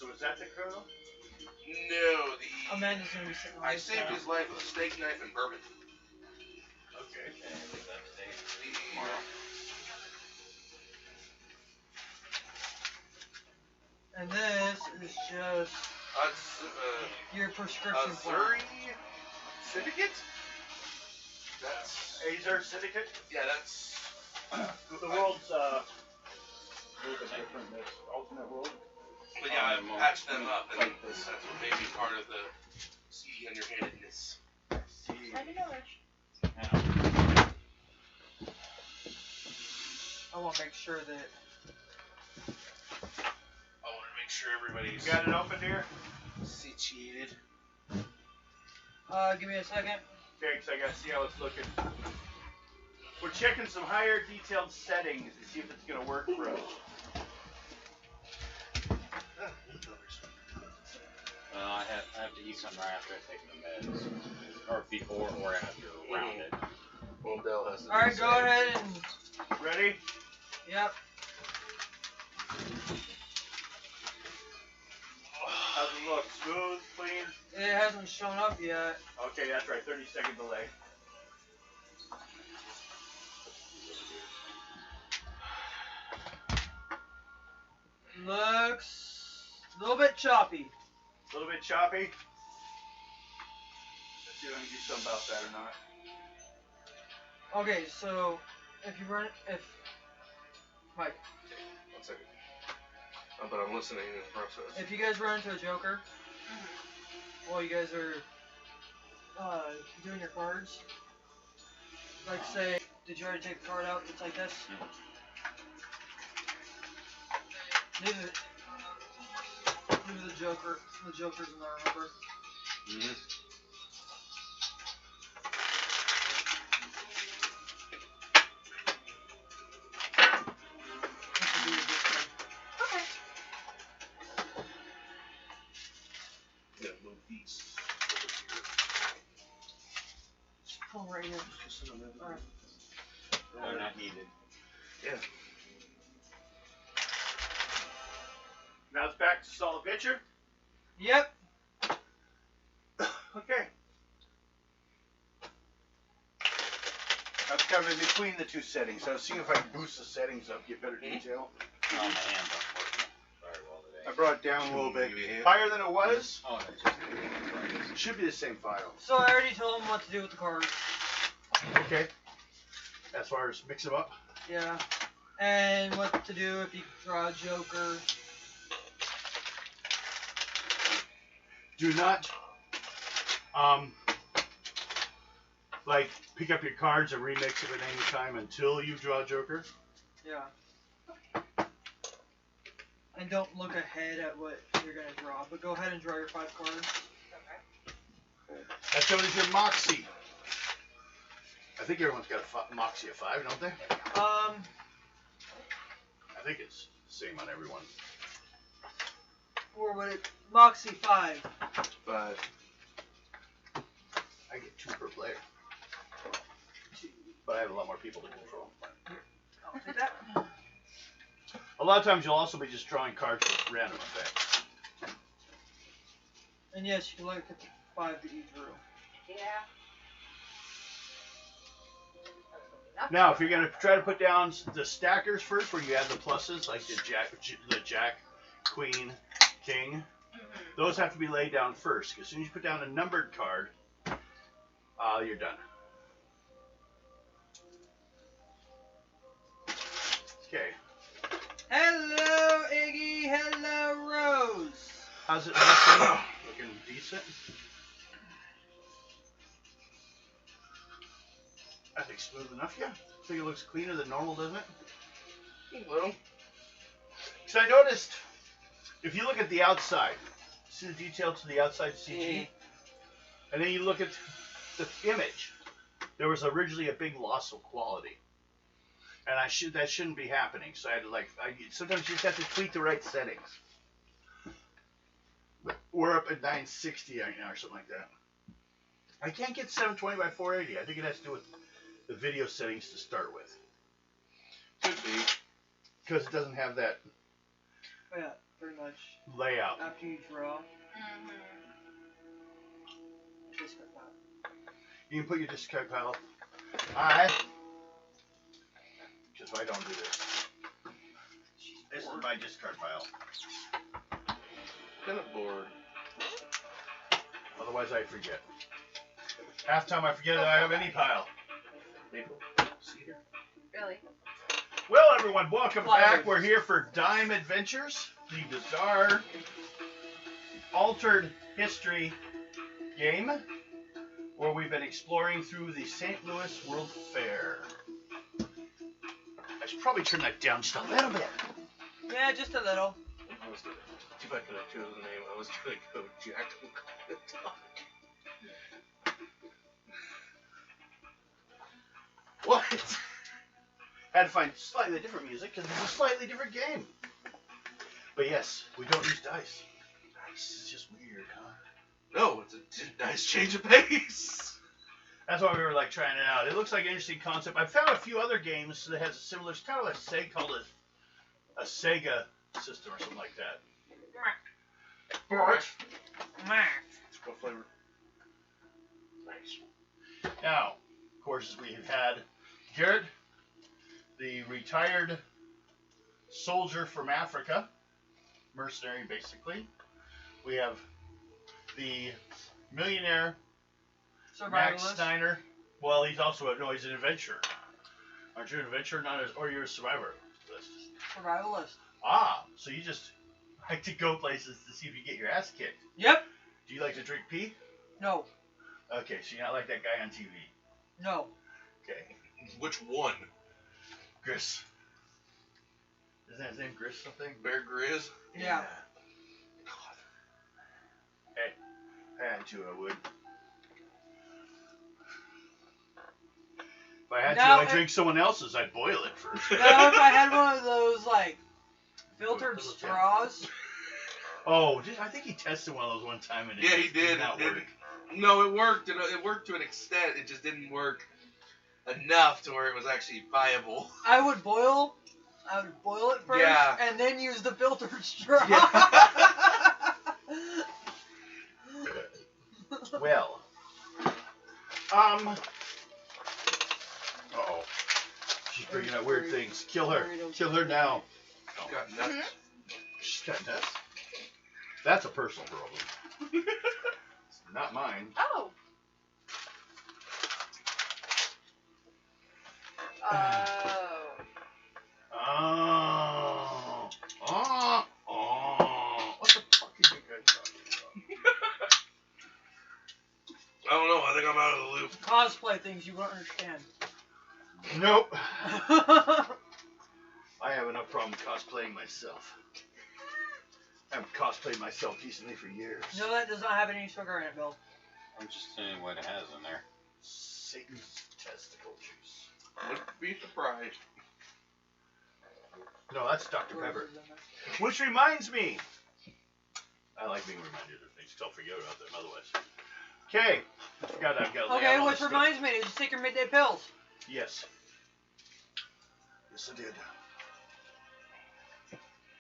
So is that the colonel? No, the... Amanda's gonna be sitting I saved his life with a steak knife and bourbon. Okay. leave that steak The... tomorrow. And this is just your prescription Azuri Syndicate? That's... Azure Syndicate? Yeah, that's... The world's a little bit different than this alternate world. But yeah, I patched them up, and that's what may be part of the CD underhandedness. I don't know. Yeah. I want to make sure that... I want to make sure everybody's... You got it open here? Situated. Give me a second. Okay, because I got to see how it's looking. We're checking some higher detailed settings to see if it's going to work for us. I have to eat something right after I take the meds. Or before or after rounded. Well, Dell has to Alright, go ahead and... Ready? Yep. How's it look? Smooth, clean? It hasn't shown up yet. Okay, that's right. 30-second delay. Looks a little bit choppy. A little bit choppy. Let's see if I can do something about that or not. Okay, so if you run it, Mike, 1 second. Oh, but I'm listening in the process. if you guys run into a Joker while you guys are doing your cards, like say, did you already take the card out? It's like this. These are the Jokers in there, remember? Mm-hmm. Okay. Yeah, move these. Pull right here. Alright. They're not needed. Yeah. Now it's back to solid picture. Yep. Okay. That's kind of in between the two settings. So I'll see if I can boost the settings up, get better detail. Oh, my hands aren't working very well today. I brought it down a little bit. Give me a hand. Higher than it was. Oh, that's just Should be the same file. So I already told him what to do with the cards. Okay. As far as mix them up. Yeah. And what to do if you draw a Joker. Do not, like, pick up your cards and remix it at any time until you draw a Joker. Yeah. And don't look ahead at what you're going to draw, but go ahead and draw your 5 cards. Okay. That's known as your Moxie. I think everyone's got a Moxie of 5, don't they? I think it's the same on everyone. Or would it Moxie 5? 5. I get 2 per player. But I have a lot more people to control. I'll take that. A lot of times you'll also be just drawing cards with random effects. And yes, you can look at the 5 that you drew. Yeah. Now, if you're going to try to put down the stackers first, where you add the pluses, like the Jack, Queen, King, those have to be laid down first. As soon as you put down a numbered card, you're done. Okay. Hello, Iggy. Hello, Rose. How's it looking? Looking decent? I think smooth enough, yeah. I think it looks cleaner than normal, doesn't it? A little. So I noticed, if you look at the outside, see the detail to the outside CG? And then you look at the image, there was originally a big loss of quality. And that shouldn't be happening. So I had to sometimes you just have to tweak the right settings. But we're up at 960 right now or something like that. I can't get 720 by 480. I think it has to do with the video settings to start with. Could be. Because it doesn't have that. Yeah. pretty much layout. after you draw. Mm-hmm. Discard pile. You can put your discard pile. Just why I don't do this. This is my discard pile. Kind of bored. Otherwise, I forget. Half time I forget that I have any pile. Maple. Cedar. Really? Well, everyone, welcome Flowers. back. We're here for Dime Adventures, the bizarre, altered history game, where we've been exploring through the St. Louis World Fair. I should probably turn that down just a little bit. Yeah, just a little. I was gonna, if I could have chosen a name, I was gonna go Jack the Dog. What? Had to find slightly different music because it's a slightly different game. But yes, we don't use dice. Dice is just weird, huh? No, it's a nice change of pace. That's why we were like trying it out. It looks like an interesting concept. I found a few other games that has a similar. It's kind of like Sega, called it a Sega system or something like that. What flavor? Nice. Now, of course, we have had Garrett, the retired soldier from Africa, mercenary basically. We have the millionaire Max Survivalist. Steiner. Well, he's also he's an adventurer. Aren't you an adventurer? Or you're a survivor. Survivalist. Ah, so you just like to go places to see if you get your ass kicked. Yep. Do you like to drink pee? No. Okay, so you're not like that guy on TV. No. Okay. Which one? Gris. Isn't that his name Gris something? Bear Grylls? Yeah. Hey, I had to, I would. If I had Now, to, I'd drink someone else's. I'd boil it first. Now, if I had one of those, like, filtered straws. Oh, I think he tested one of those one time and it Yeah, just he did. not It work. didn't. No, it worked. It worked to an extent. It just didn't work enough to where it was actually viable. I would boil it first, Yeah. and then use the filtered straw. Well, uh-oh. She's bringing up weird things. Kill her. Kill her now. She's got nuts. She's got nuts. That's a personal problem. It's not mine. Oh. Oh. What the fuck are you guys talking I don't know. I think I'm out of the loop. Cosplay things you won't understand. about? Nope. I have enough problem cosplaying myself. I've cosplayed myself decently for years. No, that does not have any sugar in it, Bill. I'm just saying what it has in there. Satan's testicle juice. Wouldn't be surprised. No, that's Dr. Pepper. Which reminds me. I like being reminded of things, 'cause I'll forget about them otherwise. Okay. I forgot I've got to lay out Okay, all which this stuff. reminds me to just take your midday pills. Yes. Yes, I did.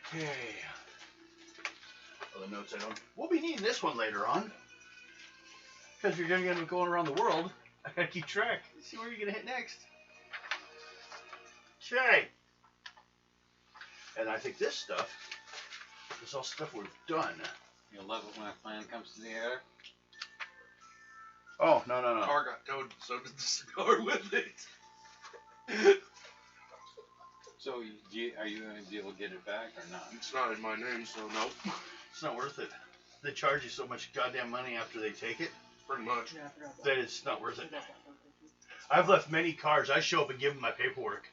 Okay. Other notes I don't. We'll be needing this one later on. Because you're going to be going around the world. I got to keep track. See where you're going to hit next. Okay. And I think this stuff is all stuff we've done. You'll love it when a plan comes to the air. Oh, no. The car got towed, so did the cigar with it. So, are you going to be able to get it back or not? It's not in my name, so nope. It's not worth it. They charge you so much goddamn money after they take it Pretty much. Yeah, I forgot that. that it's not worth it. I forgot that. I've left many cars. I show up and give them my paperwork.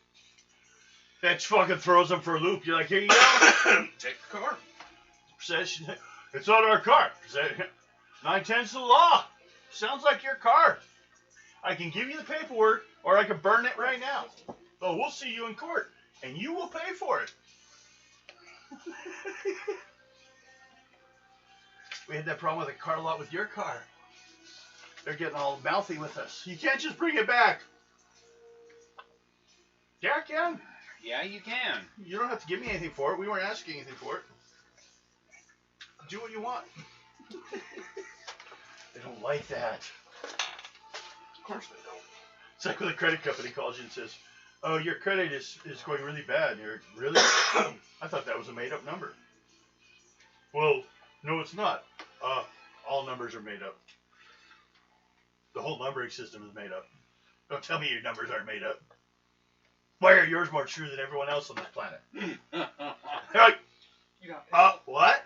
That fucking throws them for a loop. You're like, here you go. Take the car. Says it's not our car. 9/10's the law. Sounds like your car. I can give you the paperwork, or I can burn it right now. Oh, we'll see you in court, and you will pay for it. We had that problem with a car lot with your car. They're getting all mouthy with us. You can't just bring it back. Yeah, I can. Yeah, you can. You don't have to give me anything for it. We weren't asking anything for it. Do what you want. They don't like that. Of course they don't. It's like when the credit company calls you and says, "Oh, your credit is going really bad." And you're really? I thought that was a made-up number. Well, no, it's not. All numbers are made up. The whole numbering system is made up. Don't tell me your numbers aren't made up. Why are yours more true than everyone else on this planet? They're like, You got what?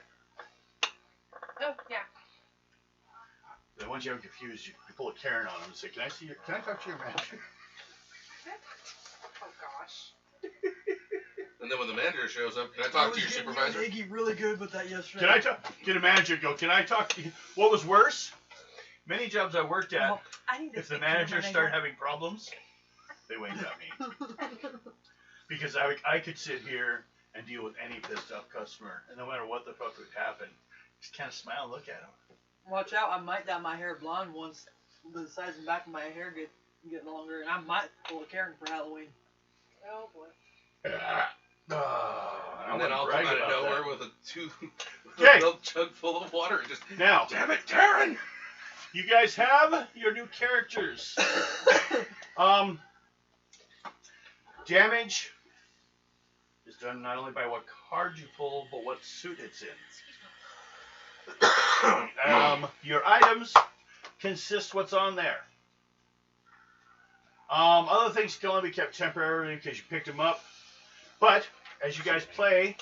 Oh, yeah. Then once you have them confused, you pull a Karen on them and say, can I talk to your manager? Oh, gosh. And then when the manager shows up, can I I talk was to your getting supervisor? Iggy really good with that yesterday. Can I talk? Get a manager to go, can I talk to you? What was worse? Many jobs I worked at, I need to if the speak to your managers start manager. having problems, they waved at me. Because I could sit here and deal with any pissed off customer, and no matter what the fuck would happen, just kind of smile and look at them. Watch out! I might dye my hair blonde once the sides and back of my hair get longer, and I might pull a Karen for Halloween. Oh, boy. I And then wouldn't I'll brag come out of about nowhere that. with Okay. a milk jug full of water and just, Now, damn it, Karen! you guys have your new characters. Damage is done not only by what card you pull, but what suit it's in. Your items consist what's on there. Other things can only be kept temporarily because you picked them up. But as you guys play,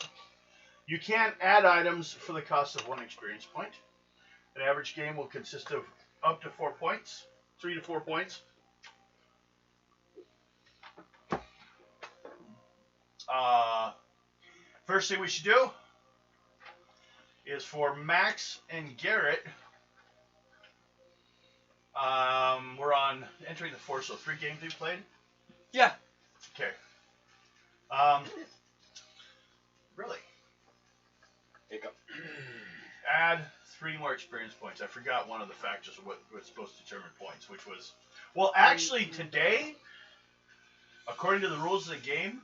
you can add items for the cost of 1 experience point. An average game will consist of up to 4 points, 3 to 4 points. First thing we should do is for Max and Garrett. We're on entering the 4, so 3 games we played. Yeah. Okay. Really? Hiccup. Add 3 more experience points. I forgot one of the factors of what was supposed to determine points, which was, well, actually today, according to the rules of the game,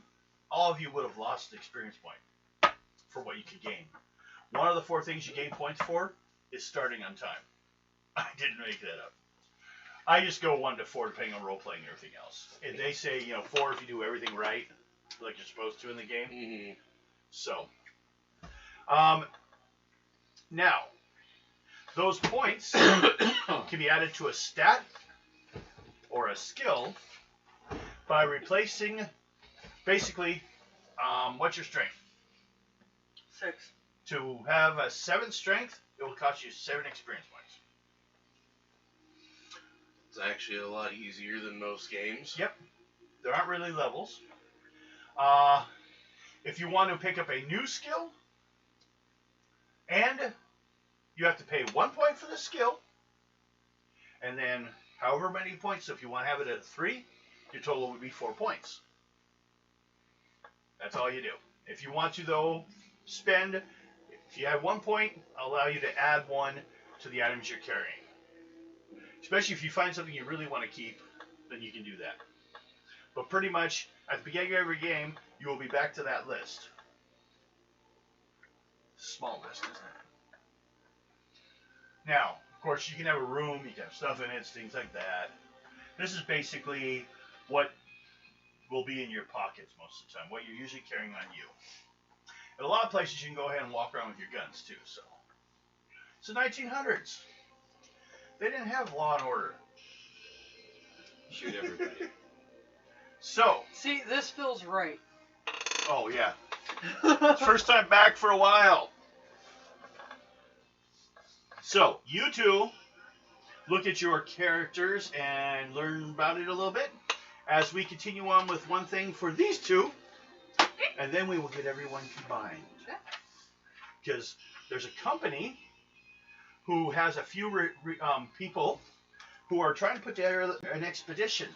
all of you would have lost the experience point for what you could gain. One of the 4 things you gain points for is starting on time. I didn't make that up. I just go 1 to 4 depending on role playing and everything else. And they say, 4 if you do everything right, like you're supposed to in the game. Mm-hmm. So, now, those points can be added to a stat or a skill by replacing, basically, what's your strength? 6. To have a 7 strength, it will cost you 7 experience points. It's actually a lot easier than most games. Yep. There aren't really levels. If you want to pick up a new skill, and you have to pay 1 point for the skill, and then however many points, so if you want to have it at 3, your total would be 4 points. That's all you do. If you want to, though, spend, if you have 1 point, I'll allow you to add 1 to the items you're carrying. Especially if you find something you really want to keep, then you can do that. But pretty much, at the beginning of every game, you will be back to that list. Small list, isn't it? Now, of course, you can have a room, you can have stuff in it, things like that. This is basically what will be in your pockets most of the time, what you're usually carrying on you. At a lot of places, you can go ahead and walk around with your guns, too, so. It's the 1900s. They didn't have law and order. Shoot everybody. So, See, this feels right. oh yeah, first time back for a while. So, you two look at your characters and learn about it a little bit as we continue on with one thing for these two, and then we will get everyone combined. Because there's a company who has a few people who are trying to put together an expedition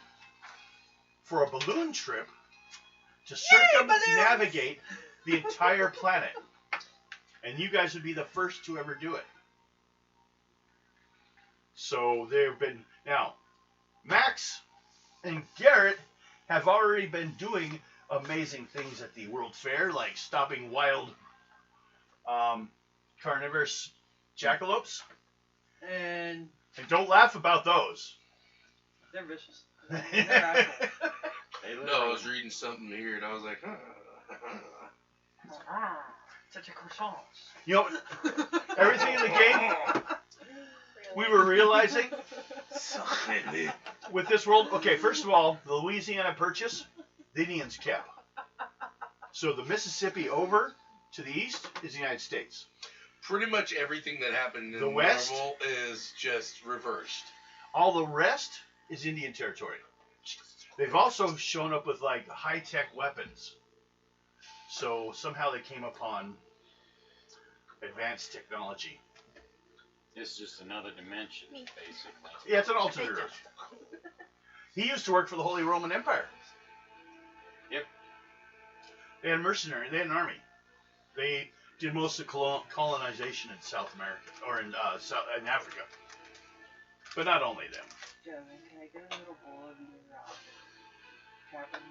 for a balloon trip to circumnavigate the entire planet. And you guys would be the first to ever do it. So they've been, now, Max and Garrett have already been doing amazing things at the World Fair, like stopping wild carnivorous jackalopes. And And don't laugh about those. they're vicious. They're actual. They No, I literally- was reading something here and I was like, Such a croissant. You know, everything in the game, we were realizing with this world. Okay, first of all, the Louisiana Purchase, the Indians kept. So the Mississippi over to the east is the United States. pretty much everything that happened in The West? Marvel is just reversed. All the rest is Indian territory. They've also shown up with like high-tech weapons. So somehow they came upon advanced technology. It's just another dimension, basically. Yeah, it's an alternate Earth. He used to work for the Holy Roman Empire. Yep. They had mercenary. They had an army. They did most of colonization in South America or in Africa. But not only them. Devin, can I get a little bowl of your Captain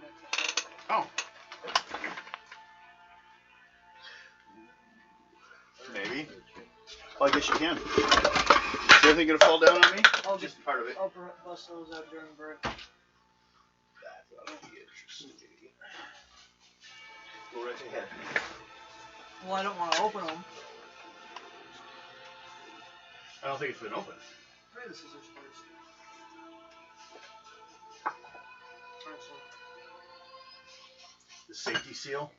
Oh. Maybe. Well, I guess you can. Is everything gonna fall down on me? I'll Just part of it. I'll bust those out during break. That ought to be interesting. Go right ahead. Well, I don't want to open them. I don't think it's been opened. Try the scissors first. Alright, so The safety seal.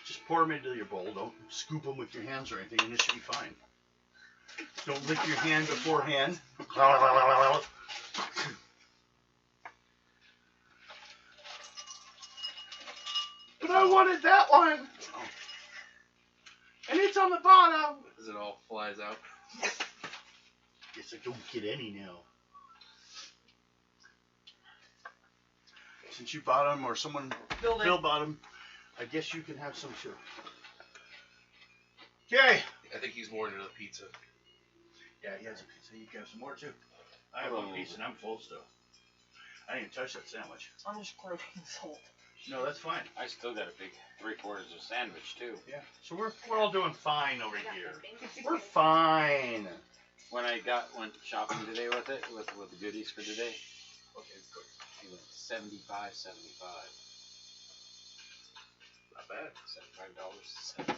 Just pour them into your bowl. Don't scoop them with your hands or anything, and it should be fine. Don't lick your hand beforehand. But I wanted that one. And it's on the bottom. As it all flies out. Guess I don't get any now. Since you bought them, or someone, building. Bill bought them, I guess you can have some too. Okay. I think he's more into the pizza. Yeah, he has a pizza. You can have some more too. I have one piece and I'm full still. I didn't even touch that sandwich. I'm just craving salt. No, that's fine. I still got a big 3/4 of sandwich too. Yeah. So we're all doing fine over here. We're fine. When I went shopping today with it, with the goodies for today, Okay, good. it was $75.75. Not bad. $75.77.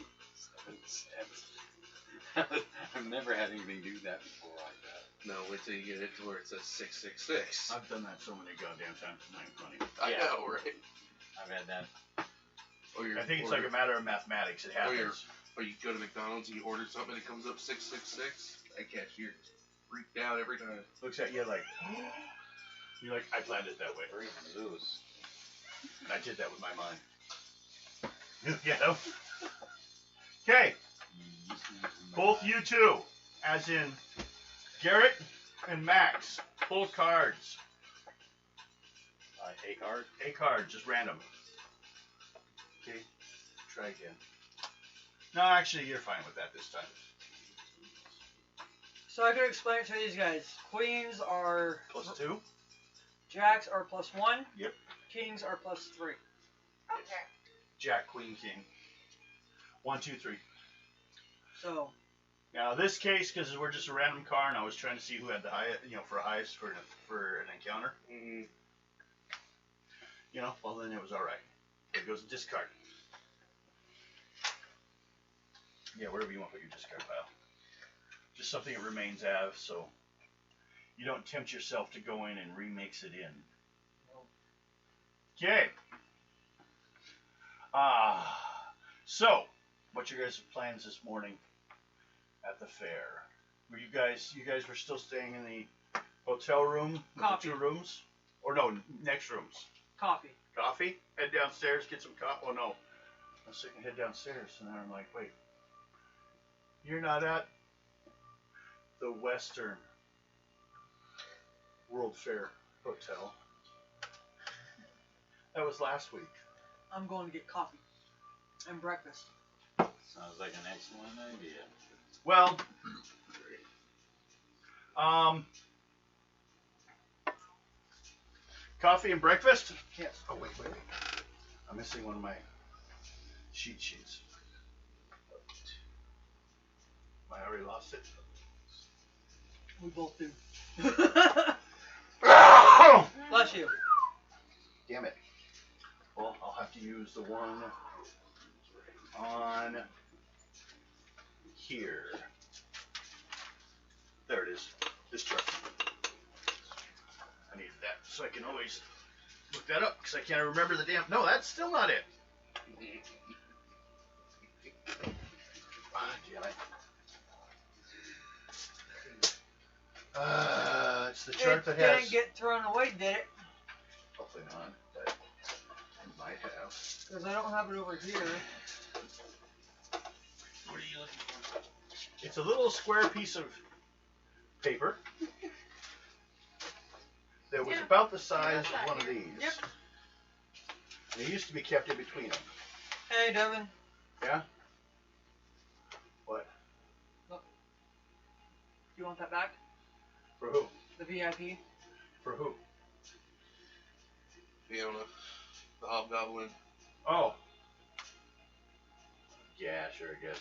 I've never had anything do that before like that. No, wait till you get it to where it says 666. I've done that so many goddamn times. It's not even funny. I Yeah. know, right? I've had that. Or I think it's like a matter of mathematics. It happens. Or you go to McDonald's and you order something and it comes up 666. That cashier gets freaked out every time. Looks at you like, you're like, I planned it that way. Breathing loose. I did that with my mind. You know? Okay, both you two, as in Garrett and Max, pull cards. A card. A card, just random. Okay, try again. No, actually, you're fine with that this time. So I could explain it to these guys. Queens are +2. jacks are +1. Yep. Kings are +3. Okay. Jack, Queen, King. 1, 2, 3. So Now, this case, because we're just a random card, and I was trying to see who had the highest, for highest for an encounter. Mm-hmm. Well, then it was all right. It goes discard. Yeah, wherever you want to put your discard pile. Just something that remains as, so you don't tempt yourself to go in and remix it in. Okay. So, what's your guys' plans this morning at the fair? You guys were still staying in the hotel room with Coffee. the 2 rooms? Or no, next rooms. coffee. Coffee? Head downstairs, get some coffee. Oh no. I was thinking head downstairs, and then I'm like, wait. You're not at the Western World Fair Hotel. That was last week. I'm going to get coffee and breakfast. Sounds like an excellent idea. Well, coffee and breakfast? Yes. Oh, wait. I'm missing one of my sheets. I already lost it. We both do. Oh! Bless you. Damn it. Well, I'll have to use the one on here. There it is. This chart. I needed that so I can always look that up because I can't remember the damn. No, that's still not it. Ah, damn it. It's the chart that has. Didn't get thrown away, did it? Hopefully not, but it might have. Because I don't have it over here. What are you looking for? It's a little square piece of paper that was Yeah. about the size of one of these. Yep. And it used to be kept in between them. Hey, Devin. Yeah? What? You want that back? For who? The VIP? For who? Fiona, the Hobgoblin. Oh. Yeah, sure, I guess.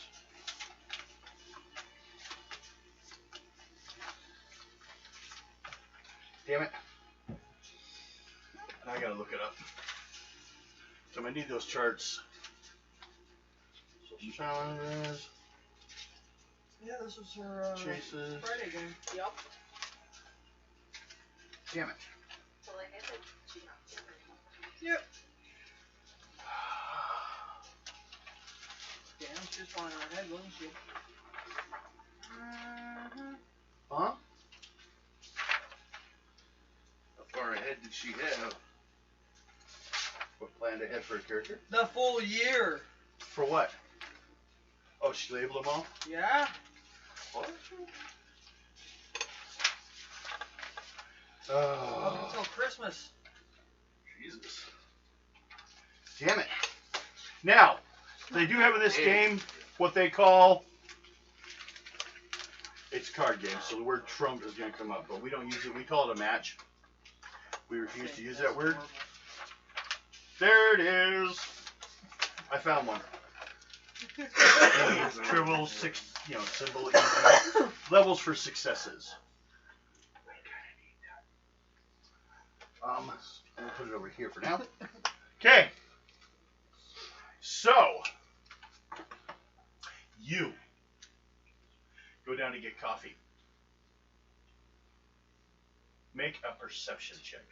Damn it. I gotta look it up. So I need those charts. Social challenges, Yeah, this was her chases. Friday game. Yup. Damn it. So like I said, she not different. Yep. Damn, she was flying her head, wasn't she? Mm-hmm. Huh? How far ahead did she have? What planned ahead for a character? The full year. For what? Oh, she labeled them all? Yeah. What? Up Oh, until Christmas. Jesus. Damn it. Now, they do have in this game what they call, it's a card game, so the word trump is going to come up, but we don't use it. We call it a match. We refuse to use that word. There it is. I found one. The trivial symbol easy. Levels for successes. We'll put it over here for now. Okay. So, you go down to get coffee. Make a perception check.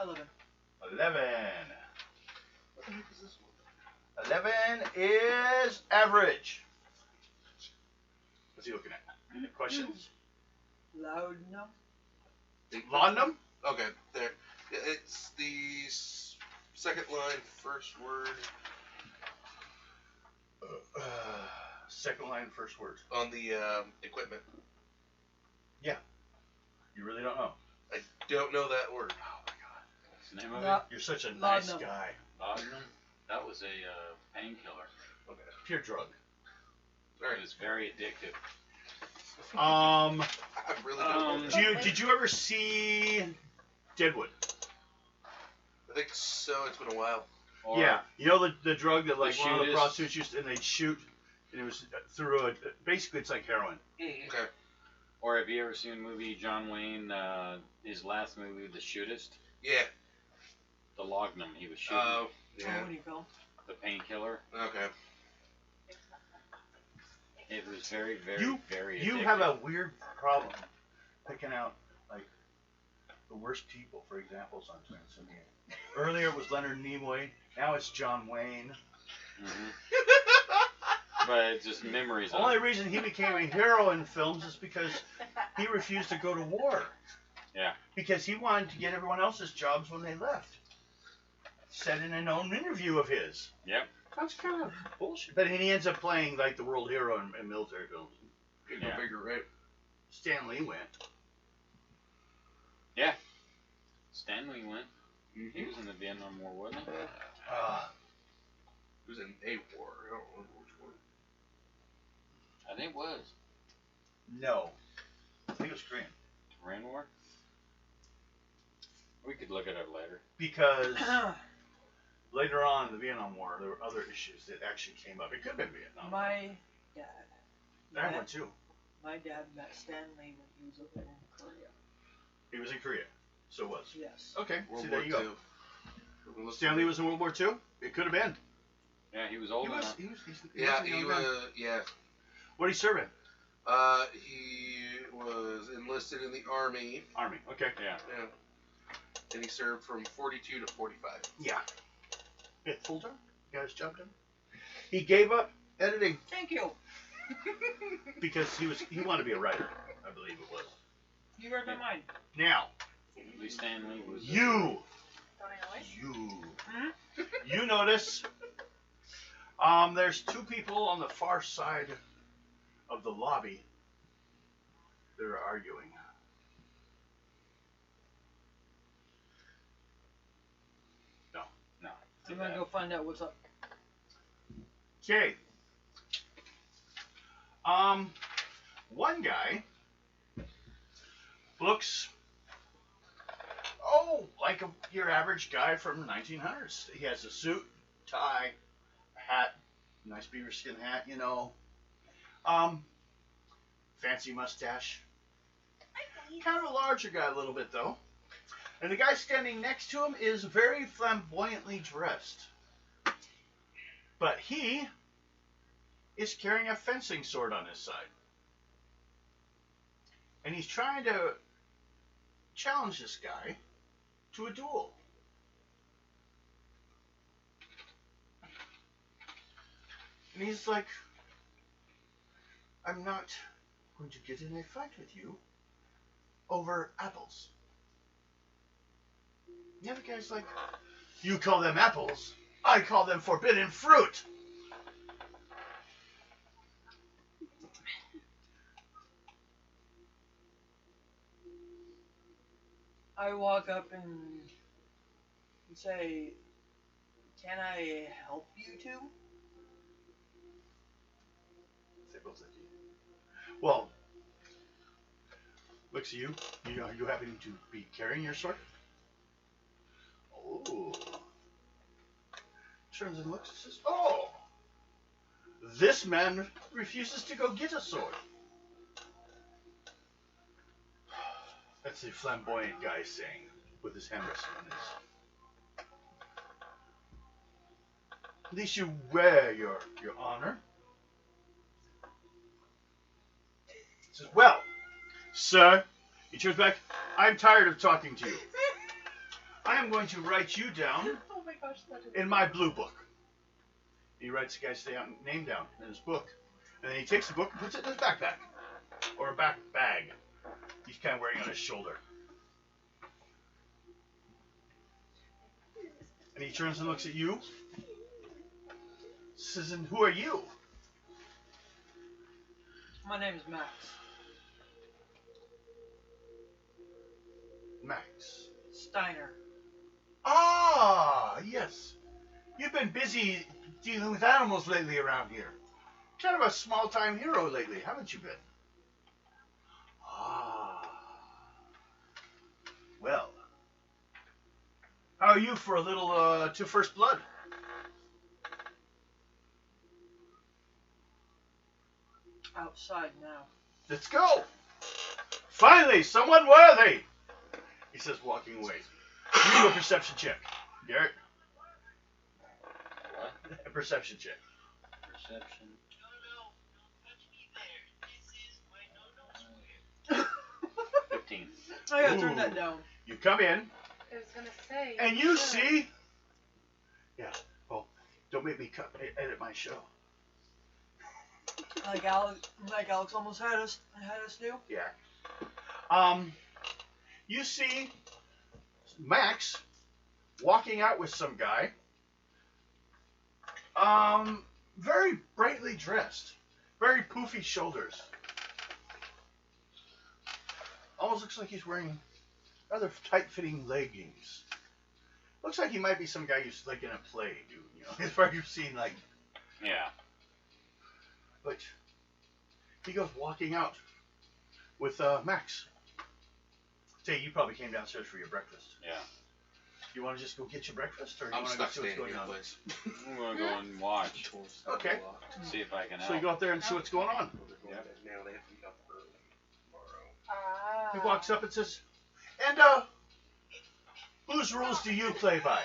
11. 11. 11 is average. What's he looking at? Questions? Loud no? Laudanum? Okay, there. Yeah, it's the second line, first word Second line, first word. on the equipment. You really don't know? I don't know that word. Oh my god. What's the name of La- it? You're such a nice Laudanum. guy. Laudanum? That was a painkiller. Okay. Pure drug. It was very addictive. I really don't know. Did you ever see Deadwood? I think so. It's been a while. Or Yeah. You know the drug that like The one of the shootist. prostitutes used and they'd shoot and it was through a basically it's like heroin. Okay. Or have you ever seen the movie John Wayne, his last movie, The Shootist? Yeah. The laudanum he was shooting. Oh. Oh, Yeah. when he fell. The painkiller. Okay. It was very, very, very addictive. You have a weird problem picking out like the worst people for examples sometimes. I mean, earlier it was Leonard Nimoy, now it's John Wayne. But it's just memories The of only it. reason he became a hero in films is because he refused to go to war. Yeah. Because he wanted to get everyone else's jobs when they left. Said in a known interview of his. Yep. That's kind of bullshit. But he ends up playing like the world hero in military films. Go Yeah. figure, right? Stan Lee went. Stanley went. He was in the Vietnam War, wasn't he? It was in a war. I don't remember which one. I think it was. No. I think it was Korean. Korean War? We could look at it later. because later on in the Vietnam War, there were other issues that actually came up. It could have been Vietnam. My dad. That met- one too. My dad met Stan Lee when he was over in Korea. He was in Korea, so it was. Yes. Okay, World see War there you go. II. Stanley was in World War II. It could have been. Yeah, he was old He was. enough. Yeah, wasn't he young then. was. Yeah. What did he serve in? He was enlisted in the army. Army. Okay. Yeah. Yeah. And he served from 42 to 45. Yeah. Full time. Got his job done. He gave up editing Thank you. because he wanted to be a writer. I believe it was. You read my mind. Now At least Stanley was. you Don't I always? you notice there's two people on the far side of the lobby that are arguing. No. I'm gonna go find out what's up. Okay. One guy looks, like your average guy from 1900s. He has a suit, tie, a hat, nice beaver skin hat, you know. Fancy mustache. Kind of a larger guy a little bit though. And the guy standing next to him is very flamboyantly dressed. But he is carrying a fencing sword on his side. And he's trying to challenge this guy to a duel. And he's like, I'm not going to get in a fight with you over apples. The other guy's like, you call them apples, I call them forbidden fruit. I walk up and say, "Can I help you two?" They both look at you. Well, looks at you. Are you happen to be carrying your sword? Oh. Turns and looks and says, oh. This man refuses to go get a sword. That's the flamboyant guy saying, with his hand resting on his. At least you wear your honor. He says, well, sir, he turns back, I'm tired of talking to you. I am going to write you down Oh my gosh, that is. in my blue book. He writes the guy's name down in his book. And then he takes the book and puts it in his backpack. Or a back bag. He's kind of wearing on his shoulder. And he turns and looks at you. Says, and who are you? My name is Max. Max. Steiner. Ah, yes. You've been busy dealing with animals lately around here. Kind of a small-time hero lately, haven't you been? Ah. Well. How are you for a little, to first blood? Outside now. Let's go. Finally, someone worthy. He says, walking away. You do a perception check. Garrett, What? a perception check. Perception. 15. I gotta turn Ooh. that down. You come in, I was gonna say. and you should. see. Yeah. Well, don't make me edit my show. Like Alex almost had us do. Yeah. You see Max walking out with some guy. Very brightly dressed, very poofy shoulders. Almost looks like he's wearing rather tight-fitting leggings. Looks like he might be some guy who's like in a play, dude. You know, as far as you've seen, like. Yeah. But he goes walking out with Max. Say, you probably came downstairs for your breakfast. Yeah. You want to just go get your breakfast, or you I'm want to go stuck see what's standing going here, on? please. I'm gonna go and watch. Okay. See if I can So help. you go out there and see what's going on. Ah. He walks up and says, and, whose rules do you play by?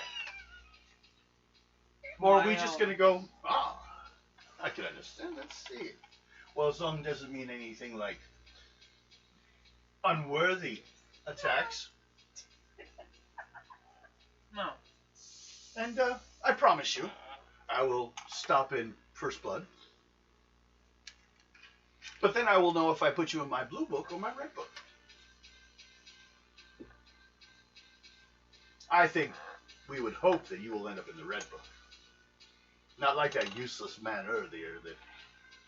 Or are we just going to go, I can understand, let's see. Well, as long as it doesn't mean anything like unworthy attacks. No. And, I promise you, I will stop in First Blood. But then I will know if I put you in my blue book or my red book. I think we would hope that you will end up in the red book. Not like that useless man earlier that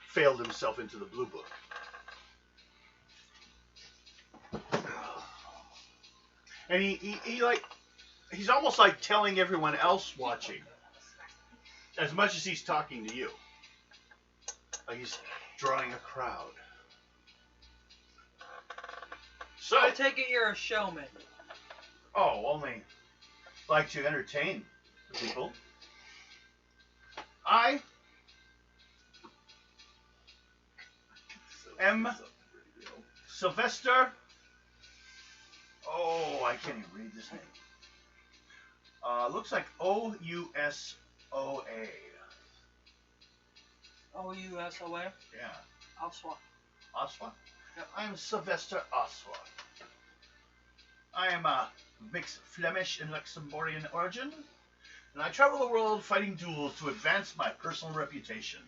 failed himself into the blue book. And he's almost like telling everyone else watching, as much as he's talking to you. Like he's drawing a crowd. So, I take it you're a showman. only like to entertain the people. I am Sylvester. Oh, I can't even read this name. Looks like O-U-S-O-A. O-U-S-O-A? Yeah. Oswa. Oswa? Yep. I am Sylvester Oswa. I am a mixed Flemish and Luxembourgian origin, and I travel the world fighting duels to advance my personal reputation.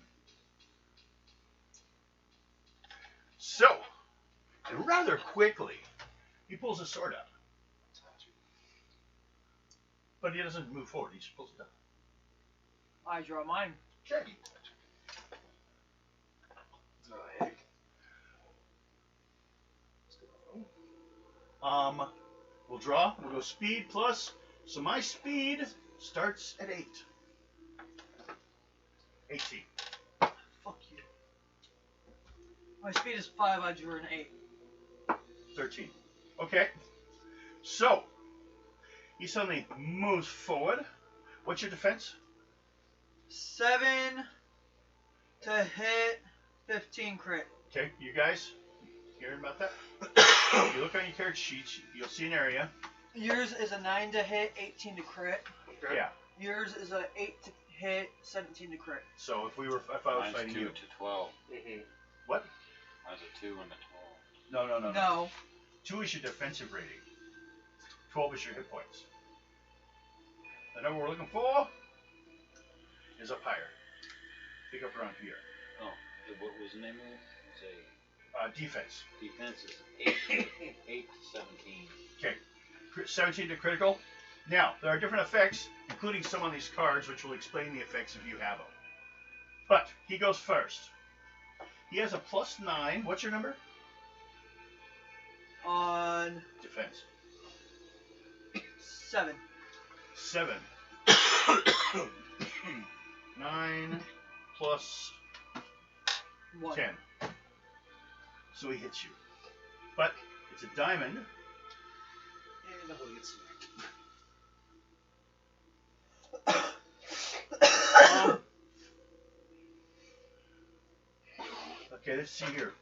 So, and rather quickly, he pulls his sword out. But he doesn't move forward, he just pulls it out. I draw mine. Okay. We'll draw. We'll go speed plus. So my speed starts at 8. 18. Fuck you. My speed is 5, I drew an 8. 13. Okay. So, he suddenly moves forward. What's your defense? 7 to hit, 15 crit. Okay, you guys hearing about that? You look on your character sheets, you'll see an area. Yours is a 9 to hit, 18 to crit. Okay. Yeah. Yours is a 8 to hit, 17 to crit. So if I was Mine's fighting 2 you, to 12. Mm-hmm. what? Mine's a 2 and a 12. No. No. 2 is your defensive rating. 12 is your hit points. The number we're looking for is up higher. Pick up around here. Oh, what was the name of it? It's a Defense. defense is 8 to 17. 17 to critical. Now, there are different effects, including some on these cards, which will explain the effects if you have them. But, he goes first. He has a +9. What's your number? On Defense. 7. 7. 9 plus 1. 10. So he hits you. But it's a diamond. And I'll get smacked. Okay, let's see here.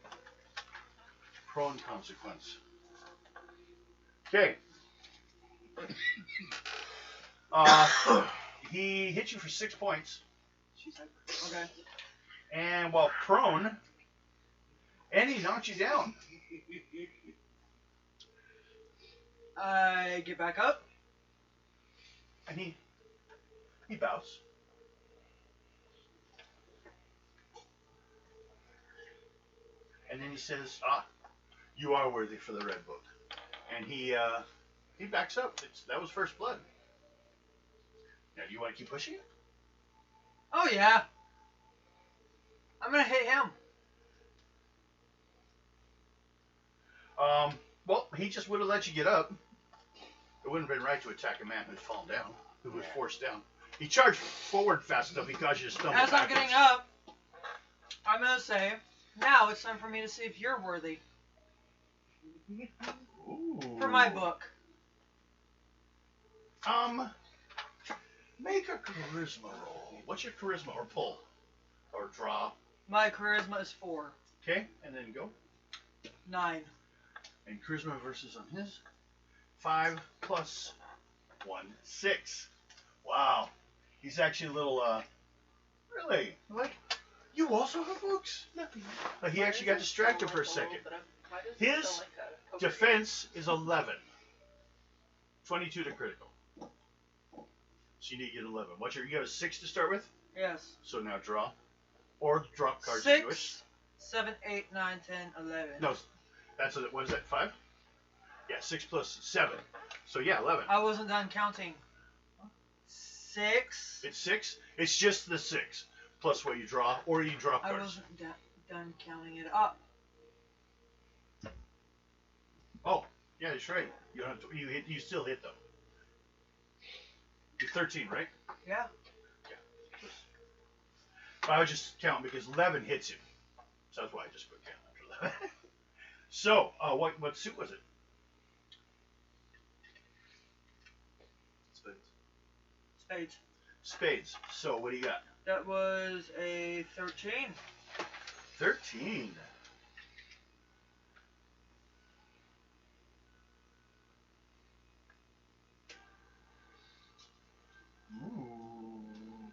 Prone consequence. Okay. He hits you for 6 points. Okay. And while prone, and he knocks you down. I get back up. And he bows. And then he says, you are worthy for the red book. And he backs up. That was First Blood. Now, do you want to keep pushing it? Oh yeah. I'm gonna hit him. Well, he just would have let you get up. It wouldn't have been right to attack a man who's fallen down, who was forced down. He charged forward fast enough because you stumbled As I'm backwards. getting up, I'm gonna say, now it's time for me to see if you're worthy. Ooh. for my book. Make a charisma roll. What's your charisma or pull or draw? My charisma is 4. Okay, and then go. 9. And charisma versus on his 5 plus 1, 6. Wow, he's actually a little really like. You also have books. He actually got distracted for a second. His defense is 11. 22 to critical. So you need to get 11. What's your? You have a 6 to start with. Yes. So now draw, or drop cards if you wish. 6, 7, 8, 9, 10, 11. No, that's what is that? 5? Yeah, 6 plus 7. So yeah, 11. I wasn't done counting. 6. It's 6. It's just the 6 plus what you draw, or you drop I cards. wasn't done counting it up. Oh, yeah, that's right. You don't have to, you hit. You still hit them. You're 13, right? Yeah. I would just count because 11 hits you. So that's why I just put count after 11. So, what suit was it? Spades. Spades. Spades. So what do you got? That was a 13. 13. Ooh.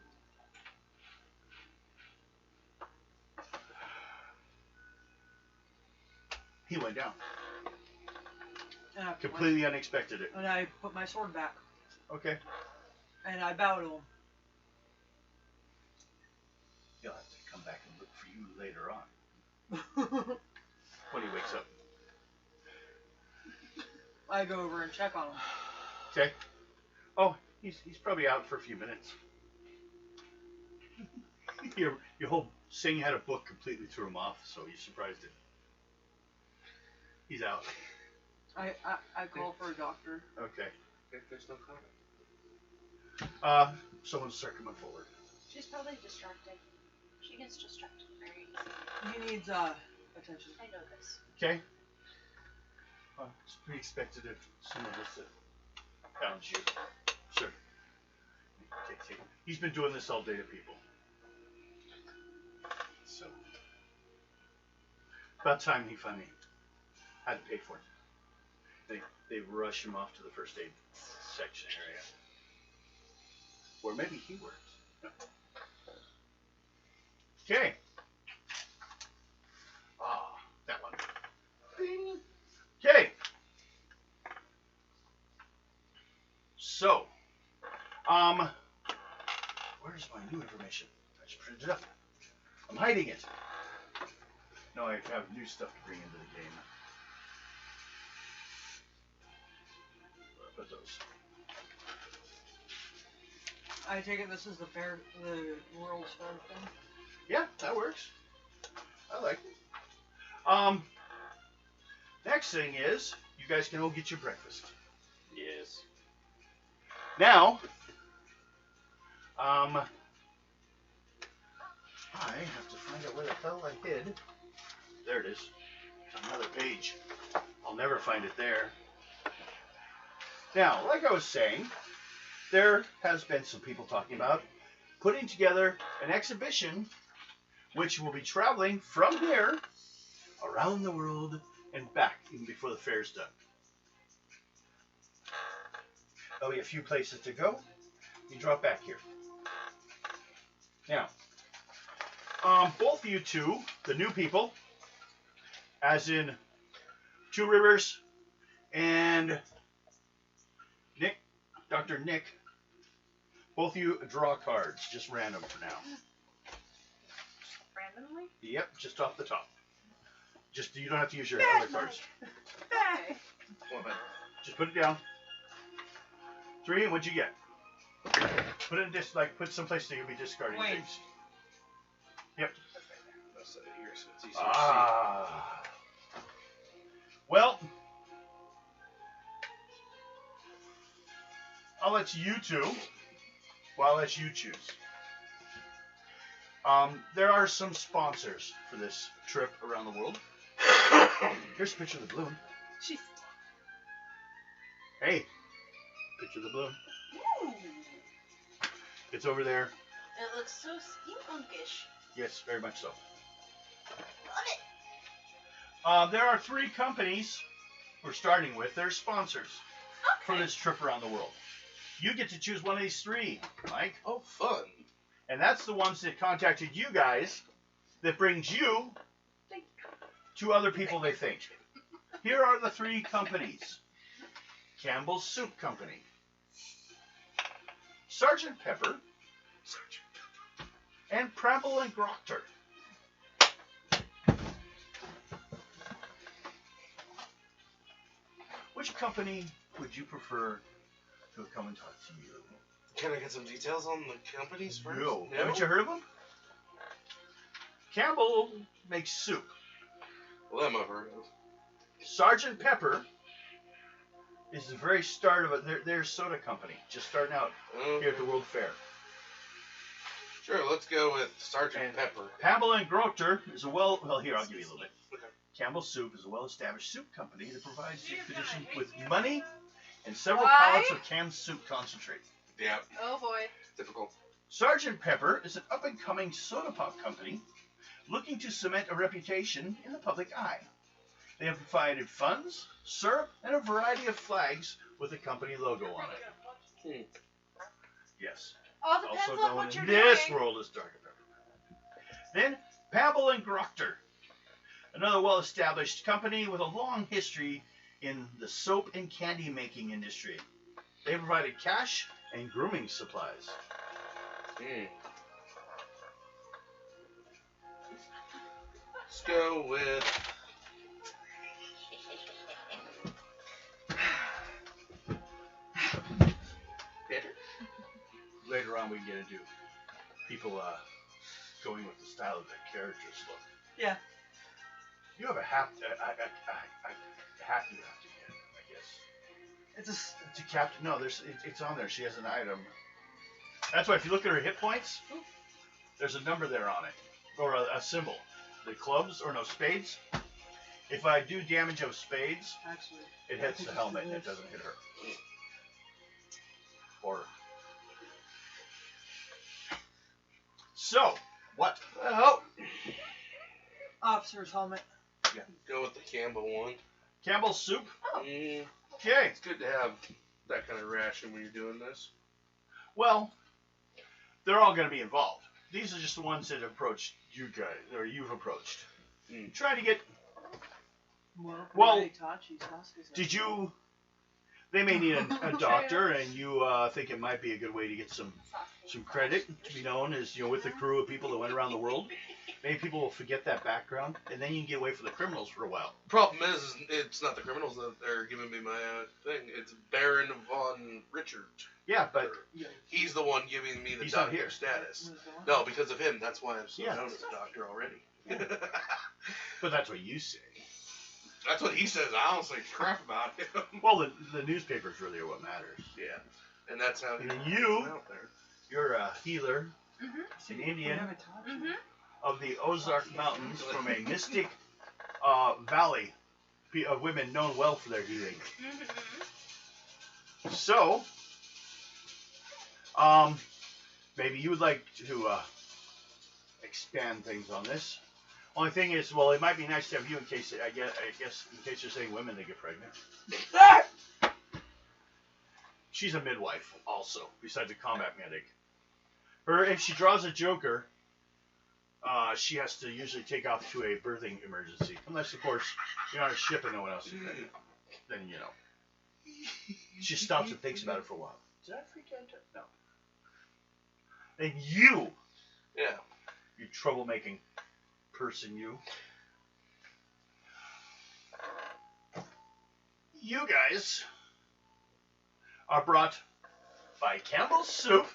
He went down. And I put Completely unexpected it. and I put my sword back. Okay. And I bow to him. You'll have to come back and look for you later on. When he wakes up. I go over and check on him. Okay. Oh, he's probably out for a few minutes. Your whole saying you had a book completely threw him off, so you surprised him. He's out. I call for a doctor. Okay. There's no comment. Someone start coming forward. She's probably distracted. She gets distracted very easily. He needs attention. I know this. Okay. It's to be expected if someone was to pound you. Sure. Take. He's been doing this all day to people. So, about time he finally had to pay for it. They rush him off to the first aid section area. Or maybe he works. No. Okay. That one. Bing. Okay. So, where's my new information? I just printed it up. I'm hiding it. No, I have new stuff to bring into the game. Where I put those? I take it this is the world's fair thing. Yeah, that works. I like it. Next thing is, you guys can all get your breakfast. Yes. Now, I have to find out where the hell I hid. There it is. It's another page. I'll never find it there. Now, like I was saying, there has been some people talking about putting together an exhibition which will be traveling from here around the world and back even before the fair's done. There'll be a few places to go. You drop back here. Now, both of you two, the new people, as in Two Rivers and Nick, Dr. Nick, both of you draw cards, just random for now. Randomly? Yep, just off the top. Just you don't have to use your other cards. Okay. Just put it down. 3, and what'd you get? Put it in this, put someplace that you'll be discarding Wait. things. Yep. That's here, so it's easy to see. Ah. Well, I'll let you two. Well, I'll let you choose. There are some sponsors for this trip around the world. Here's a picture of the balloon. She's Hey, picture the balloon. Ooh. It's over there. It looks so steampunkish. Yes, very much so. Love it. There are 3 companies we're starting with. They're sponsors for Okay. this trip around the world. You get to choose one of these 3, Mike. Oh, fun. And that's the ones that contacted you guys that brings you to other people they think. Here are the 3 companies. Campbell's Soup Company. Sergeant Pepper. And Pramble and Grochter. Which company would you prefer to come and talk to you? Can I get some details on the companies first? No. Haven't you heard of them? Campbell makes soup. Well, them I've heard of. Sergeant Pepper is the very start of it. They're a soda company, just starting out here at the World Fair. Sure, let's go with Sergeant And Pepper. Pamela and Grochter is a well here, I'll give you a little bit. Okay. Campbell's Soup is a well-established soup company that provides the expedition with money and several Why? pallets of canned soup concentrate. Yeah, Oh boy. difficult. Sergeant Pepper is an up-and-coming soda pop company looking to cement a reputation in the public eye. They have provided funds, syrup, and a variety of flags with the company logo on it. Yes. All depends Also on known what in you're this doing. world as Sergeant Pepper. Then, Pamble and Grochter, another well-established company with a long history in the soap and candy making industry. They provided cash and grooming supplies. Let's go with Later on, we can get into people going with the style of their characters look. Yeah. You have a hat you have to get, I guess. It's a. It's a captain. No, it's on there. She has an item. That's why if you look at her hit points, there's a number there on it, or a symbol. The clubs or no spades. If I do damage of spades, Actually. it hits the helmet and it doesn't hit her. Or so what? well, Officer's helmet. go with the Campbell one. Campbell's Soup. Mm, Okay. it's good to have that kind of ration when you're doing this. Well, they're all going to be involved. These are just the ones that approached you guys, or you've approached. Trying to get. Well, Did you? They may need a doctor, and you think it might be a good way to get some credit to be known as with the crew of people that went around the world. Maybe people will forget that background, and then you can get away from the criminals for a while. Problem is it's not the criminals that are giving me my thing. It's Baron von Richard. Yeah, but He's the one giving me the He's not doctor here. status. No, because of him. That's why I'm so Yeah. known as a doctor already. but that's what you say. That's what he says. I don't say crap about him. Well, the newspapers really are what matters. Yeah, and that's how he And gets you- out there. You're a healer, Mhm. an Indian Mhm. of the Ozark Mountains from a mystic valley of women known well for their healing. Mhm. So, maybe you would like to expand things on this. Only thing is, well, it might be nice to have you in case, I guess in case there's any women that get pregnant. She's a midwife also, besides a combat medic. If she draws a joker, she has to usually take off to a birthing emergency. Unless, of course, you're on a ship and no one else is pregnant. Then, she stops and thinks about it for a while. Did I freak out? No. And you, Yeah. you troublemaking person, you guys are brought by Campbell's Soup,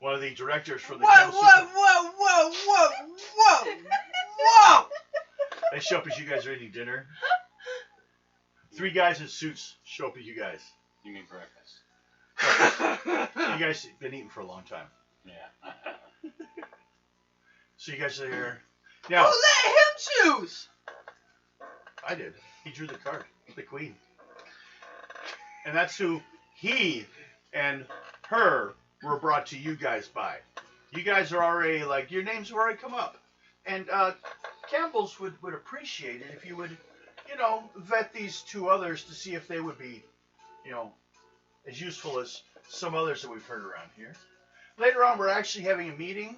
one of the directors for the Campbell's Soup. Whoa! They show up as you guys are eating dinner. 3 guys in suits show up as you guys. You mean breakfast? You guys have been eating for a long time. Yeah. So you guys are here. Now, Let him choose! I did. He drew the card, the queen. And that's who he and her were brought to you guys by. You guys are already, like, your names have already come up. And Campbell's would appreciate it if you would, you know, vet these two others to see if they would be, you know, as useful as some others that we've heard around here. Later on, we're actually having a meeting,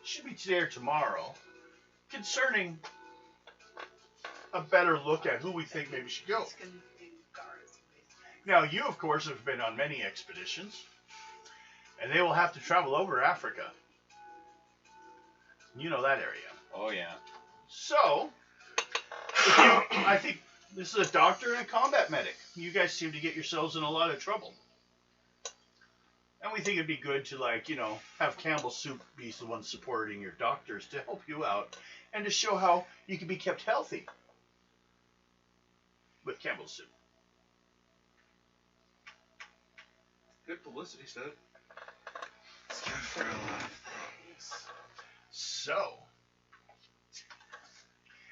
should be today or tomorrow, concerning a better look at who we think maybe should go. Now, you, of course, have been on many expeditions, and they will have to travel over Africa. You know that area. Oh, yeah. So, if you, I think this is a doctor and a combat medic. You guys seem to get yourselves in a lot of trouble. And we think it'd be good to, like, you know, have Campbell Soup be the one supporting your doctors to help you out and to show how you can be kept healthy with Campbell Soup. Good publicity stunt. It's good for a lot of things. So,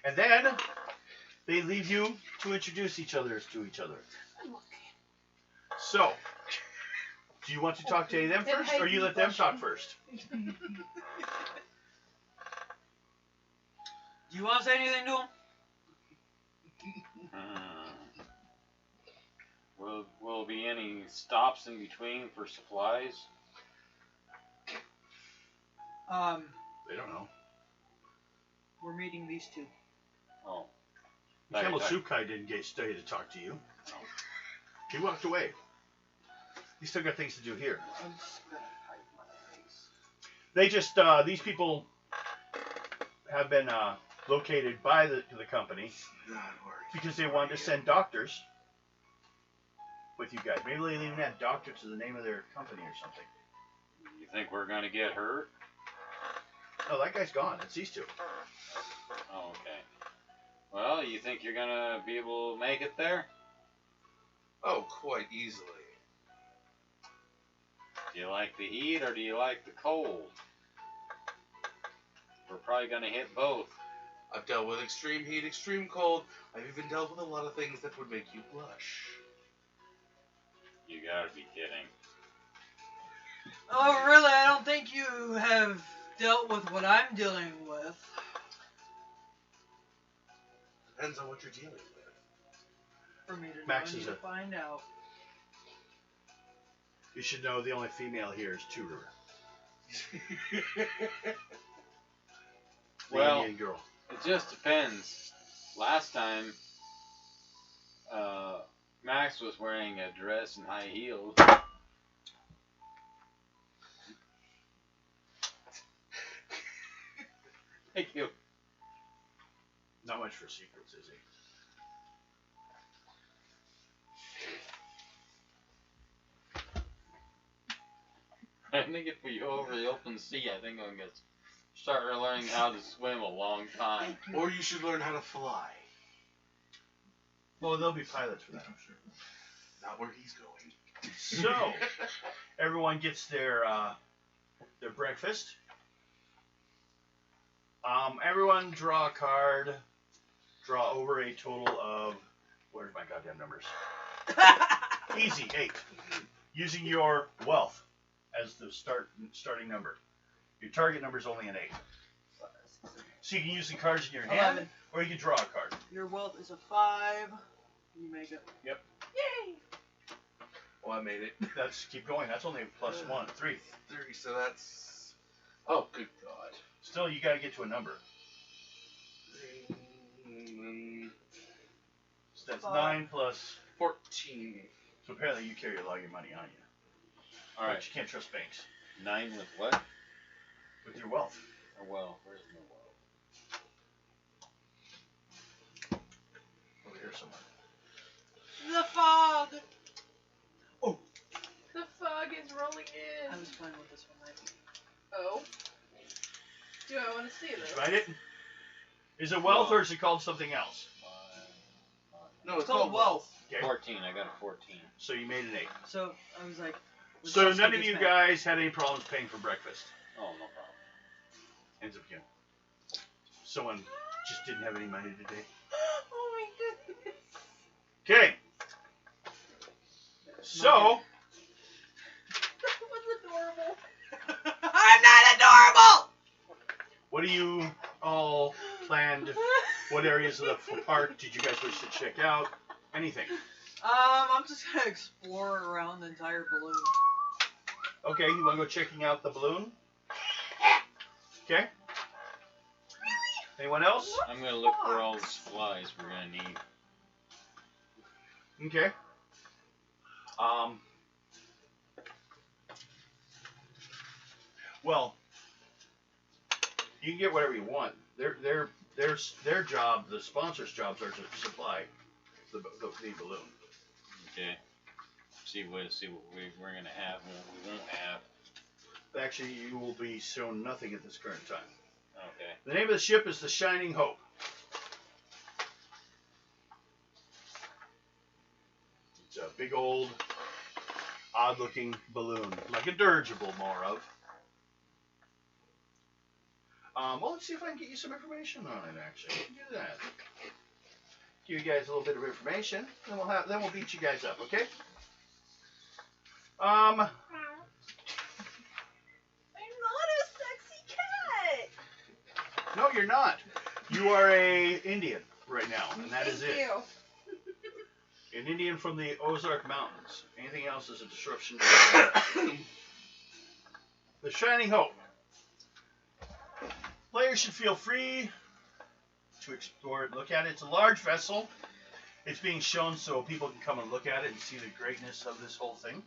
and then they leave you to introduce each other to each other. So, do you want to talk to them first, or you let them talk first? Do you want to say anything to him? Will be any stops in between for supplies? They don't know. We're meeting these two. Oh. Campbell Soup guy didn't stay to talk to you. He walked away. He's still got things to do here. I'm just gonna hide my face. They just, these people have been located by the company because they wanted to send doctors with you guys. Maybe they even had doctor to the name of their company or something. You think we're gonna get hurt? No, that guy's gone. It's these two. Oh, okay. Well, you think you're gonna be able to make it there? Oh, quite easily. Do you like the heat or do you like the cold? We're probably gonna hit both. I've dealt with extreme heat, extreme cold. I've even dealt with a lot of things that would make you blush. You gotta be kidding. Oh, really? I don't think you have dealt with what I'm dealing with. Depends on what you're dealing with. For me to Max know, I is need a- to find out. You should know the only female here is Two River. The Well, Indian girl. it just depends. Last time, Max was wearing a dress and high heels. Thank you. Not much for secrets, is he? I think if we go over the open sea, I think I'm gonna start learning how to swim a long time. Or you should learn how to fly. Well, there'll be pilots for that, I'm sure. Not where he's going. So, everyone gets their breakfast. Everyone draw a card. Draw over a total of, where's my goddamn numbers? Easy, 8. Using your wealth as the starting number. Your target number is only an 8. So you can use the cards in your hand, 11. or you can draw a card. Your wealth is a 5. You make it. Yep. Yay! Well, I made it. That's keep going. That's only plus 1, 3. 3, so that's... Oh, good God. Still, you got to get to a number. So that's 9 plus. 14. So apparently you carry a lot of your money on you. All right, But you can't trust banks 9 with what? with your wealth. Or well, where's my well? Over here somewhere. The fog! The fog is rolling in. I was playing with this one night. Oh. Do I want to see this? Write it. Is it wealth or is it called something else? No, It's called wealth. Okay. 14. I got a 14. So you made an 8. So I was like. let's So just none get of this you back. guys had any problems paying for breakfast. Oh, no problem. Hands up again. Someone just didn't have any money today. Oh my Okay. So, That was adorable. I'm not adorable. what do you all planned? What areas of the park did you guys wish to check out? Anything? I'm just gonna explore around the entire balloon. Okay, you want to go checking out the balloon? Okay. Anyone else? I'm gonna look for all the supplies we're gonna need. Okay. Well, you can get whatever you want. Their job, the sponsors' jobs, are to supply the balloon. Okay. See what we're gonna have and what we won't have. Actually, you will be shown nothing at this current time. Okay. The name of the ship is the Shining Hope. It's a big old, odd-looking balloon, like a dirigible, more of. Well, let's see if I can get you some information on it. Actually, do that. Give you guys a little bit of information, then we'll beat you guys up. Okay? I'm not a sexy cat. No, you're not. You are a Indian right now, and that is it. An Indian from the Ozark Mountains. Anything else is a disruption to the The Shining Hope. Players should feel free to explore it, look at it. It's a large vessel. It's being shown so people can come and look at it and see the greatness of this whole thing.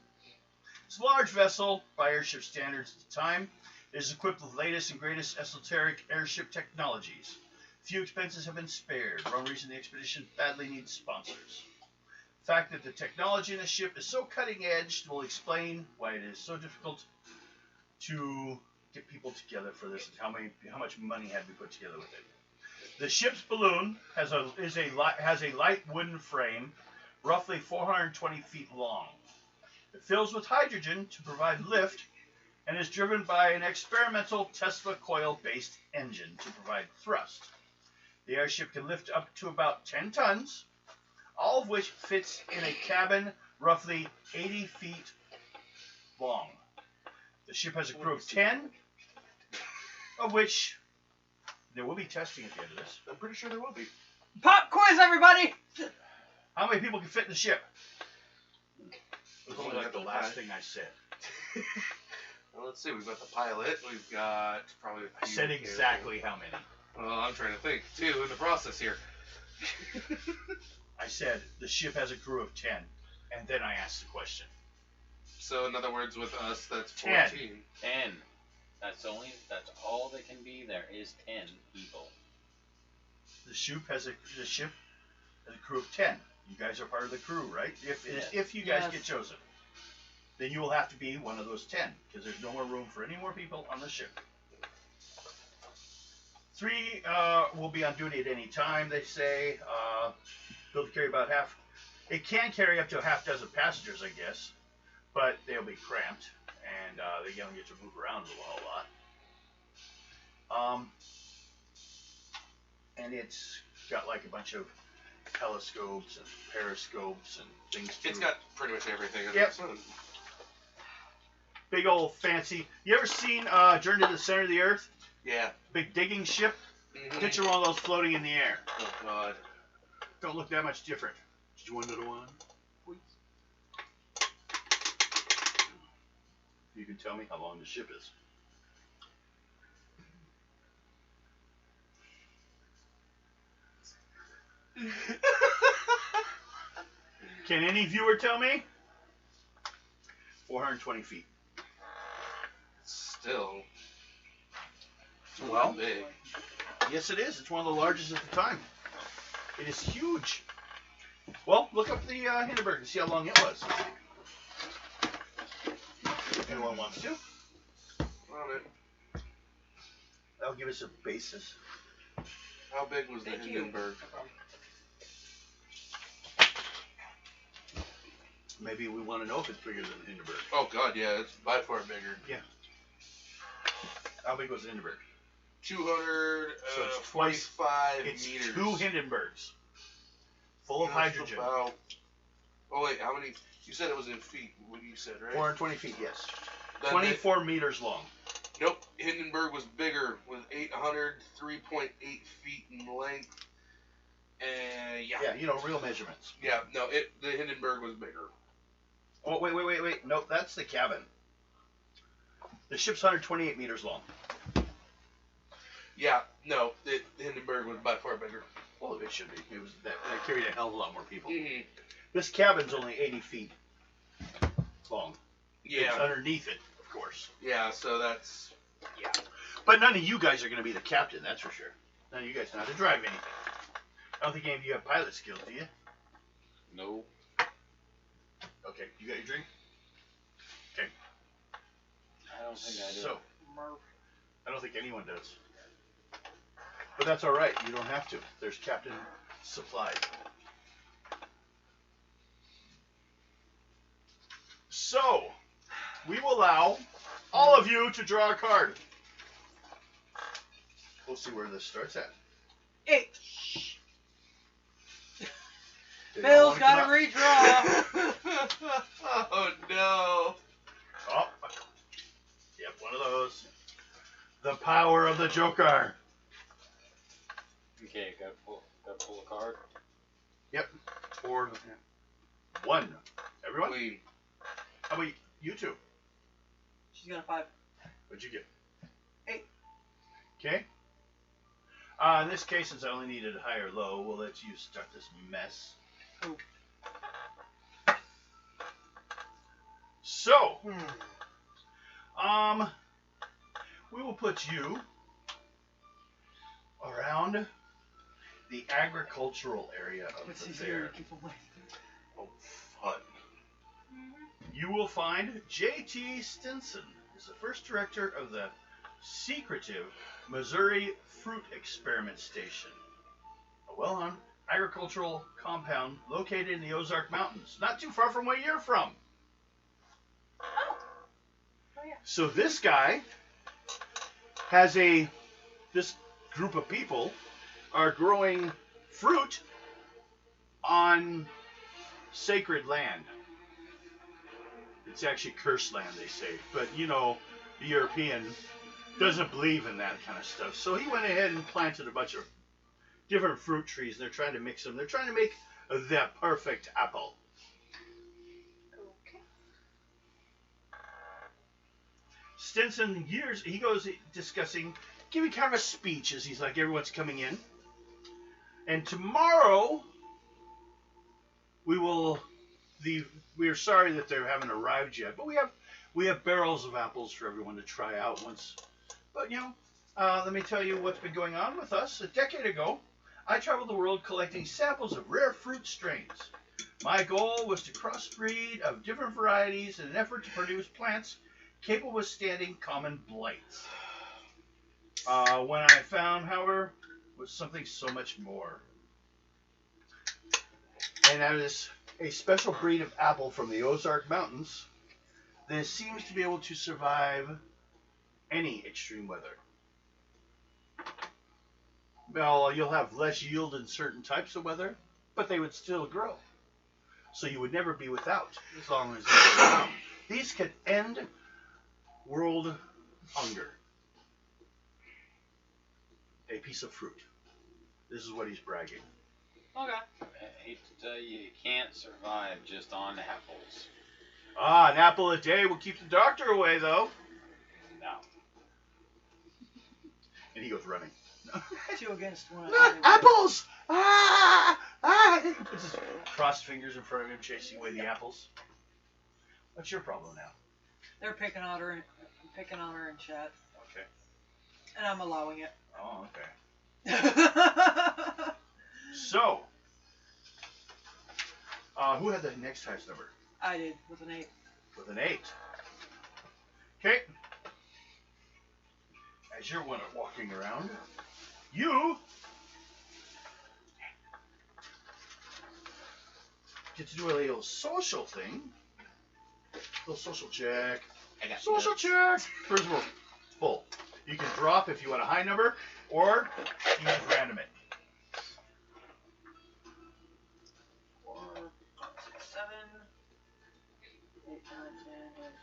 It's a large vessel by airship standards at the time. It is equipped with latest and greatest esoteric airship technologies. Few expenses have been spared. For one reason, the expedition badly needs sponsors. The fact that the technology in the ship is so cutting-edge will explain why it is so difficult to get people together for this and how much money had to be put together with it. The ship's balloon has a light wooden frame, roughly 420 feet long. It fills with hydrogen to provide lift and is driven by an experimental Tesla coil-based engine to provide thrust. The airship can lift up to about 10 tons, all of which fits in a cabin roughly 80 feet long. The ship has a crew of 10, of which there will be testing at the end of this. I'm pretty sure there will be. Pop quiz, everybody. How many people can fit in the ship? It was only like the last thing I said. Well, let's see. We've got the pilot. We've got probably a I few said here. exactly how many. Well, I'm trying to think, too, in the process here. I said the ship has a crew of 10, and then I asked the question. So, in other words, with us, that's 10. 14. 10. That's all that can be there is 10 people. The ship has a crew of 10. You guys are part of the crew, right? If you guys Yes. get chosen, then you will have to be one of those 10 because there's no more room for any more people on the ship. 3 will be on duty at any time. They say built to carry about half. It can carry up to a half dozen passengers, I guess, but they'll be cramped and they don't get to move around a whole lot. And it's got like a bunch of telescopes and periscopes and things. It's got pretty much everything in Yep. this one. Big old fancy. You ever seen Journey to the Center of the Earth? Yeah. Big digging ship. Mhm. Picture one of those floating in the air. Oh, God. Don't look that much different. Just one little one. You can tell me how long the ship is. Can any viewer tell me? 420 feet. Still. Well, Big. yes it is. It's one of the largest at the time. It is huge. Well, look up the Hindenburg and see how long it was. Anyone wants to? On it. That'll give us a basis. How big was the Thank you. Hindenburg? Maybe we want to know if it's bigger than the Hindenburg. Oh, God, yeah. It's by far bigger. How big was the Hindenburg? 245 So it's twice- It's meters. 2 Hindenburgs. full of That's hydrogen. about- Oh wait, how many? You said it was in feet. What you said, right? 420 feet, yes. Then 24 meters long. Nope. Hindenburg was bigger with 3.8 feet in length. And yeah. Yeah, you know, real measurements. Yeah, no, the Hindenburg was bigger. Oh, wait. Nope, that's the cabin. The ship's 128 meters long. Yeah, no, the Hindenburg was by far bigger. Well, it should be. It was that carried a hell of a lot more people. Mm-hmm. This cabin's only 80 feet long. Yeah. It's underneath it, of course. Yeah, so that's... Yeah. But none of you guys are going to be the captain, that's for sure. None of you guys know how to drive anything. I don't think any of you have pilot skills, do you? No. Okay, you got your drink? I don't think I do. So, Murph. I don't think anyone does. But that's all right. You don't have to. There's Captain Supply. So, we will allow all of you to draw a card. We'll see where this starts at. 8. Did it all Bill's wanna got come to out? redraw. Oh no. Oh. Yep, one of those. The power of the Joker. Okay, got to pull a card. Or one. Everyone? Queen. How about you two? She's got a 5. What'd you get? 8. Okay. In this case, since I only needed high or low, we'll let you start this mess. Ooh. So, we will put you around the agricultural area of It's the easier fair. to keep away. Oh, fun. You will find J.T. Stinson is the first director of the secretive Missouri Fruit Experiment Station, a well-known agricultural compound located in the Ozark Mountains, not too far from where you're from. Oh yeah. So this guy has this group of people are growing fruit on sacred land. It's actually cursed land, they say. But, you know, the European doesn't believe in that kind of stuff. So he went ahead and planted a bunch of different fruit trees. And they're trying to mix them. They're trying to make the perfect apple. Okay. Stinson, he goes discussing, giving kind of a speech as he's like, everyone's coming in. And tomorrow, we're sorry that they haven't arrived yet, but we have barrels of apples for everyone to try out once. But, you know, let me tell you what's been going on with us. A decade ago, I traveled the world collecting samples of rare fruit strains. My goal was to crossbreed of different varieties in an effort to produce plants capable of withstanding common blights. When I found, however, was something so much more. And that is a special breed of apple from the Ozark Mountains that seems to be able to survive any extreme weather. Well, you'll have less yield in certain types of weather, but they would still grow. So you would never be without, as long as they're around. These could end world hunger. A piece of fruit. This is what he's bragging. Okay. I hate to tell you, you can't survive just on apples. An apple a day will keep the doctor away, though. No. And he goes running. 2 against 1. Apples! He puts his crossed fingers in front of him, chasing away the apples. What's your problem now? They're picking on her in chat, Okay. and I'm allowing it. Oh, okay. So, who had the next highest number? I did with an 8. With an 8. Okay. As you're walking around, you get to do a little social thing. Little social check. I got Social check. First of all, it's full. You can drop if you want a high number, or you can random it.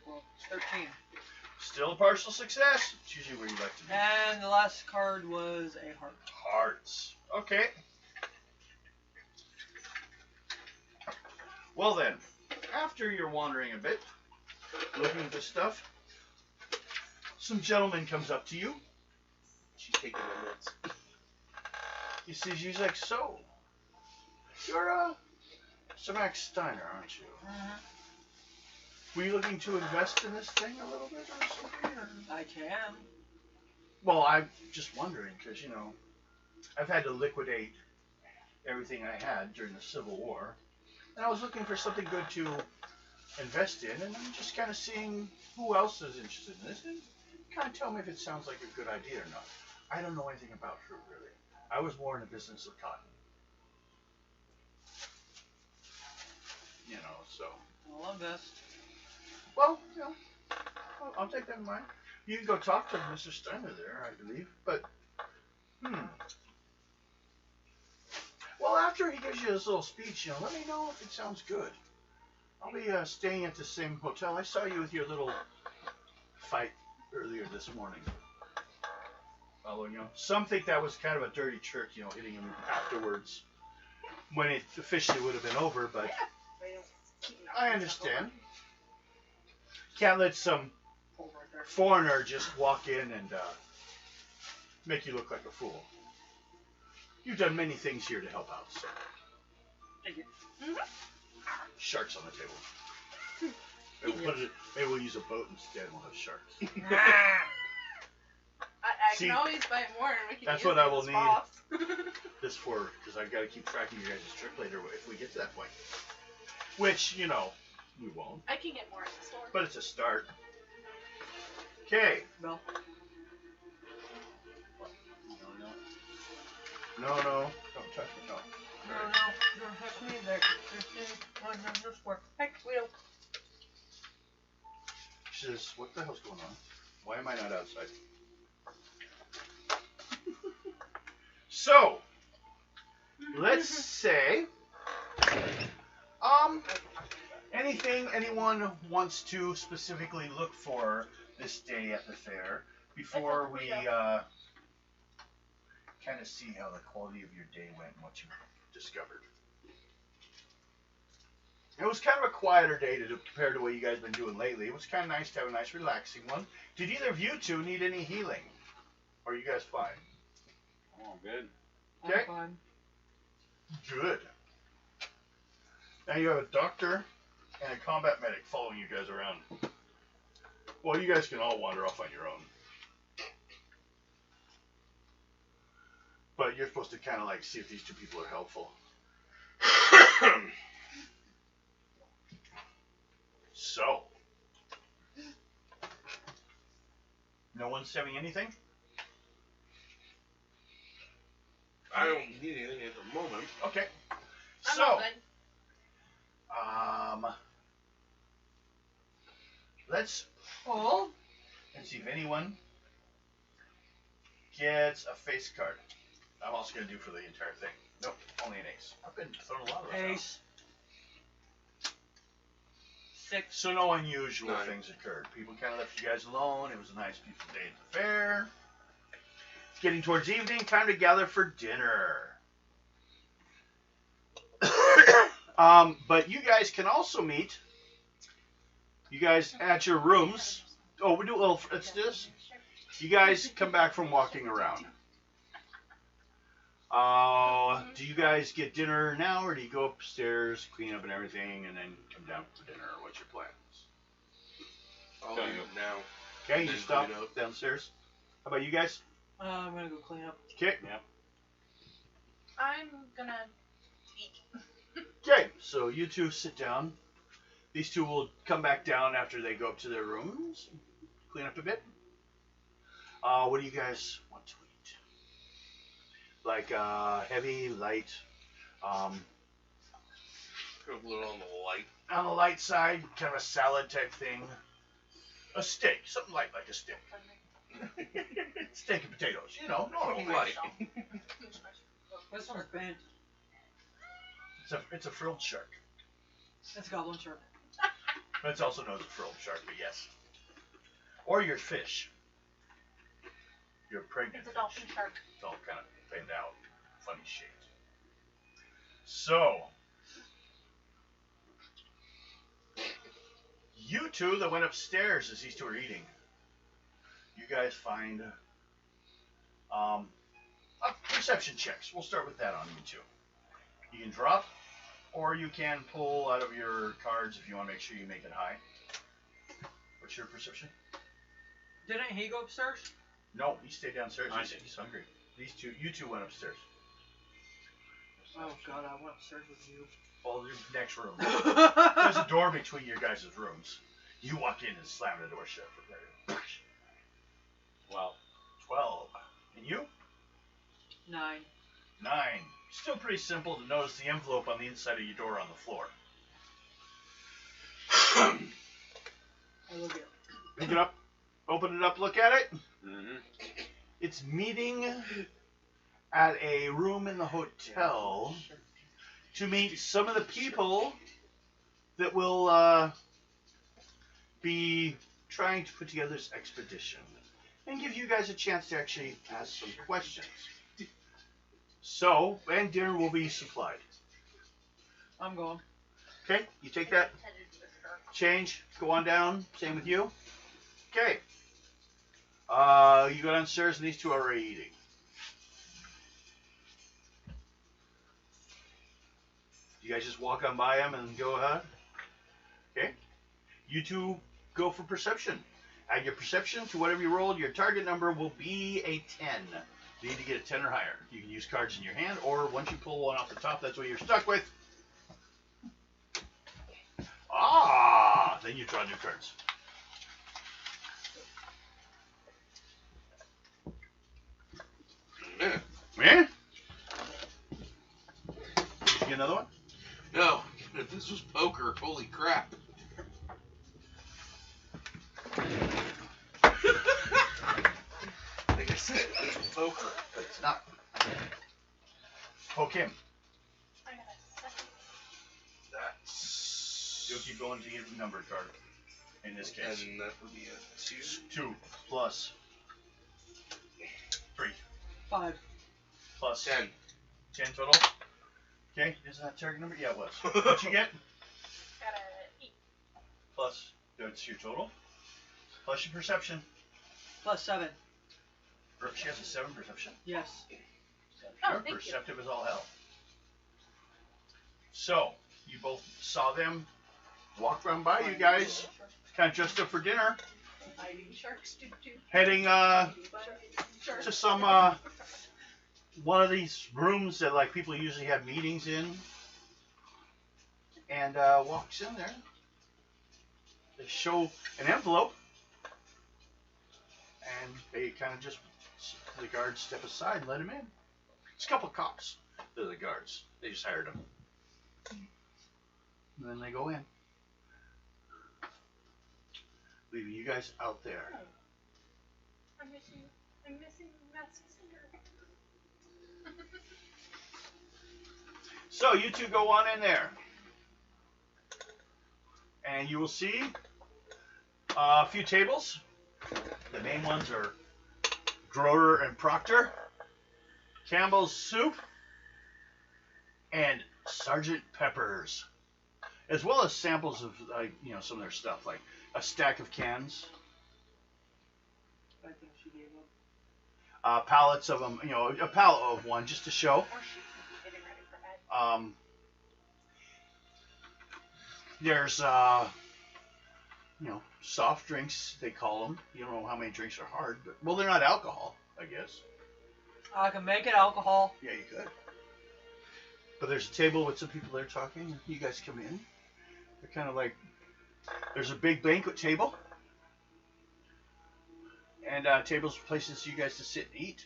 well, 13. Still a partial success. It's usually where you like to be. And the last card was a heart. Hearts. Okay. Well then, after you're wandering a bit, looking at this stuff, some gentleman comes up to you. She's taking my meds. He sees you. He's like, so, you're Sir Max Steiner, aren't you? Were you looking to invest in this thing a little bit or something? Or? I can. Well, I'm just wondering because, you know, I've had to liquidate everything I had during the Civil War. And I was looking for something good to invest in, and I'm just kind of seeing who else is interested in this, and kind of tell me if it sounds like a good idea or not. I don't know anything about fruit, really. I was more in the business of cotton. You know, so. I'll invest. Well, you know, I'll take that in mind. You can go talk to Mr. Steiner there, I believe, but, Well, after he gives you his little speech, you know, let me know if it sounds good. I'll be staying at the same hotel. I saw you with your little fight earlier this morning. Although, you know, some think that was kind of a dirty trick, you know, hitting him afterwards when it officially would have been over, but I understand. Can't let some foreigner just walk in and make you look like a fool. You've done many things here to help out, so. Thank you. Sharks on the table. Maybe we'll use a boat instead. We'll have sharks. I See, can always buy more and we can that's use what it I will as need. boss. This for, because I've got to keep track of your guys' trip later if we get to that point. Which, you know, we won't. I can get more at the store. But it's a start. Okay. No. No, don't touch me. No. No, don't touch me there. This work. Hey, Guido. She says, what the hell's going on? Why am I not outside? So, let's say, anything anyone wants to specifically look for this day at the fair before we kind of see how the quality of your day went and what you discovered. It was kind of a quieter day compared to what you guys have been doing lately. It was kind of nice to have a nice relaxing one. Did either of you two need any healing? Or are you guys fine? Oh, good. Okay. I'm fine. Good. Now you have a doctor and a combat medic following you guys around. Well, you guys can all wander off on your own. But you're supposed to kind of like see if these two people are helpful. So. No one's having anything? I don't need anything at the moment. Okay. I'm So. all good. Let's Oh. and see if anyone gets a face card. I'm also going to do for the entire thing. Nope, only an ace. I've been throwing a lot of those out. Ace. 6. So no unusual 9. things occurred. People kind of left you guys alone. It was a nice, peaceful day at the fair. It's getting towards evening. Time to gather for dinner. But you guys can also meet. You guys at your rooms. Oh, we do. Well, let's do this. You guys come back from walking around. Do you guys get dinner now, or do you go upstairs, clean up and everything, and then come down for dinner? Or what's your plans? I'll leave it now. Okay, you Then stop clean up. downstairs. How about you guys? I'm gonna go clean up. Okay. I'm gonna eat. Okay, so you two sit down. These two will come back down after they go up to their rooms, clean up a bit. What do you guys want to eat? Like heavy, light, Go a little on the light. on the light side, kind of a salad type thing. A steak, something light like a steak. Steak and potatoes, you know, normal. Light. This one's bent. It's a frilled shark. That's goblin shark. It's also known as a frilled shark, but yes. Or your fish. Your pregnant It's a dolphin fish. shark. It's all kind of bent out, funny shaped. So, you two that went upstairs as these two are eating, you guys find perception checks. We'll start with that on you two. You can drop, or you can pull out of your cards if you want to make sure you make it high. What's your perception? Didn't he go upstairs? No, he stayed downstairs. I He's, did. he's hungry. You two went upstairs. Oh god, I went upstairs with you. Well, the next room. There's a door between your guys' rooms. You walk in and slam the door shut. 12. And you? 9. 9. Still pretty simple to notice the envelope on the inside of your door on the floor. I look at it. Pick it up, open it up, look at it. Mm-hmm. It's meeting at a room in the hotel to meet some of the people that will be trying to put together this expedition and give you guys a chance to actually ask some questions. So, and dinner will be supplied. I'm going. Okay, you take that, Attended to the shark. change, go on down, same with you. Okay. You go downstairs and these two are already eating. You guys just walk on by them and go ahead. Okay. You two go for perception. Add your perception to whatever you rolled. Your target number will be a 10. You need to get a 10 or higher. You can use cards in your hand, or once you pull one off the top, that's what you're stuck with. Ah! Then you draw new cards. Yeah. Yeah? Did you get another one? No, if this was poker, holy crap. Like I said, it's poker. It's not. Poke him. I got a 7. That's... You'll keep going to get a number card. In this case. And that would be a 2. 2 plus 3 5. plus 10. 10 total. Okay, isn't that target number? Yeah, it was. What you get? Got a 8. Plus, that's your total. Plus your perception. Plus 7. She has a 7 perception. Yes. Oh, You're thank you. perceptive as all hell. So, you both saw them walk around by you guys, kind of dressed up for dinner, Sharks do too. heading Sharks. to some one of these rooms that like people usually have meetings in, and walks in there. They show an envelope, and they kind of just the guards step aside and let him in. It's a couple of cops. They're the guards. They just hired them, and then they go in, leaving you guys out there. I'm missing Matt's sister. So you two go on in there, and you will see a few tables. The main ones are Groter and Proctor, Campbell's Soup, and Sergeant Pepper's, as well as samples of some of their stuff, like a stack of cans, I think she gave up. pallets of them, a pallet of one just to show. Or she's getting ready for bed. There's soft drinks, they call them. You don't know how many drinks are hard, but well, they're not alcohol, I guess. I can make it alcohol. Yeah, you could. But there's a table with some people there talking. You guys come in. They're kind of like, there's a big banquet table. And tables, places for you guys to sit and eat.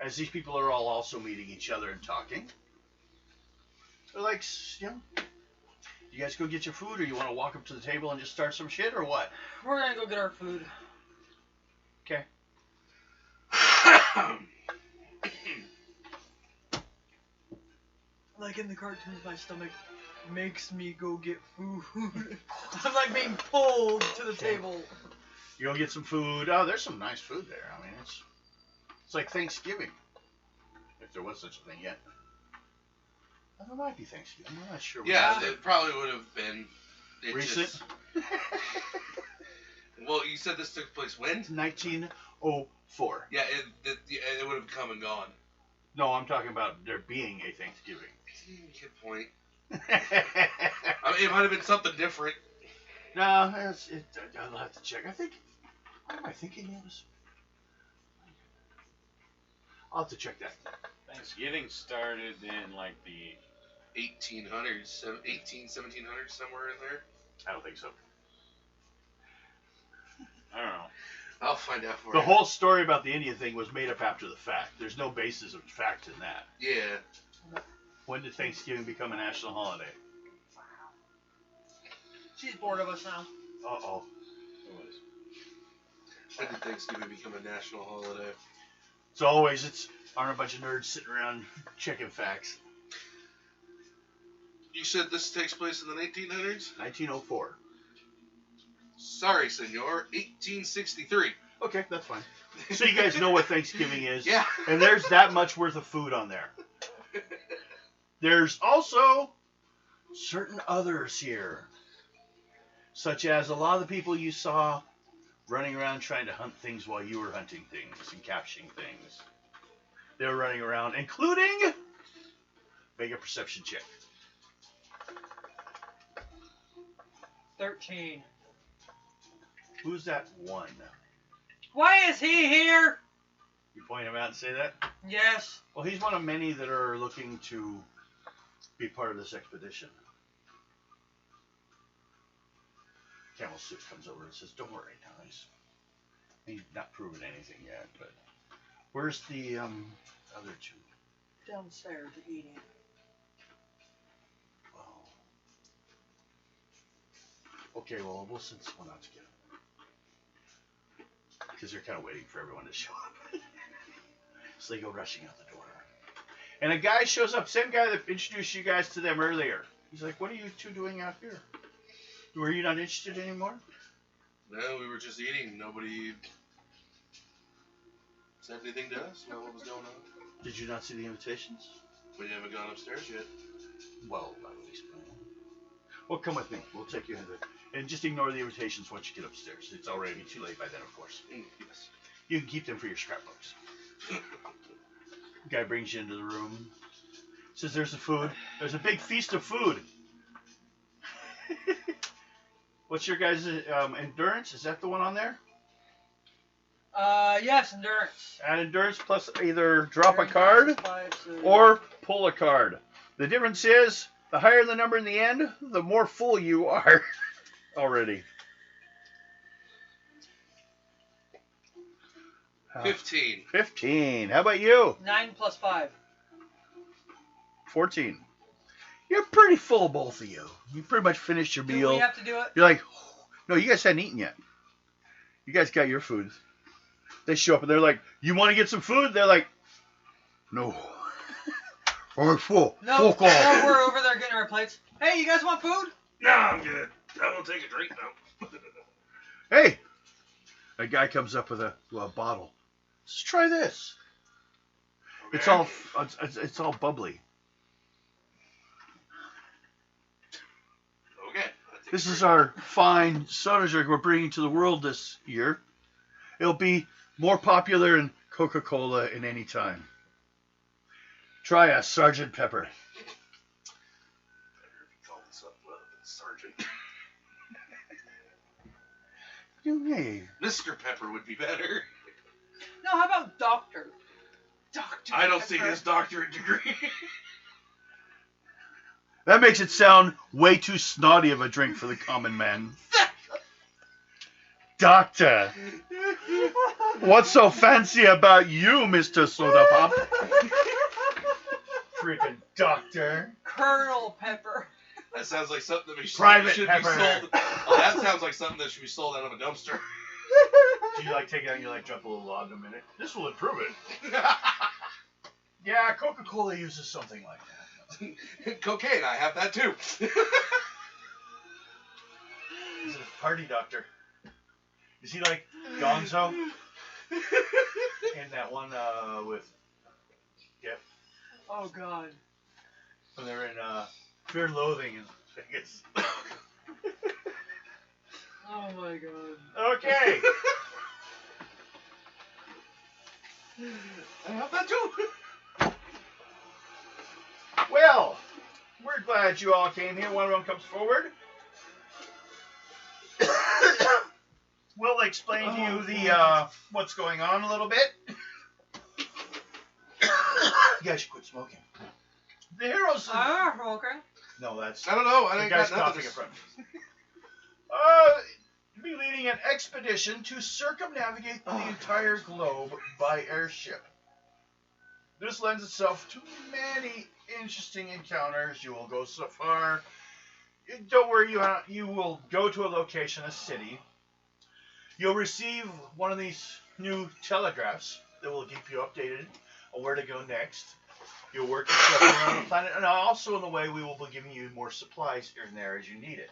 As these people are all also meeting each other and talking. They're like, you guys go get your food, or you want to walk up to the table and just start some shit, or what? We're gonna go get our food. Okay. Like in the cartoons, my stomach makes me go get food. I'm like being pulled to the table. You go get some food. Oh, there's some nice food there. I mean, it's like Thanksgiving, if there was such a thing yet. Well, there might be Thanksgiving. I'm not sure. Yeah, it probably would have been. Recent. Just, well, you said this took place when? 1904. Yeah, it would have come and gone. No, I'm talking about there being a Thanksgiving. Good point. I mean, it might have been something different. No, I'll have to check. What am I thinking it was? I'll have to check that. Thanksgiving started in like the 1800s, 1700s, somewhere in there. I don't think so. I don't know. I'll find out for The you. whole story about the Indian thing was made up after the fact. There's no basis of fact in that. Yeah. When did Thanksgiving become a national holiday? She's bored of us now. Uh-oh. When did Thanksgiving become a national holiday? As always, aren't a bunch of nerds sitting around checking facts. You said this takes place in the 1900s? 1904. Sorry, senor. 1863. Okay, that's fine. So you guys know what Thanksgiving is. Yeah. And there's that much worth of food on there. There's also certain others here. Such as a lot of the people you saw running around trying to hunt things while you were hunting things and capturing things. They were running around, including... Make a perception check. 13. Who's that one? Why is he here? You point him out and say that? Yes. Well, he's one of many that are looking to be part of this expedition. Camel Suit comes over and says, "Don't worry, now he's not proven anything yet, but where's the other two?" Downstairs eating. Oh. Okay, well, we'll send someone out to get them. Because they're kind of waiting for everyone to show up. So they go rushing out the door. And a guy shows up, same guy that introduced you guys to them earlier. He's like, "What are you two doing out here? Were you not interested anymore?" No, we were just eating. Nobody said anything to us about what was going on. Did you not see the invitations? We haven't gone upstairs yet. Well, at least. Well, come with me. We'll take you into it. And just ignore the invitations once you get upstairs. It's already too late by then, of course. Yes. You can keep them for your scrapbooks. Guy brings you into the room. Says there's the food. There's a big feast of food. What's your guys' endurance? Is that the one on there? Yes, endurance. Add endurance plus either drop a Endurance card is 5, so or pull a card. The difference is the higher the number in the end, the more full you are already. 15. 15. How about you? 9 plus 5. 14. You're pretty full, both of you. You pretty much finished your Do meal. we have to do it? You're like, no, you guys hadn't eaten yet. You guys got your food. They show up and they're like, "You want to get some food?" They're like, "No. I'm full. No, Fuck off." we're over there getting our plates. Hey, you guys want food? No, I'm good. I won't take a drink now. Hey, a guy comes up with a bottle. Let's try this. It's all bubbly. Okay. This is our fine soda drink we're bringing to the world this year. It'll be more popular than Coca-Cola in any time. Try a Sgt. Pepper. Call this up, Sergeant. Hey, Mr. Pepper would be better. No, how about doctor? Doctor. I don't see Pepper. his doctorate degree. that makes it sound way too snotty of a drink for the common man. Doctor, what's so fancy about you, Mr. Soda Pop? Freaking doctor. Colonel Pepper. That sounds like something that Private should Pepper. be sold. Oh, that sounds like something that should be sold out of a dumpster. Do you take it out and you jump a little log in a minute? This will improve it. Yeah, Coca-Cola uses something like that. Cocaine, I have that too. He's a party doctor. Is he like Gonzo in that one with? Yep. Oh God. When they're in Fear and Loathing in Vegas. Oh my God. Okay. I have that too. Well, we're glad you all came here. One of them comes forward. We'll explain to you the what's going on a little bit. You guys should quit smoking. The heroes. Okay. No, that's I don't know. I the ain't guy's got nothing coughing to in front. Be leading an expedition to circumnavigate the entire globe by airship. This lends itself to many interesting encounters. You will go so far. Don't worry, you will go to a location, a city. You'll receive one of these new telegraphs that will keep you updated on where to go next. You'll work yourself around the planet, and also on the way we will be giving you more supplies here and there as you need it.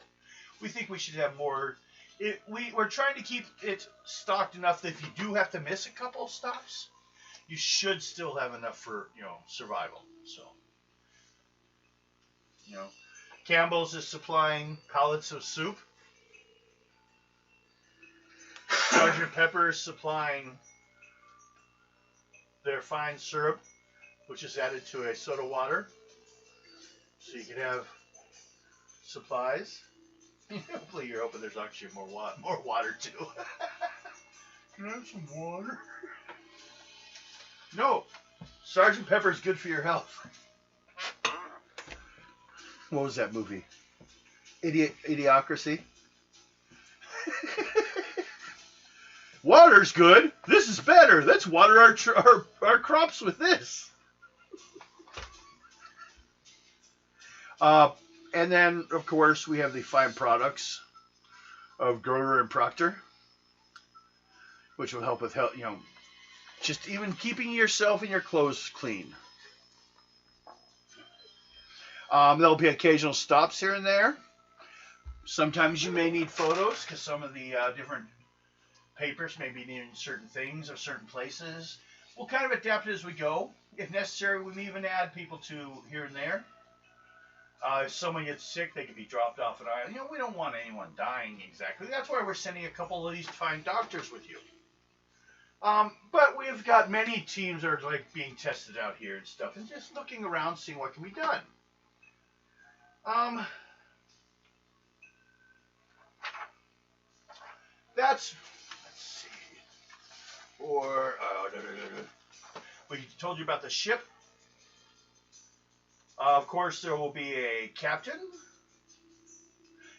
We think we should have more. We're trying to keep it stocked enough that if you do have to miss a couple of stops, you should still have enough for survival. So, Campbell's is supplying pallets of soup. Sergeant Pepper is supplying their fine syrup, which is added to a soda water, so you can have supplies. Hopefully you're hoping there's actually more water too. Can I have some water? No, Sergeant Pepper is good for your health. What was that movie? Idiocracy? Water's good. This is better. Let's water our crops with this. And then, of course, we have the fine products of Gerber and Proctor, which will help with just even keeping yourself and your clothes clean. There'll be occasional stops here and there. Sometimes you may need photos because some of the different papers may be needing certain things or certain places. We'll kind of adapt it as we go. If necessary, we may even add people to here and there. If someone gets sick, they can be dropped off an island. We don't want anyone dying exactly. That's why we're sending a couple of these fine doctors with you. But we've got many teams that are being tested out here and stuff, and just looking around, seeing what can be done. Let's see. We told you about the ship. Of course, there will be a captain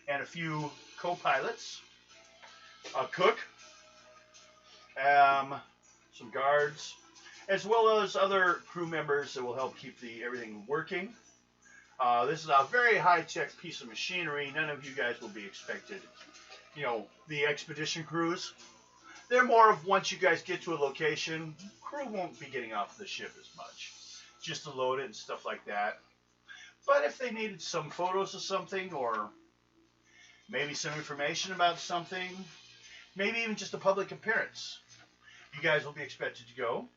and a few co-pilots, a cook, some guards, as well as other crew members that will help keep everything working. This is a very high-tech piece of machinery. None of you guys will be expected. The expedition crews, they're more of once you guys get to a location, crew won't be getting off the ship as much. Just to load it and stuff like that. But if they needed some photos of something, or maybe some information about something, maybe even just a public appearance, you guys will be expected to go.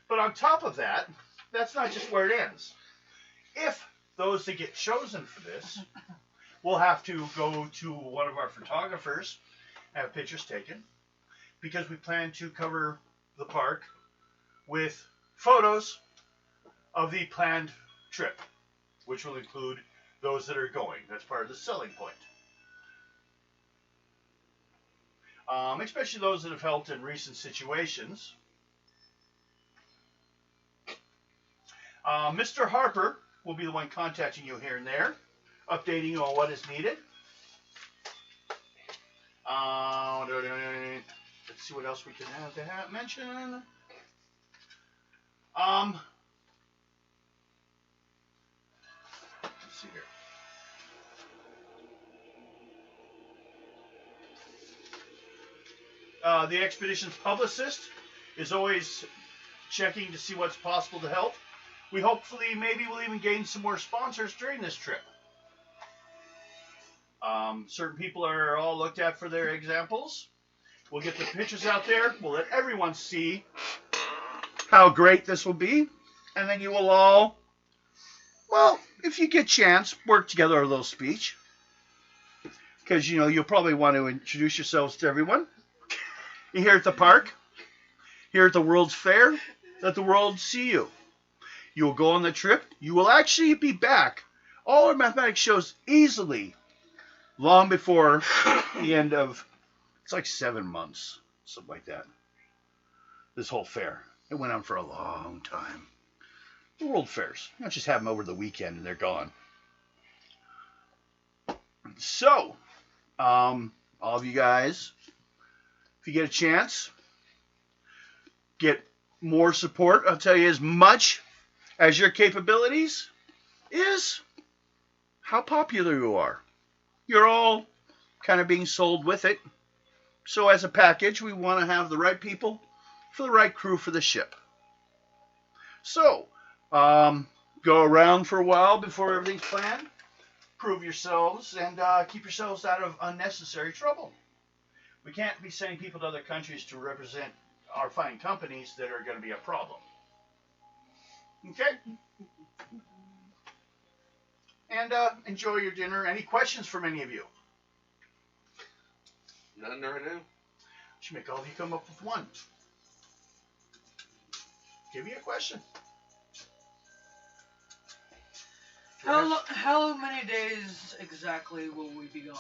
But on top of that, that's not just where it ends. If those that get chosen for this will have to go to one of our photographers, have pictures taken, because we plan to cover the park with photos of the planned trip, which will include those that are going. That's part of the selling point. Especially those that have helped in recent situations. Mr. Harper will be the one contacting you here and there, updating you on what is needed. Let's see what else we can have to mention. Let's see here. The expedition's publicist is always checking to see what's possible to help. we hopefully maybe we'll even gain some more sponsors during this trip. Certain people are all looked at for their examples. We'll get the pictures out there. We'll let everyone see how great this will be. And then you will all, well, if you get a chance, work together a little speech. Because, you know, you'll probably want to introduce yourselves to everyone. You're here at the park, here at the World's Fair. Let the world see you. You will go on the trip. You will actually be back. All our mathematics shows easily long before the end of, it's like 7 months, something like that. This whole fair. It went on for a long time. The World Fairs. You don't just have them over the weekend and they're gone. So, all of you guys, if you get a chance, get more support. I'll tell you, as much as your capabilities is how popular you are. You're all kind of being sold with it. So as a package, we want to have the right people for the right crew for the ship. So, go around for a while before everything's planned. Prove yourselves and keep yourselves out of unnecessary trouble. We can't be sending people to other countries to represent our fine companies that are going to be a problem. Okay? And enjoy your dinner. Any questions from any of you? None right now. Should make all of you come up with one. Give me a question. How many days exactly will we be gone?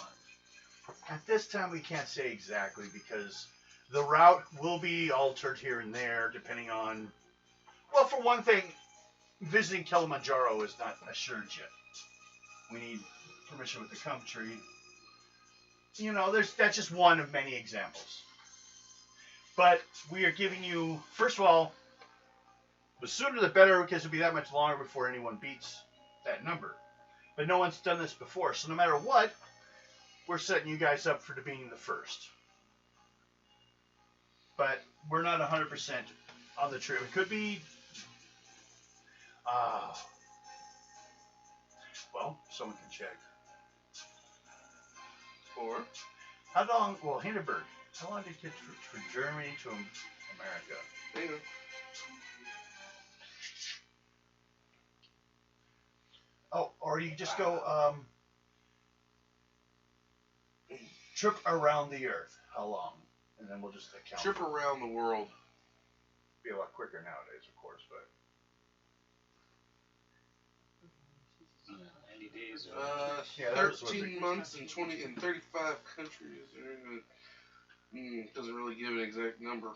At this time, we can't say exactly because the route will be altered here and there depending on... Well, for one thing, visiting Kilimanjaro is not assured yet. We need permission with the country. You know, that's just one of many examples. But we are giving you, first of all, the sooner the better because it'll be that much longer before anyone beats that number. But no one's done this before, so no matter what, we're setting you guys up for being the first. But we're not 100% on the trip. It could be... well, someone can check. Or How long... Well, Hindenburg. How long did it get from Germany to America? hang on. Oh, or you just go... trip around the Earth. How long? And then we'll just count. Trip around the world. Be a lot quicker nowadays, of course, but... 90 days. Yeah, that was what 13 we- months and 35 countries. Doesn't really give an exact number.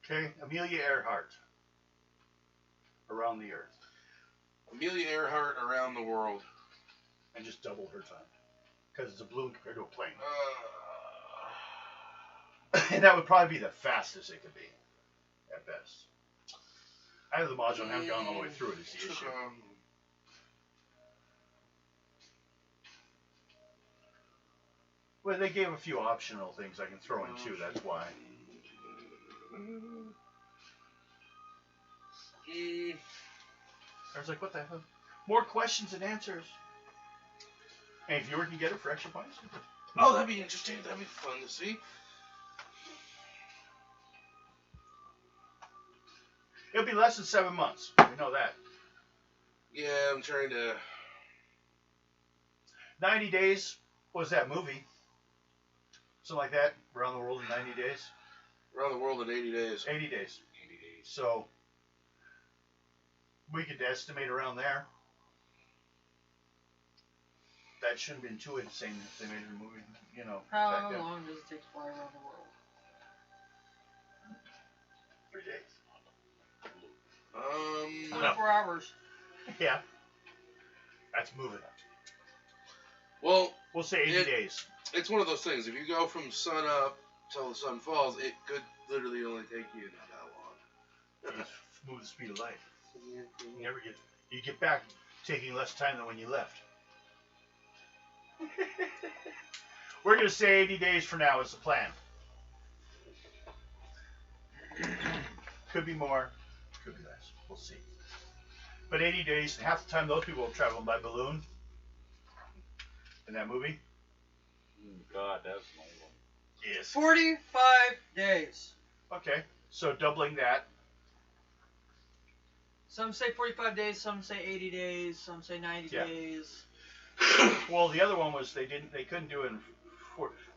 Okay, Amelia Earhart. Around the Earth. Amelia Earhart around the world. And just double her time. Because it's a balloon compared to a plane. And that would probably be the fastest it could be. At best. I have the module and haven't gone all the way through it is the issue. Well, they gave a few optional things I can throw in too, that's why. I was like, what the hell? More questions than answers. And if you were to get it for extra points? Oh, that'd be interesting. That'd be fun to see. It'll be less than 7 months. We know that. Yeah, I'm trying to... 90 days. What was that movie? Something like that. Around the world in 90 days. Around the world in 80 days. 80 days. So we could estimate around there. That shouldn't have been too insane if they made a movie, you know. How back then. long does it take to fly around the world? 3 days. 24 hours. Yeah. That's moving. Well, We'll say 80 days. it's one of those things. If you go from sun up till the sun falls, it could literally only take you not that long. Just move the speed of light. You get back taking less time than when you left. We're going to say 80 days for now is the plan. Could be more, could be less. We'll see. But 80 days, and half the time those people are traveling by balloon. In that movie. God, that's my one. Yes. 45 days. Okay, so doubling that. Some say 45 days, some say 80 days, some say 90 Yeah. days. Well, the other one was they couldn't do it in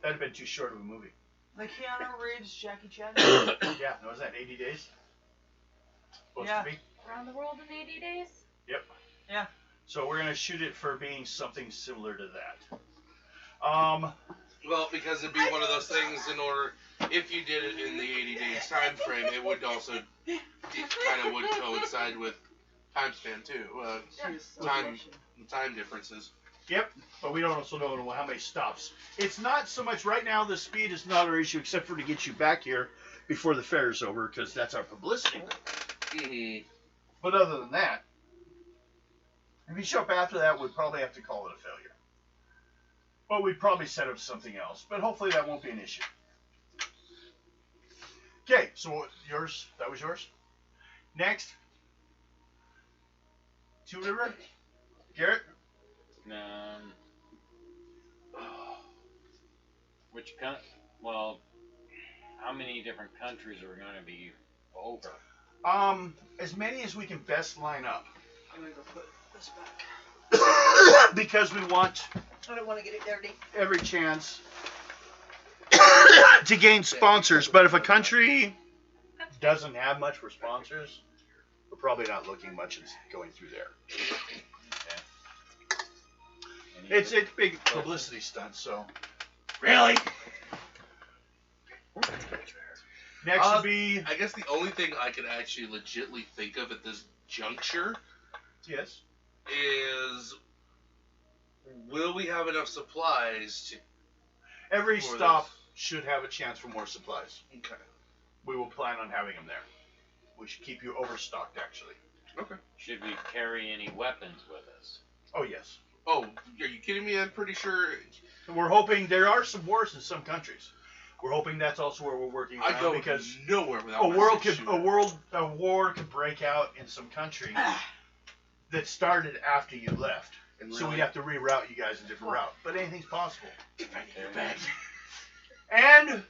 that'd have been too short of a movie. Like Keanu Reeves, Jackie Chan. Yeah, no, was that 80 days? Supposed Yeah. to be? Around the world in 80 days? Yep. Yeah. So we're gonna shoot it for being something similar to that. Well, because it'd be one of those things. In order, if you did it in the 80 days time frame, it would also it kind of would coincide with time span too. Time differences. Yep, but we don't also know how many stops. It's not so much right now. The speed is not our issue, except for to get you back here before the fair is over, because that's our publicity. Mm-hmm. But other than that, if you show up after that, we'd probably have to call it a failure. But we'd probably set up something else. But hopefully that won't be an issue. Okay, so yours, that was yours. Next, Two River, Garrett. Well, how many different countries are we going to be over? As many as we can best line up. I'm gonna go put this back. Because we want I don't want to get it dirty. every chance to gain sponsors. But if a country doesn't have much for sponsors, we're probably not looking much at going through there. It's a big publicity stunt, so. Really? Next would be. I guess the only thing I could actually legitly think of at this juncture Yes. is, will we have enough supplies to... Every For stop this. should have a chance for more supplies. Okay. We will plan on having them there. We should keep you overstocked, actually. Okay. Should we carry any weapons with us? Oh, yes. Oh, are you kidding me? I'm pretty sure... We're hoping there are some wars in some countries. We're hoping that's also where we're working I around go because nowhere without a my war six could shooter. a war could break out in some country that started after you left. And So we really- have to reroute you guys a different route. But anything's possible. If I need There your bag. And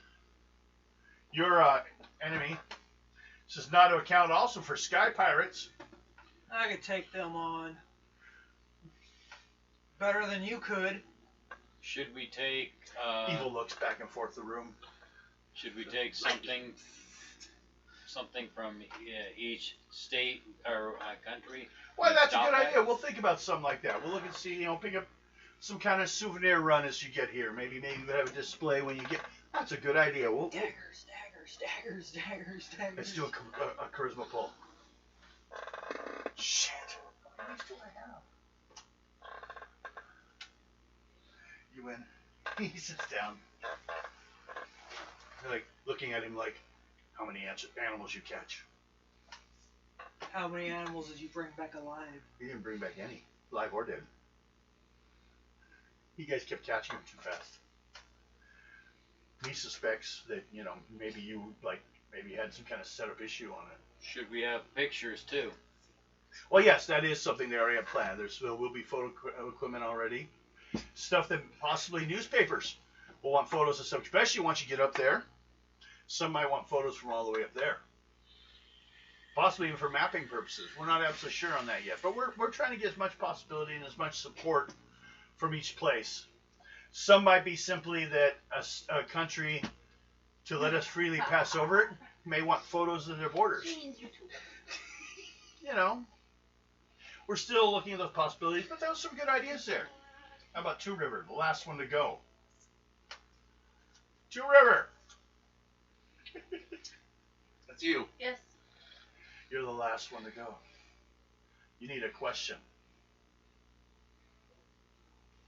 your enemy, this is not to account also for Sky Pirates. I could take them on. Better than you could. Should we take Evil looks back and forth the room. Should we take something from each state or country? Well, that's a Stop good that. idea. We'll think about something like that. We'll look and see, pick up some kind of souvenir run as you get here. Maybe we'll have a display when you get. That's a good idea. We'll Daggers. let's do a charisma pull. Shit. How many do I have? You win. He sits down. You're like looking at him like, how many animals you catch? How many animals did you bring back alive? He didn't bring back any, live or dead. You guys kept catching them too fast. He suspects that, maybe you had some kind of setup issue on it. Should we have pictures too? Well, yes, that is something they already have planned. There will be photo equipment already. Stuff that possibly newspapers will want photos of stuff, especially once you get up there. Some might want photos from all the way up there. Possibly even for mapping purposes. We're not absolutely sure on that yet. But we're trying to get as much possibility and as much support from each place. Some might be simply that a country, to let us freely pass over it, may want photos of their borders. We're still looking at those possibilities, but there was some good ideas there. How about Two River, the last one to go? Two River! That's you. Yes. You're the last one to go. You need a question.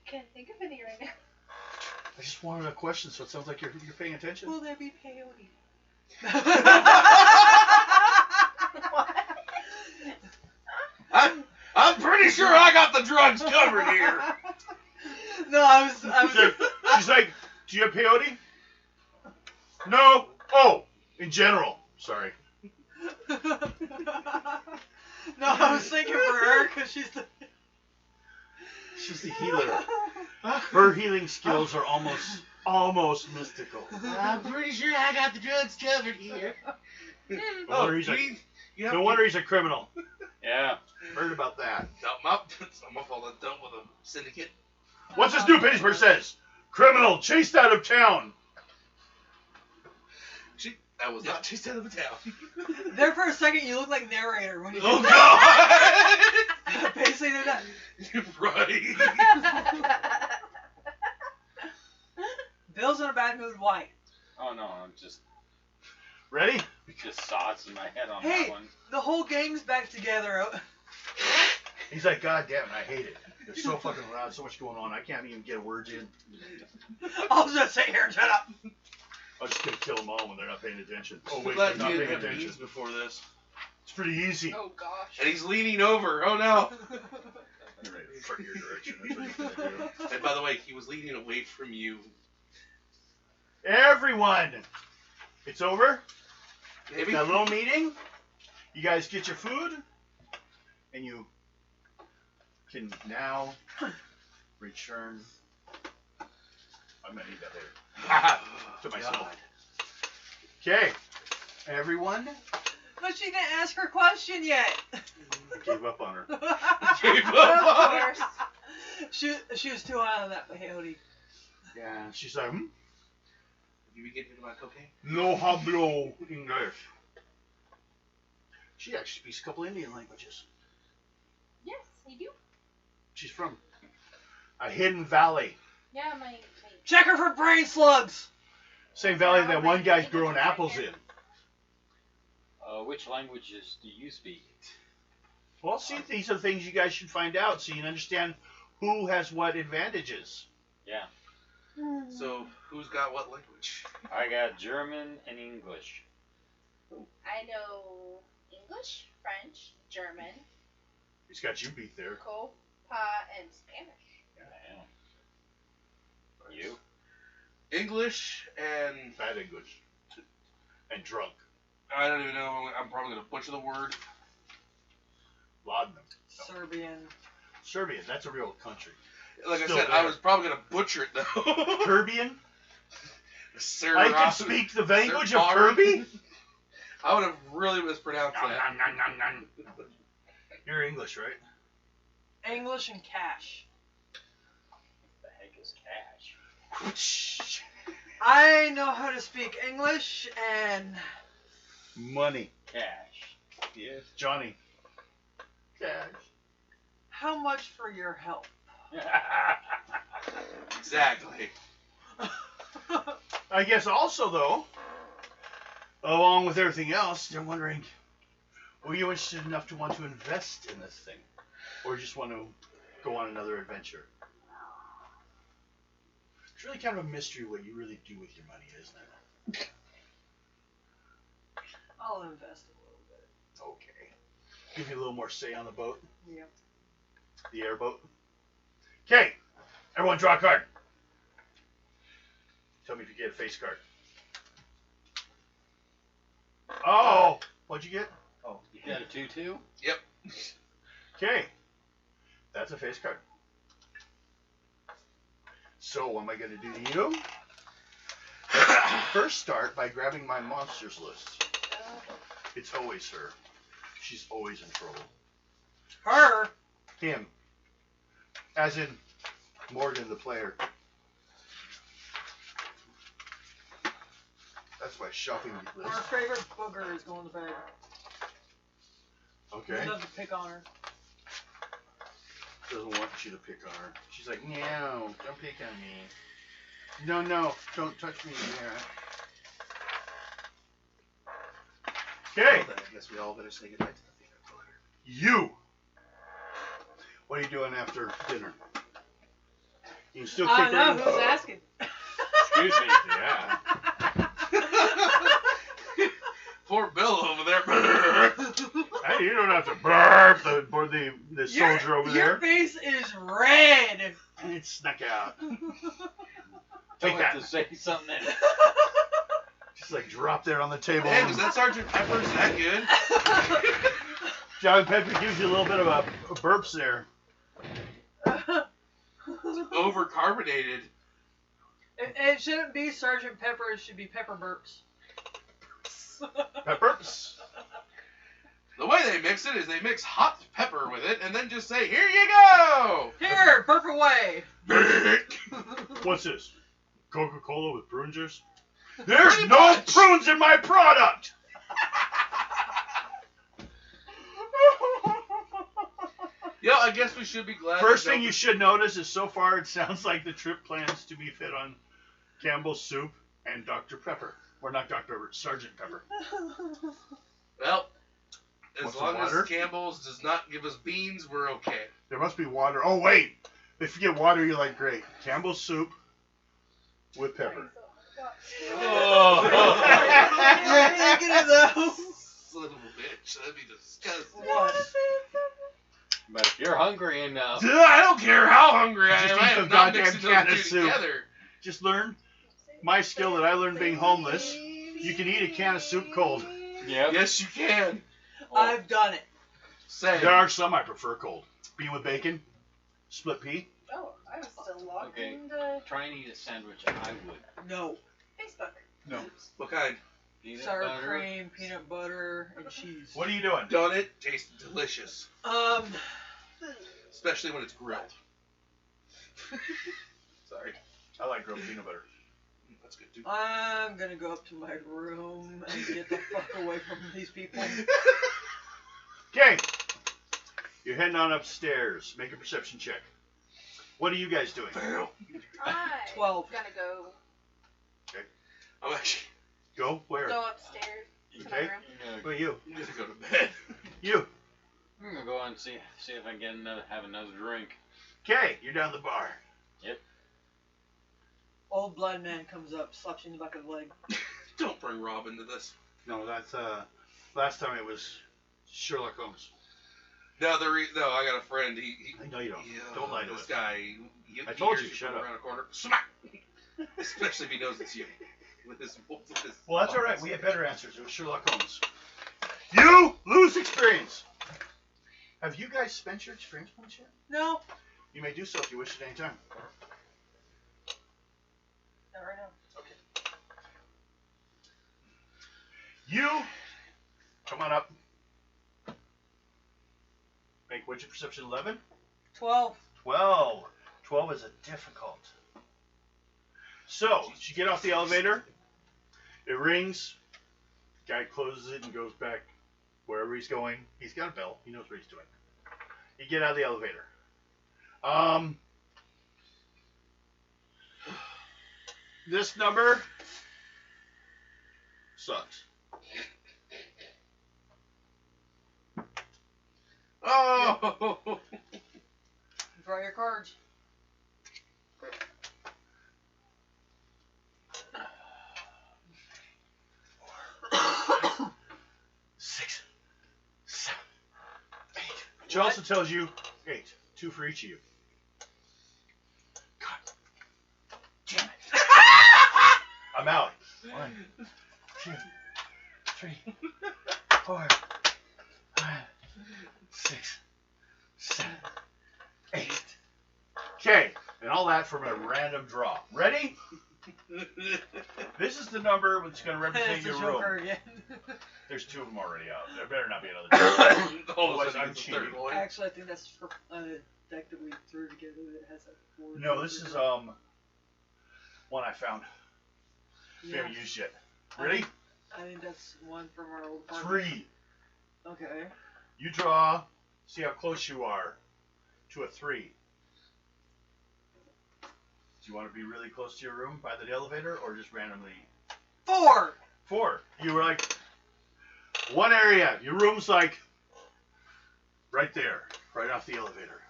Can't think of any right now. I just wanted a question, so it sounds like you're paying attention. Will there be peyote? I'm pretty sure I got the drugs covered here. No, I was. She's like, do you have peyote? No. Oh, in general. Sorry. No, I was thinking for her because she's the. She's the healer. Her healing skills are almost mystical. I'm pretty sure I got the drugs covered here. No wonder he's no wonder he's a criminal. Yeah. Heard about that. It's not my fault. I dealt with a syndicate. What's this new paper says? Criminal chased out of town. I was not chased out of the town. There for a second, you look like narrator when you. Oh God! Basically, they're that. You're right. Bill's in a bad mood. Why? Oh no, I'm just Ready? thoughts in my head on Hey. that one. The whole gang's back together. He's like, God damn it, I hate it. There's so fucking loud, so much going on. I can't even get a word in. I'll just sit here and shut up. I'm just gonna kill them all when they're not paying attention. Oh I'm wait, glad they're not you paying didn't have attention. beans before this. It's pretty easy. Oh gosh. And he's leaning over. Oh no. You're right, in front of your direction. That's what he's gonna do. And by the way, he was leaning away from you. Everyone, it's over. Maybe. That little meeting. You guys get your food, and you can now return. I'm gonna need that later. To myself. Okay, everyone. But she didn't ask her question yet. I gave up on her. Gave Of up. course. she was too high on that peyote. Yeah, she's like, Have you been getting into my cocaine? no hablo English. She actually speaks a couple Indian languages. Yes, I do. She's from a hidden valley. Yeah, my Check her for brain slugs. Same valley that one guy's growing apples in. Which languages do you speak? Well, see, these are things you guys should find out so you can understand who has what advantages. Yeah. So, who's got what language? I got German and English. I know English, French, German, He's got you beat there. Copa, and Spanish. Yeah. You? English and Bad English. And drunk. I don't even know. I'm probably gonna butcher the word. Laudanum. Serbian. Serbian, that's a real country. Like Still I said, there. I was probably gonna butcher it though. Serbian? Sir, I can speak the language of Kirby? I would have really mispronounced Nom, that. nom, nom, nom, nom. You're English, right? English and cash. What the heck is cash? I know how to speak English and Money. Cash. Yes, Johnny. Cash. how much for your help? Exactly. I guess also, though, along with everything else, they're wondering, were you interested enough to want to invest in this thing? Or just want to go on another adventure? It's really kind of a mystery what you really do with your money, isn't it? I'll invest a little bit. Okay. Give you a little more say on the boat? Yep. The airboat? Okay. Everyone draw a card. Tell me if you get a face card. Oh! What'd you get? Oh, you got a 2-2? Okay. That's a face card. So, what am I going to do to you? Let's first start by grabbing my monsters list. It's always her. She's always in trouble. Her? Him. As in Morgan the player. That's my shopping list. Our favorite booger is going to bed. Okay. He doesn't pick on her. Doesn't want you to pick on her. She's like, no, don't pick on me. No, don't touch me there. Okay. Well, then I guess we all better say goodbye to the peanut butter. You. What are you doing after dinner? You can still I kick know, her. who's asking? Excuse me. Yeah. Poor Bill over there. Hey, you don't have to burp the soldier over Your there. face is red. It snuck out. Tell Take her that. to say something. Just like drop there on the table. Man, was that Sergeant Pepper's that good? John Pepper gives you a little bit of a burps there. Overcarbonated. It shouldn't be Sergeant Pepper. It should be Pepper Burps. Pepperps. The way they mix it is they mix hot pepper with it and then just say, here you go! Here, burp away. What's this? Coca-Cola with prune juice? There's Pretty no much. prunes in my product! Yeah, I guess we should be glad. First that thing you should notice is so far it sounds like the trip plans to be fit on Campbell's Soup and Dr. Pepper. Or not Dr. Pepper, Sergeant Pepper. Well, as Want long some water? as Campbell's does not give us beans, we're okay. There must be water. Oh, wait. If you get water, you like great. Campbell's Soup with pepper. Oh, Get it though. son of a bitch. That'd be disgusting. What? But if you're hungry enough, I don't care how hungry I Just am. eat I the am not goddamn mixing can those of two soup. together. Just learn my skill that I learned being homeless. You can eat a can of soup cold. yep. Yes, you can. I've done it. Same. There are some I prefer cold. Bean with bacon, split pea. Oh, I was still logged Okay. into Try and eat a sandwich. I would. No. Facebook. No. What kind? Peanut Sour butter. cream, peanut butter, and cheese. What are you doing? Done it. Tastes delicious. Especially when it's grilled. Sorry. I like grilled peanut butter. That's good too. I'm gonna go up to my room and get the fuck away from these people. Okay. You're heading on upstairs. Make a perception check. What are you guys doing? Fail. I'm 12. gonna go I'm actually Go where? go upstairs to my Okay. room. Who are you? I'm gonna go to bed. You. I'm gonna go and see if I can get have another drink. Okay. You're down the bar. Old blind man comes up, slaps you in the back of the leg. Don't bring Rob into this. No, that's last time it was Sherlock Holmes. No, no, I got a friend. I know you don't. Yeah, Don't lie to this us. guy. I told hears you, shut people up. around a corner. Smack. Especially if he knows it's you. With his. Well, that's all right. We had better answers. It was Sherlock Holmes. You lose experience. Have you guys spent your experience points yet? No, You may do so if you wish at any time. not right now. You come on up. Make what's your perception? 11? 12. 12. 12 is a difficult. So, you get off the elevator. It rings. Guy closes it and goes back wherever he's going. He's got a bell. He knows what he's doing. You get out of the elevator. This number sucks. Oh! Draw your cards. Six, seven, eight. Which also tells you 8. 2 for each of you. God damn it. I'm out. 1, 2, 3, 4, 5, 6, 7, 8. Okay, and all that from a random draw. Ready? This is the number that's going to represent It's the your Joker room. again. There's 2 of them already out. There better not be another 2. All of a Otherwise, sudden, I'm it's the third cheating. one. Actually, I think that's for a deck that we threw together that has a 4. No, this is one I found. We Yeah. haven't used yet. Ready? I think that's one from our old apartment. 3. Okay. You draw. See how close you are to a 3. Do you want to be really close to your room by the elevator, or just randomly? 4! 4. You were like one area. Your room's like right there, right off the elevator.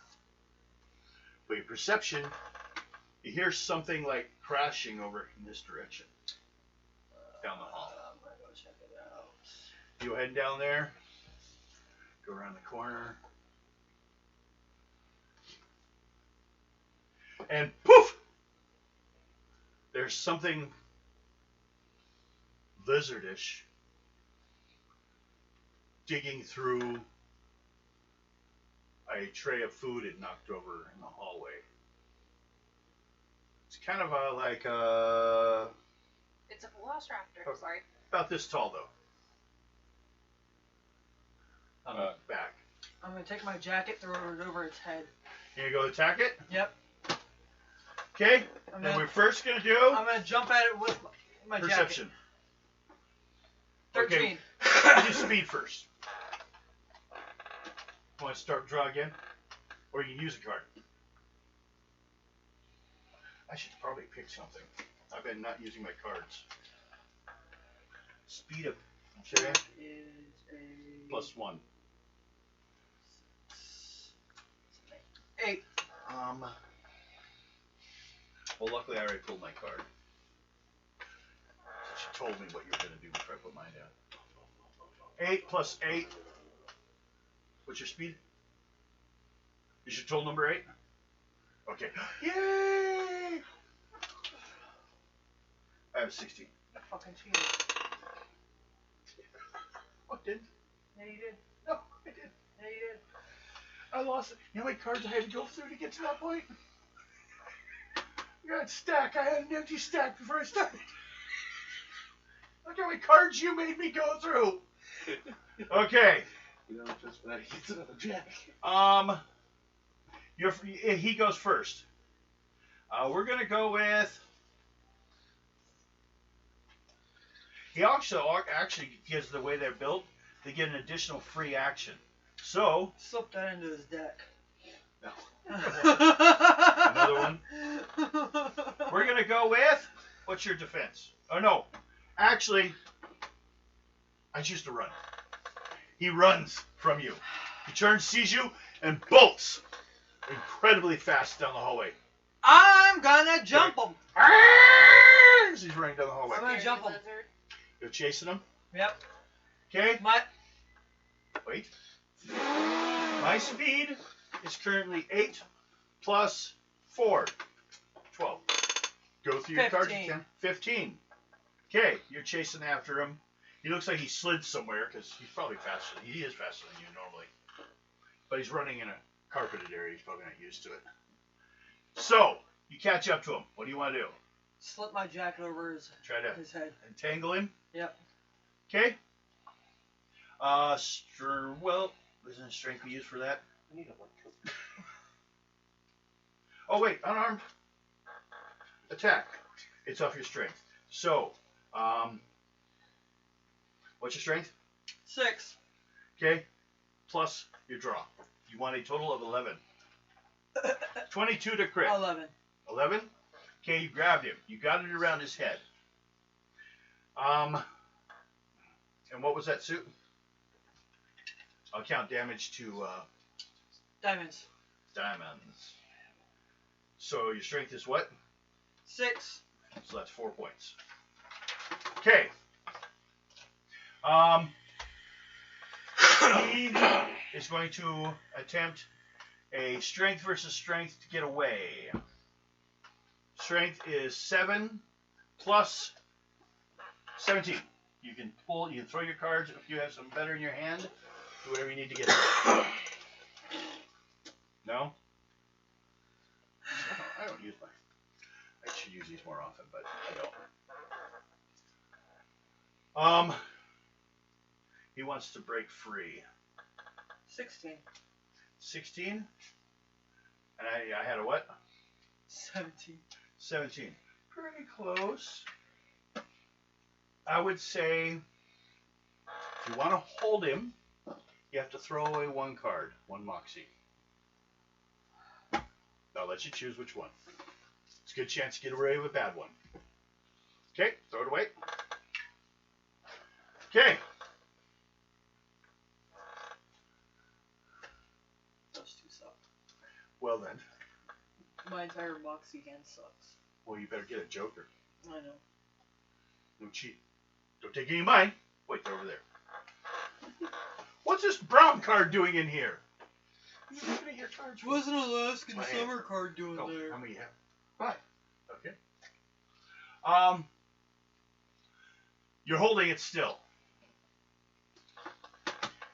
But your perception, you hear something like crashing over in this direction, down the hall. I'm gonna go check it out. You head down there, go around the corner, and poof! There's something lizardish digging through a tray of food had knocked over in the hallway. It's kind of like It's a velociraptor. Oh. Sorry. about this tall though. On the back. I'm gonna take my jacket, throw it over its head. You go attack it. Yep. Okay. I'm And gonna, we're first gonna do I'm gonna jump at it with my perception. jacket. 13. Okay. Do speed first. Want to start draw again, or you can use a card. I should probably pick something. I've been not using my cards. Speed of okay. That is a +1. 8. Well, luckily I already pulled my card. So she told me what you were going to do before I put mine down. 8 + 8. What's your speed? Is your total number 8? Okay. Yay! I have 16. I fucking cheated. What did? Yeah, you did. No, I did. Yeah, you did. I lost it. You know how many cards I had to go through to get to that point? I got a stack. I had an empty stack before I started. Look how many cards you made me go through. Okay. You know, just when I get another jack. He goes first. We're gonna go with. He also actually gives the way they're built. They get an additional free action. So Slip that into his deck. no. Another one. We're gonna go with. What's your defense? Oh no, actually, I choose to run. He runs from you. He turns, sees you, and bolts incredibly fast down the hallway. I'm gonna jump him. As he's running down the hallway. I'm gonna jump him. Lizard. You're chasing him. Yep. Okay. My Wait. My speed is currently 8 + 4. 12. Go through your cards. 15. 15. Okay, you're chasing after him. He looks like he slid somewhere because he's probably faster. He is faster than you normally. But he's running in a carpeted area. He's probably not used to it. So, you catch up to him. What do you want to do? slip my jacket over Try to his head. entangle him? Yep. Okay. Well, isn't strength we use for that? I need a one. Oh, wait, unarmed. Attack. It's off your strength. So, what's your strength? 6. Okay. Plus your draw. You want a total of 11. 22 to crit. 11. 11? Okay, you grabbed him. You got it around his head. And what was that suit? I'll count damage to Diamonds. diamonds. So your strength is what? 6. So that's 4 points. Okay. He is going to attempt a strength versus strength to get away. Strength is 7 plus 17. You can pull, you can throw your cards if you have some better in your hand. Do whatever you need to get. No? I don't use my. I should use these more often, but I don't. He wants to break free. 16. 16. And I had a what? 17. 17. Pretty close. I would say if you want to hold him, you have to throw away one card, one Moxie. I'll let you choose which one. It's a good chance to get away with a bad one. Okay, throw it away. Okay. Those two suck. Well then. My entire Moxie hand sucks. Well, you better get a Joker. I know. No cheat. Don't take any of mine. Wait, they're over there. What's this brown card doing in here? You're looking at your cards. What's an Alaskan My summer hand. card doing Oh, there? how many you have? 5. Okay. You're holding it still.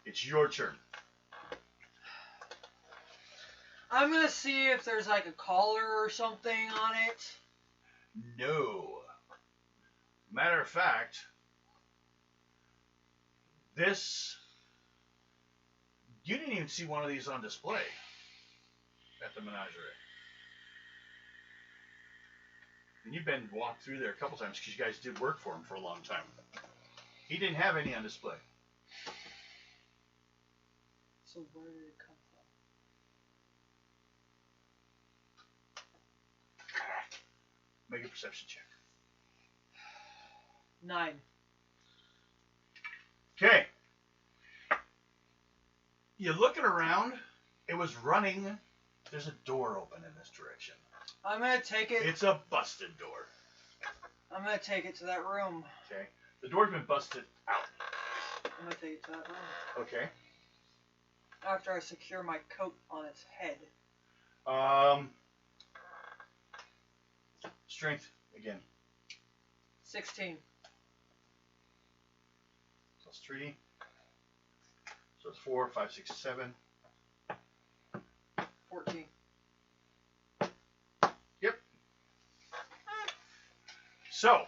It's your turn. I'm gonna see if there's like a collar or something on it. No. Matter of fact, this, you didn't even see one of these on display at the menagerie. And you've been walked through there a couple times because you guys did work for him for a long time. He didn't have any on display. So where did it come from? Make a perception check. 9. Okay. You're looking around. It was running. There's a door open in this direction. I'm gonna take it. It's a busted door. I'm gonna take it to that room. Okay. The door's been busted out. I'm gonna take it to that room. Okay. After I secure my coat on its head. Strength again. 16. Plus 3. So it's 4, 5, 6, 7. 14. Yep. So,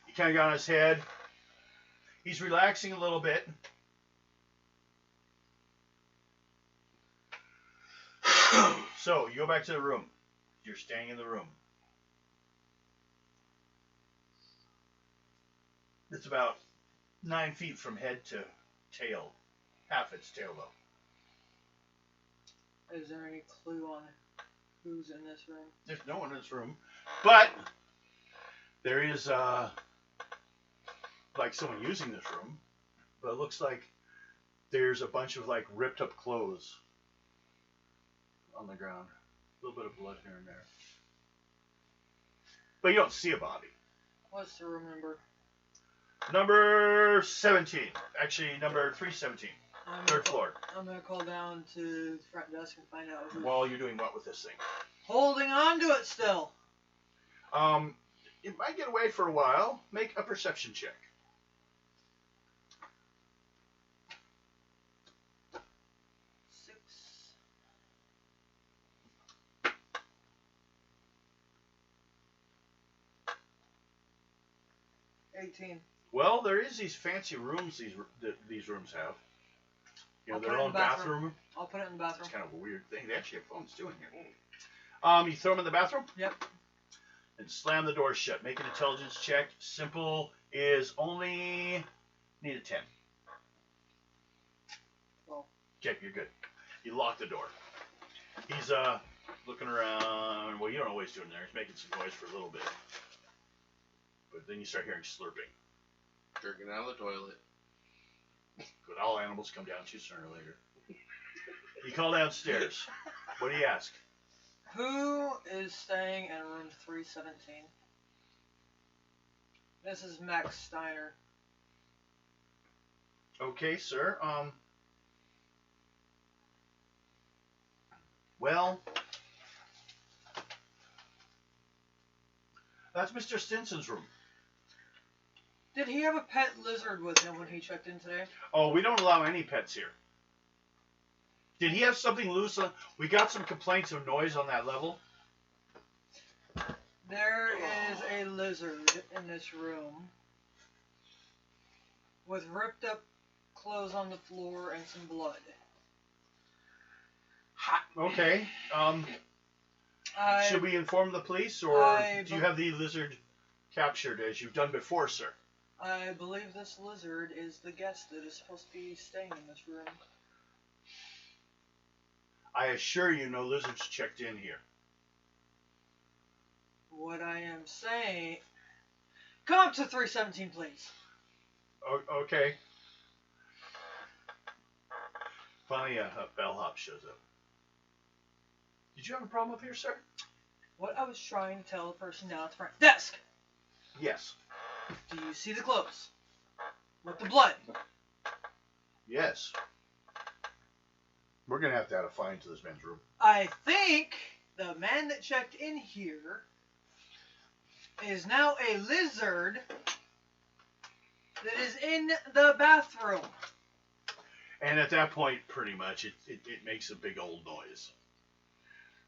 he kind of got on his head. He's relaxing a little bit. So, you go back to the room. You're staying in the room. It's about 9 feet from head to tail. Half its tail, though. Is there any clue on who's in this room? There's no one in this room. But there is, like someone using this room. But it looks like there's a bunch of, like, ripped up clothes on the ground. A little bit of blood here and there. But you don't see a body. What's the room number? Number 17. Actually, number 317. Third floor. I'm gonna call down to the front desk and find out who's While you're doing what with this thing? holding on to it still. It might get away for a while. Make a perception check. 6. $18. Well, there is these fancy rooms these rooms have. You know, I'll put their it in own the bathroom. bathroom. I'll put it in the It's bathroom. kind of a weird thing. They actually have phones too in here. You throw them in the bathroom? Yep. And slam the door shut. Make an intelligence check. Simple is only need a 10. Well. Okay, you're good. You lock the door. He's looking around. Well, you don't know what he's doing there. He's making some noise for a little bit. But then you start hearing slurping. Jerking out of the toilet. But all animals come down to you sooner or later. You call downstairs. What do you ask? Who is staying in room 317? This is Max Steiner. Okay, sir. Well, that's Mr. Stinson's room. Did he have a pet lizard with him when he checked in today? Oh, we don't allow any pets here. Did he have something loose on? We got some complaints of noise on that level. There is a lizard in this room with ripped up clothes on the floor and some blood. Okay. Should we inform the police, or do you have the lizard captured as you've done before, sir? I believe this lizard is the guest that is supposed to be staying in this room. I assure you, no lizards checked in here. What I am saying... Come up to 317, please. Okay. Finally, a bellhop shows up. Did you have a problem up here, sir? What I was trying to tell the person down at the front desk. Yes. Do you see the clothes? With the blood? Yes. We're going to have a fine to this man's room. I think the man that checked in here is now a lizard that is in the bathroom. And at that point, pretty much, it makes a big old noise.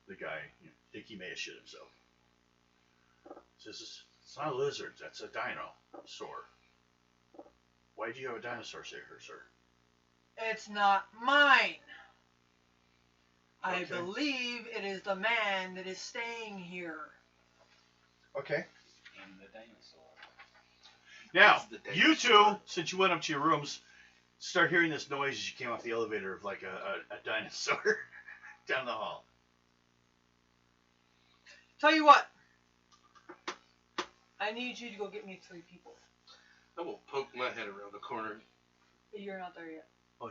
The guy, I think he may have shit himself. Says, it's not a lizard, that's a dinosaur. Why do you have a dinosaur here, sir? It's not mine. I Okay. believe it is the man that is staying here. Okay. And the dinosaur. Now, It's the you dinosaur. two, since you went up to your rooms, start hearing this noise as you came off the elevator of like a dinosaur down the hall. Tell you what. I need you to go get me 3 people. I will poke my head around the corner. You're not there yet. Oh,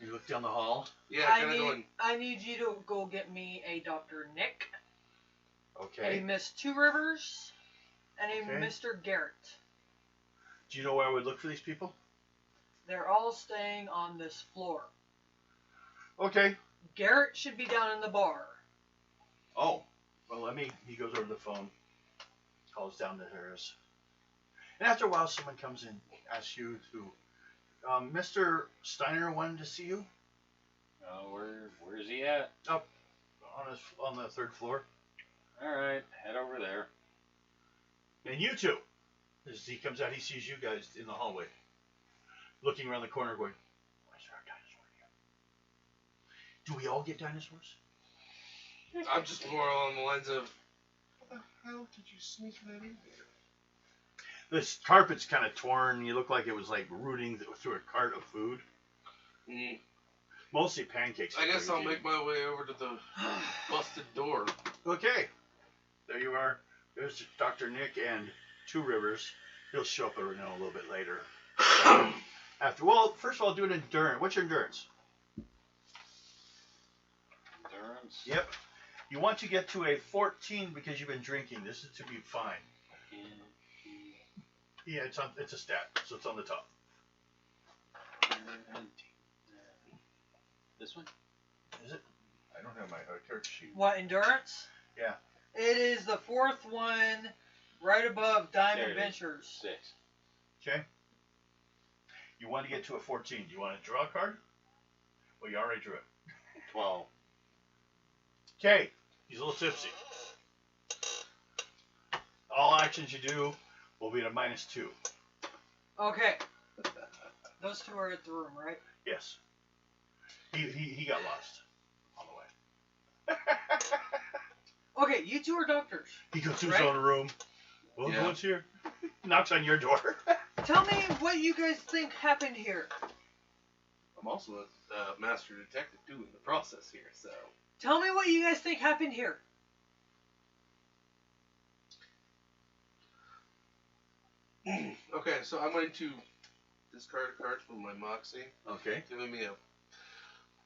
you look down the hall. Yeah, I kind of going. need you to go get me a Dr. Nick, a Okay. Miss Two Rivers, and a Okay. Mr. Garrett. Do you know where I would look for these people? They're all staying on this floor. Okay. Garrett should be down in the bar. Oh, well, he goes over the phone, calls down to hers. And after a while, someone comes in, asks you to, Mr. Steiner wanted to see you Where's he at? on the 3rd floor. Alright, head over there. And you two, as he comes out, he sees you guys in the hallway, looking around the corner going, why is there a dinosaur here? Do we all get dinosaurs? I'm just more along the lines of, how the hell did you sneak that in there? This carpet's kind of torn. You look like it was like rooting through a cart of food. Mm, Mostly pancakes. I guess I'll make my way over to the busted door. Okay. There you are. There's Dr. Nick and Two Rivers. He'll show up a little bit later. First of all, do an endurance. What's your endurance? Endurance. Yep. You want to get to a 14 because you've been drinking. This is to be fine. Yeah, it's a stat, so it's on the top. This one? Is it? I don't have my character sheet. What, endurance? Yeah. It is the 4th one, right above There Dime it is. Adventures. 6. Okay. You want to get to a 14. Do you want to draw a card? Well, you already drew it. 12. Okay. He's a little tipsy. All actions you do will be at a -2. Okay. Those 2 are at the room, right? Yes. He got lost on the way. Okay, you 2 are doctors. He goes to his Right? own room. Well, Yeah. what's here? Knocks on your door. Tell me what you guys think happened here. I'm also a master detective too in the process here, so. Tell me what you guys think happened here. Okay, so I'm going to discard a card from my Moxie, Okay. giving me a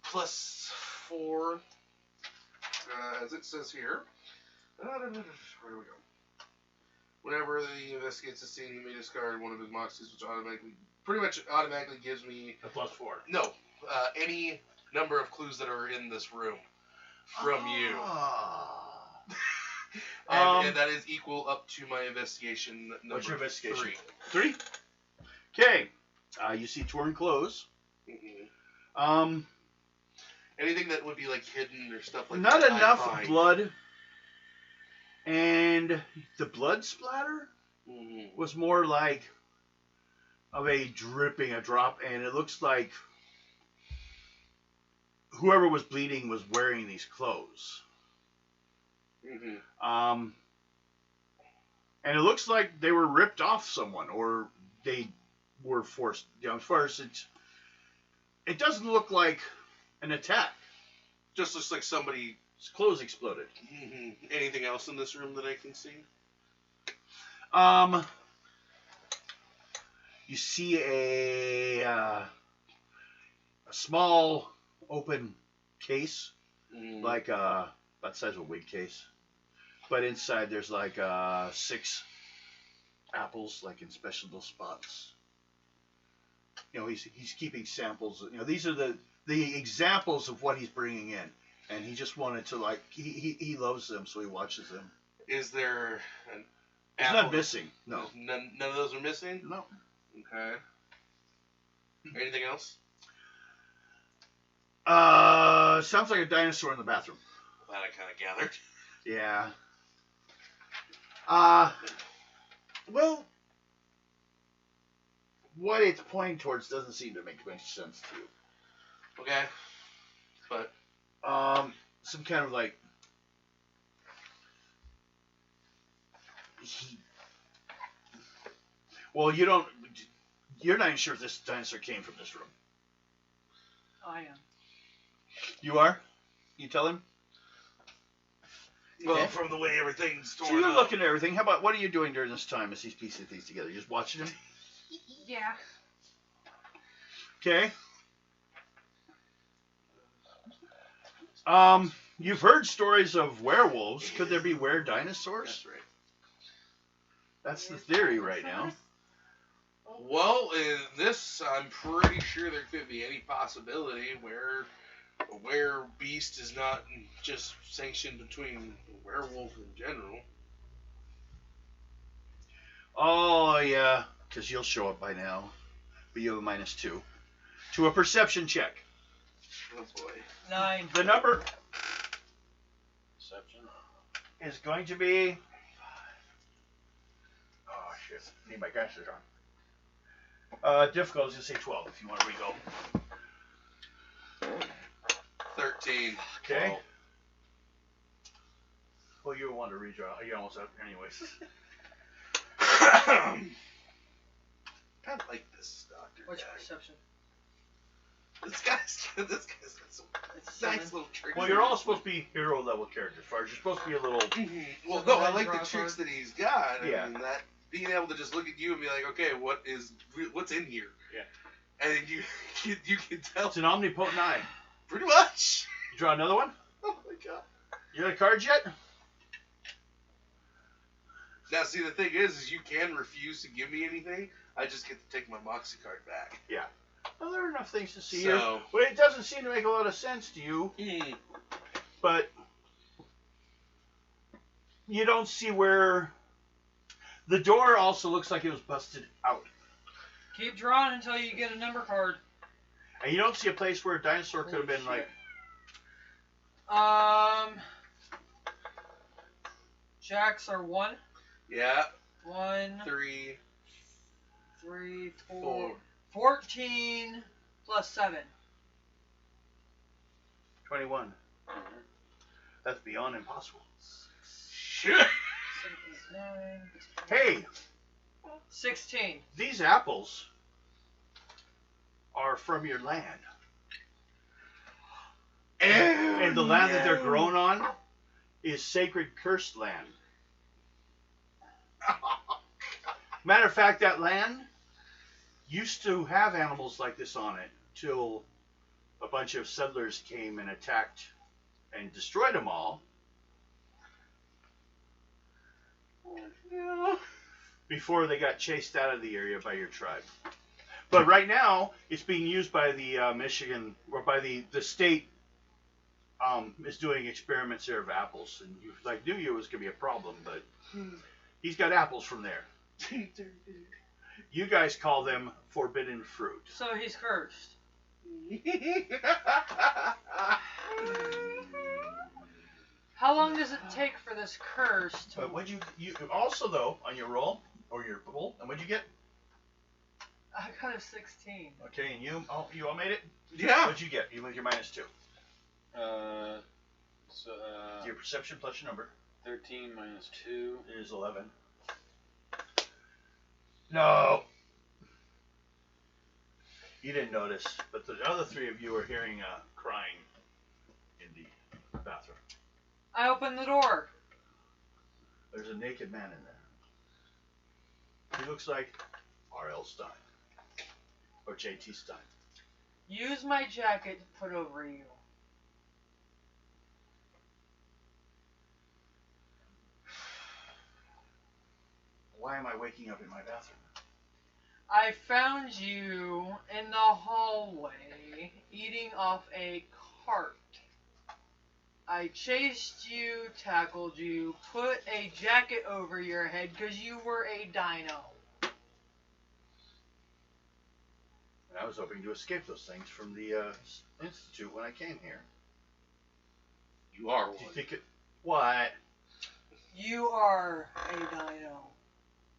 +4, as it says here. Where do we go? Whenever he investigates a scene, he may discard one of his Moxies, which pretty much automatically gives me, A +4. no, any number of clues that are in this room from you. Ah. And that is equal up to my investigation number What's your investigation? 3. 3? Okay. You see torn clothes. Mm-hmm. Anything that would be like hidden or stuff like Not that. I enough find. blood. And the blood splatter Mhm. was more like of a drop, and it looks like whoever was bleeding was wearing these clothes. Mhm. And it looks like they were ripped off someone, or they were forced. As far as it doesn't look like an attack. Just looks like somebody. His clothes exploded. Mhm. Anything else in this room that I can see? You see a small open case, Mhm. like about the size of a wig case, but inside there's like 6 apples, like in special little spots. You know, he's keeping samples. You know, these are the examples of what he's bringing in, and he just wanted to he loves them, so he watches them. Is there an It's apple? not missing. No. None of those are missing. No. Okay. Anything else? Sounds like a dinosaur in the bathroom. That I kind of gathered. Yeah. Well, what it's pointing towards doesn't seem to make much sense to you. Okay. But Some kind of like well, you're not even sure if this dinosaur came from this room. I am. You are? You tell him? well, Okay. from the way everything's torn So you're up. looking at everything. How about what are you doing during this time as he's piecing things together? You're just watching him? Yeah. Okay. You've heard stories of werewolves. Could there be were dinosaurs? That's right. That's the theory right now. Well, in this, I'm pretty sure there could be any possibility where beast is not just sanctioned between werewolf in general. Oh, yeah, because you'll show up by now. But you have a -2 to a perception check. Oh boy. 9. The number Perception. is going to be... Oh, shit. Need my glasses on. Difficult is going to say 12 if you want to re-go. 13. Okay. Well, you want to redraw. You almost up anyways. I like this doctor What's your guy. perception? This guy's got some It's nice 7. little tricks. Well, you're all supposed to be hero level characters. As far as you're supposed to be a little... Mhm. Well, So no, then I like draw the a tricks card? that he's got. Yeah. And that being able to just look at you and be like, okay, what's in here? Yeah. And you can tell It's an omnipotent eye. pretty much. You draw another one? Oh my god. You got cards yet? Now, see, the thing is you can refuse to give me anything. I just get to take my Moxie card back. Well, there are enough things to see here. So, Well, it doesn't seem to make a lot of sense to you, but you don't see where... The door also looks like it was busted out. Keep drawing until you get a number card. And you don't see a place where a dinosaur could have been Holy like... Jacks are 1. yeah, 1, 3, 3, 4, 4. 14 plus 7. 21. That's beyond impossible. Shit. 6, 9, Hey, 16. these apples are from your land. And the land that they're grown on is sacred cursed land. Matter of fact, that land used to have animals like this on it till a bunch of settlers came and attacked and destroyed them all. Before they got chased out of the area by your tribe. But right now, it's being used by the Michigan, or by the state is doing experiments there of apples. And you knew it was going to be a problem, but he's got apples from there. You guys call them forbidden fruit. So he's cursed. How long does it take for this curse to... But what you also, though, on your roll, or your pull, and what'd you get? I got a 16. Okay, and you all made it? Yeah. What'd you get? You with your -2. Your perception plus your number 13 minus 2. is 11. No. You didn't notice, but the other 3 of you are hearing crying in the bathroom. I opened the door. There's a naked man in there. He looks like R.L. Stein. Or J.T. Stein. Use my jacket to put over you. Why am I waking up in my bathroom? I found you in the hallway eating off a cart. I chased you, tackled you, put a jacket over your head because you were a dino. And I was hoping to escape those things from the Institute when I came here. You are Do you one. think it? What? You are a dino.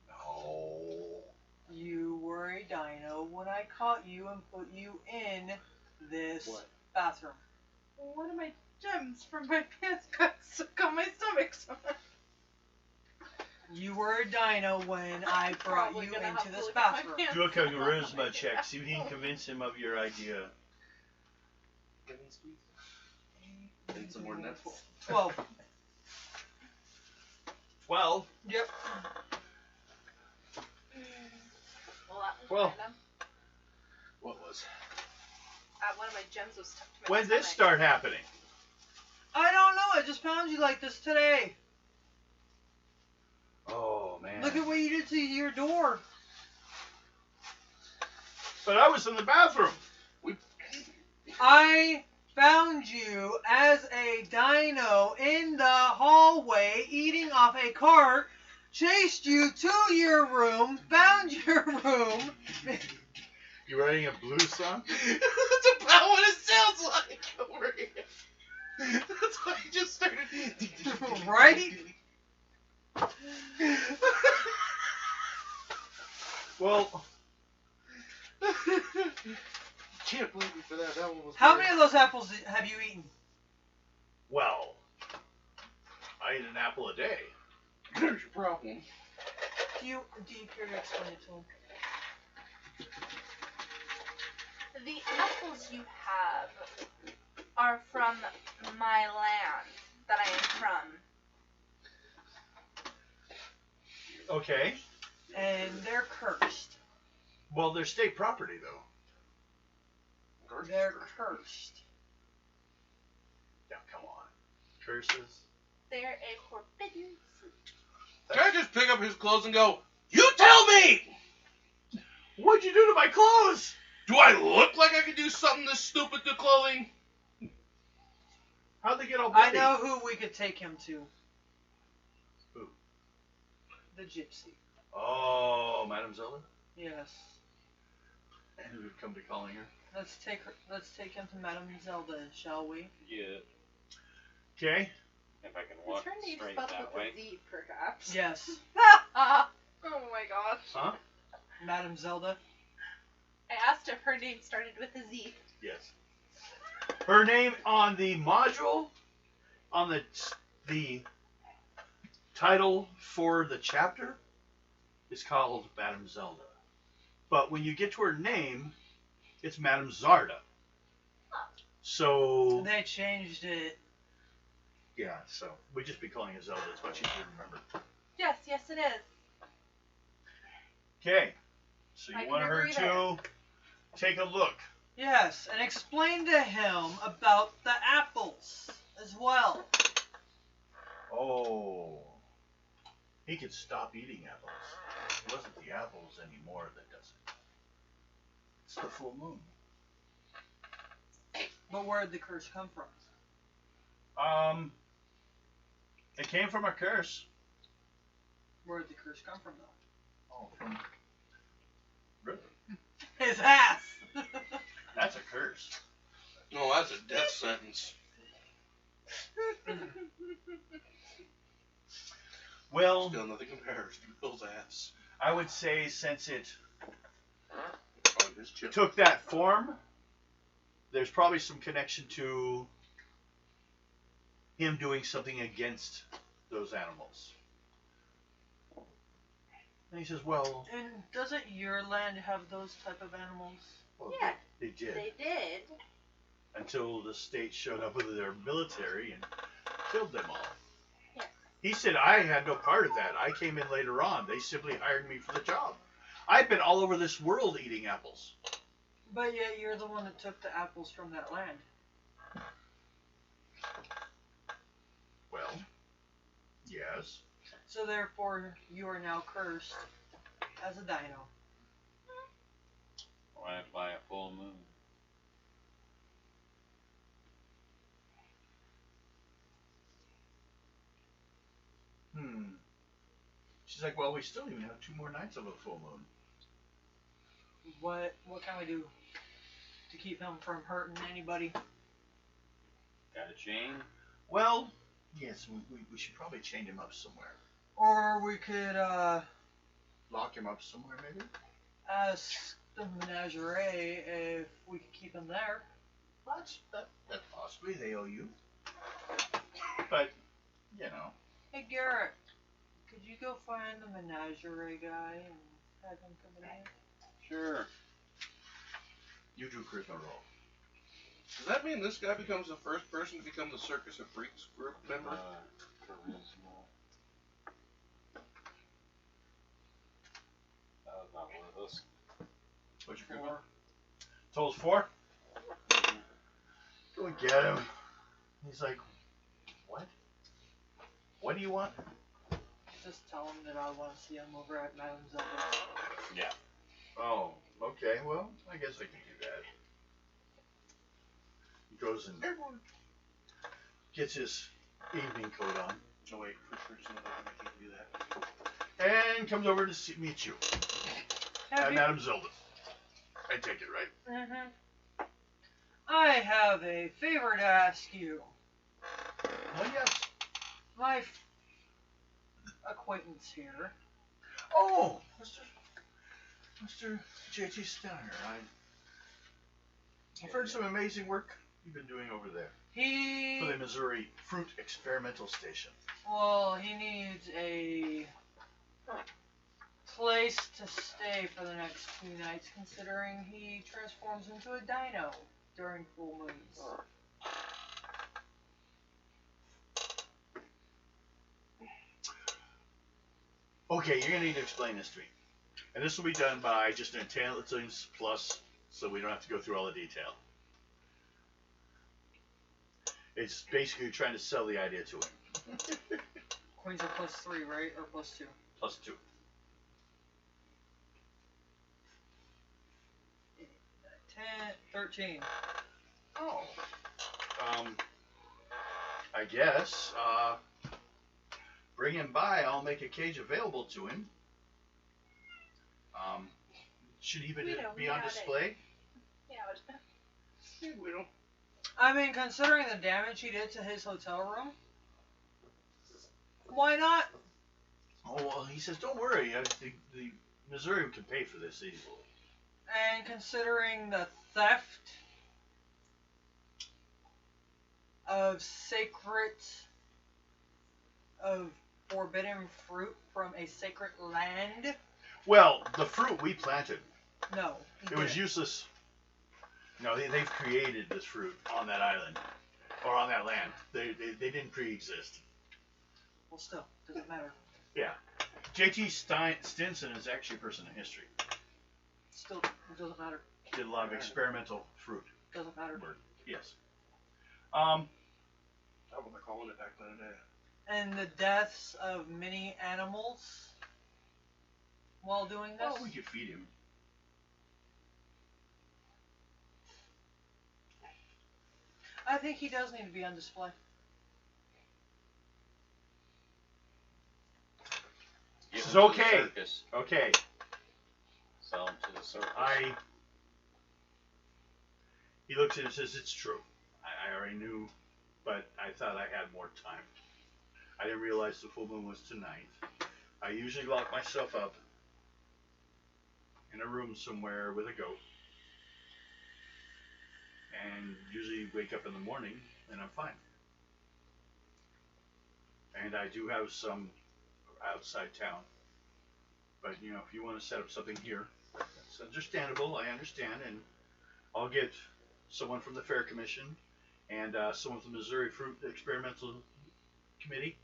No. You were a dino when I caught you and put you in this What? bathroom. One of my gems from my pants got stuck on my stomach. So You were a dino when I brought Probably you gonna have into to this look at my bathroom. pants. Do a charisma check. See if you can convince him of your idea. And some more nuts. 12. 12. Yep. Well, that was Well. random. What was? One of my gems was stuck to my When did this stomach. start happening? I don't know. I just found you like this today. Oh man. Look at what you did to your door. But I was in the bathroom. I found you as a dino in the hallway eating off a cart, chased you to your room, found your room. You writing a blues song? That's about what it sounds like over here. That's why I just started. Right? Well, Can't blame me for that. That one was. How weird. many of those apples have you eaten? well, I eat an apple a day. There's your problem. Do you care to explain it to him? The apples you have are from my land that I am from. Okay. And they're cursed. Well, they're state property, though. They're cursed. Yeah, come on. Curses. They're a forbidden fruit. Can I just pick up his clothes and go? You tell me. What'd you do to my clothes? Do I look like I could do something this stupid to clothing? How'd they get all I bloody? know who we could take him to. Who? The gypsy. Oh, Madame Zelda? Yes. And who would come to calling her? Let's take him to Madame Zelda, shall we? Yeah. Okay. If I can Is walk her name straight spelled that with way. a Z, perhaps? Yes. Oh my gosh. Huh? Madame Zelda. I asked if her name started with a Z. Yes. Her name on the module, on the title for the chapter, is called Madame Zelda. But when you get to her name, it's Madame Zarda. So, They changed it. yeah, so we just be calling her Zelda. It's much easier to remember. Yes, yes it is. Okay. So I you can want her agree to there. take a look. Yes, and explain to him about the apples as well. Oh. He could stop eating apples. It wasn't the apples anymore that does it. It's the full moon. But where did the curse come from? It came from a curse. Where did the curse come from, though? Oh, from River. His ass! That's a curse. No, that's a death sentence. Well, Still nothing compares to Bill's ass. I would say since it Oh, his chip. took that form, there's probably some connection to him doing something against those animals. And he says, well, And doesn't your land have those type of animals? well Yeah. they did. They did. Until the state showed up with their military and killed them all. Yes. He said, I had no part of that. I came in later on. They simply hired me for the job. I've been all over this world eating apples. But yet you're the one that took the apples from that land. Well, yes. So therefore, you are now cursed as a dino. Why by a full moon? She's like, well, we still even have 2 more nights of a full moon. What can we do to keep him from hurting anybody? Got a chain? Well, yes, we should probably chain him up somewhere. Or we could Lock him up somewhere, maybe? ask the menagerie if we could keep him there. That possibly they owe you. But, you know. Hey Garrett, could you go find the menagerie guy and have him come in? Sure. You do charisma roll. Does that mean this guy becomes the first person to become the Circus of Freaks group member? Charisma. That was not one of those. What's your charisma? 4. Total's 4? Go and get him. He's like, what? What do you want? Just tell him that I want to see him over at Madame Zelda's. Yeah. Oh, okay. Well, I guess I can do that. He goes and gets his evening coat on. Oh wait, for sure, just I can't do that. And comes over to meet you at Madame Zelda. I take it, right? Mm-hmm. I have a favor to ask you. Oh, yes. My acquaintance here. Oh, Mr. J.T. Steiner. I've heard some amazing work you've been doing over there for the Missouri Fruit Experimental Station. Well, he needs a place to stay for the next 2 nights, considering he transforms into a dino during full moons. Okay, you're going to need to explain this to me. And this will be done by just an intelligence plus, so we don't have to go through all the detail. It's basically trying to sell the idea to him. Coins are +3, right? Or +2? Plus 2. 10, 13. Oh. I guess, bring him by, I'll make a cage available to him. Should he be on display? Yeah. We don't. I mean, considering the damage he did to his hotel room, why not? Oh, well, he says, don't worry, the Missouri can pay for this easily. And considering the theft of forbidden fruit from a sacred land. Well, the fruit we planted, No. it was useless. No, they've created this fruit on that island, or on that land. They didn't pre-exist. Well, still, doesn't matter. Yeah. J.T. Stinson is actually a person in history. Still, it doesn't matter. He did a lot of experimental fruit Doesn't matter. work. Yes. How was I calling it back then today? And the deaths of many animals while doing this. Well, we could feed him. I think he does need to be on display. Give This is him to the okay. circus. Okay. Sell him to the circus. He looks at it and says, it's true. I already knew, but I thought I had more time. I didn't realize the full moon was tonight. I usually lock myself up in a room somewhere with a goat. And usually wake up in the morning and I'm fine. And I do have some outside town. But, you know, if you want to set up something here, that's understandable, I understand. And I'll get someone from the Fair Commission and someone from the Missouri Fruit Experimental Committee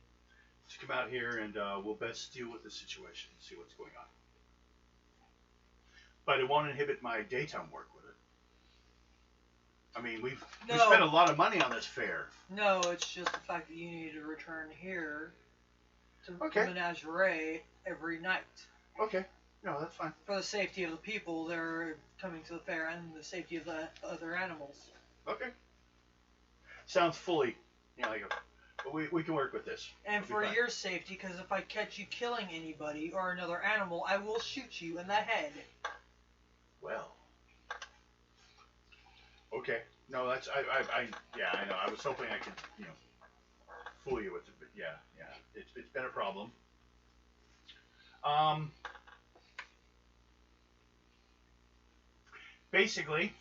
to come out here and we'll best deal with the situation and see what's going on. But it won't inhibit my daytime work with it. I mean, we spent a lot of money on this fair. No, it's just the fact that you need to return here to Okay. Menagerie every night. Okay. No, that's fine. For the safety of the people that are coming to the fair and the safety of the other animals. Okay. Sounds fully, you know, like but we can work with this. And It'll be for fine. your safety, because if I catch you killing anybody or another animal, I will shoot you in the head. Well. Okay. No, that's yeah, I know. I was hoping I could, you know, fool you with it, but yeah. It's been a problem. Basically,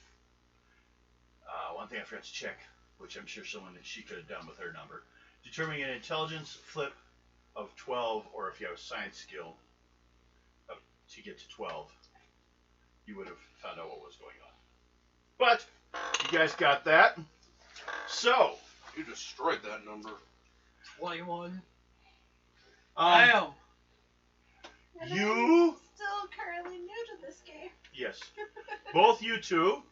one thing I forgot to check, which I'm sure someone that she could have done with her number, determining an intelligence flip of 12, or if you have a science skill to get to 12, you would have found out what was going on. But you guys got that. So You destroyed that number. 21. um, Damn. And you I'm still currently new to this game. yes, both you two.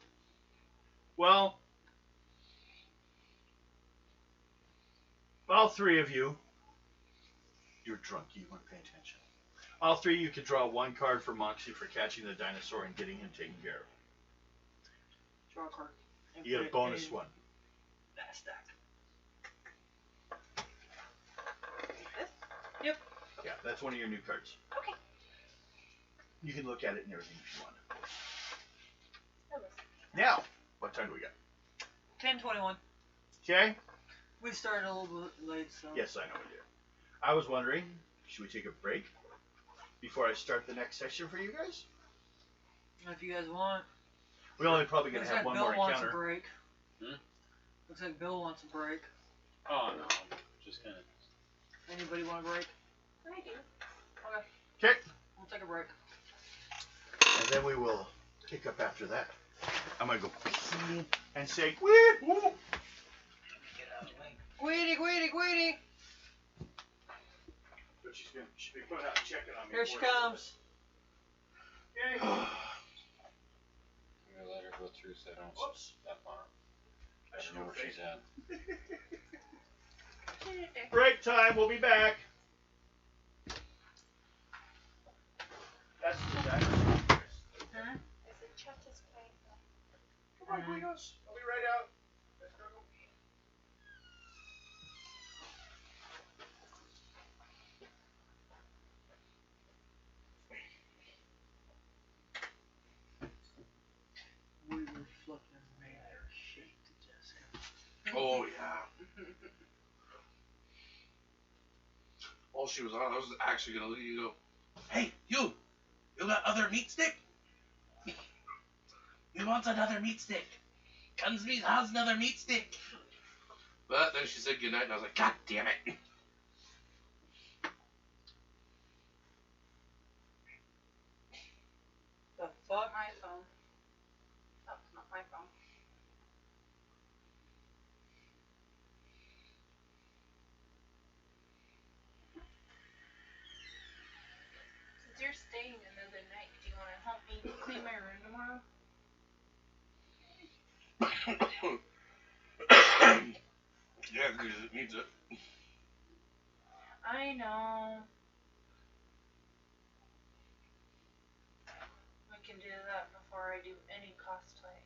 Well, all three of you. You're drunk. You weren't paying attention. All three of you could draw one card for Moxie for catching the dinosaur and getting him taken care of. Draw a card. And You get a put it bonus in one. that stack. This? Yeah, that's one of your new cards. Okay. You can look at it and everything if you want. That was Now, what time do we got? 10:21. Okay? We started a little bit late, so. Yes, I know we did. I was wondering, should we take a break before I start the next section for you guys? If you guys want. We're only probably going Looks to have like one Bill more wants a encounter. break. Hmm? Looks like Bill wants a break. Oh no, just kind of. Anybody want a break? I do. Okay. We'll take a break. And then we will pick up after that. I'm going to go pee and say, woo, woo. Get out of the way. Greedy. But she's be putting out checking on me. Here she for a little comes. bit. Okay. I'm gonna let her go through so I don't Whoops. step on her. I I should don't know go where she's at. Break time. We'll be back. That's the dinosaur. Huh? I said Chuck is playing. Come on, Guigos. I'll be right out. Let's go pee. We were flipping made her shake to Jessica. Oh yeah. While she was on, I was actually gonna let you go. Hey, you got other meat stick? We want another meat stick. Gunsmeat has another meat stick. But then she said goodnight, and I was like, God damn it. The fuck? My phone. That's not my phone. Since you're staying another night, do you want to help me clean my room tomorrow? Yeah, because it needs it. I know. We can do that before I do any cosplay.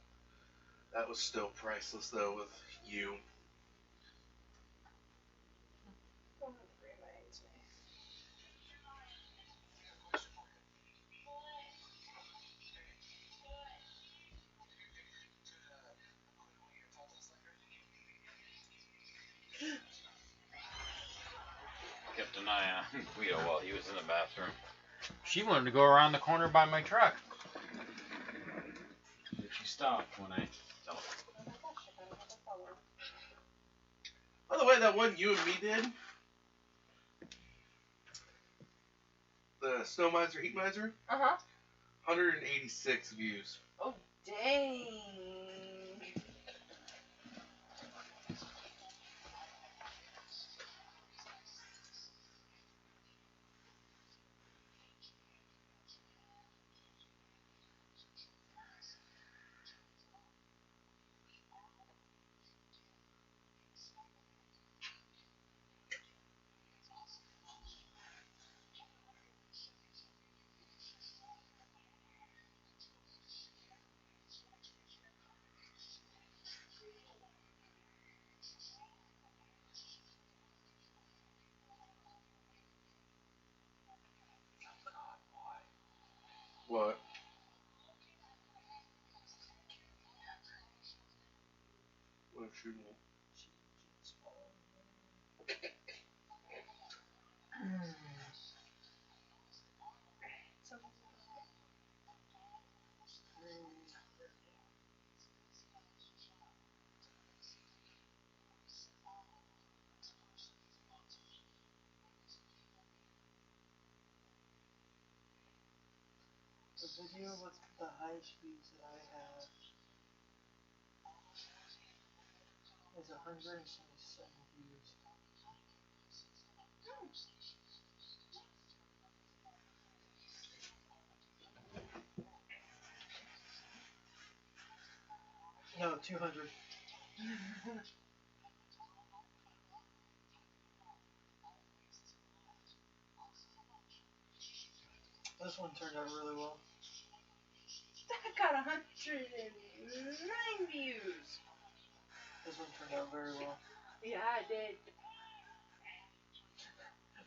That was still priceless, though, with you. Reminds me. Kept an eye on Guido while he was in the bathroom. She wanted to go around the corner by my truck. She stopped when I. By the way, that one you and me did, the Snow Miser, Heat Miser, 186 views. Oh, dang. What? What shooting? video with the highest views that I have is 127 views. No, 200. This one turned out really well. That got 109 views. This one turned out very well. Yeah, I did.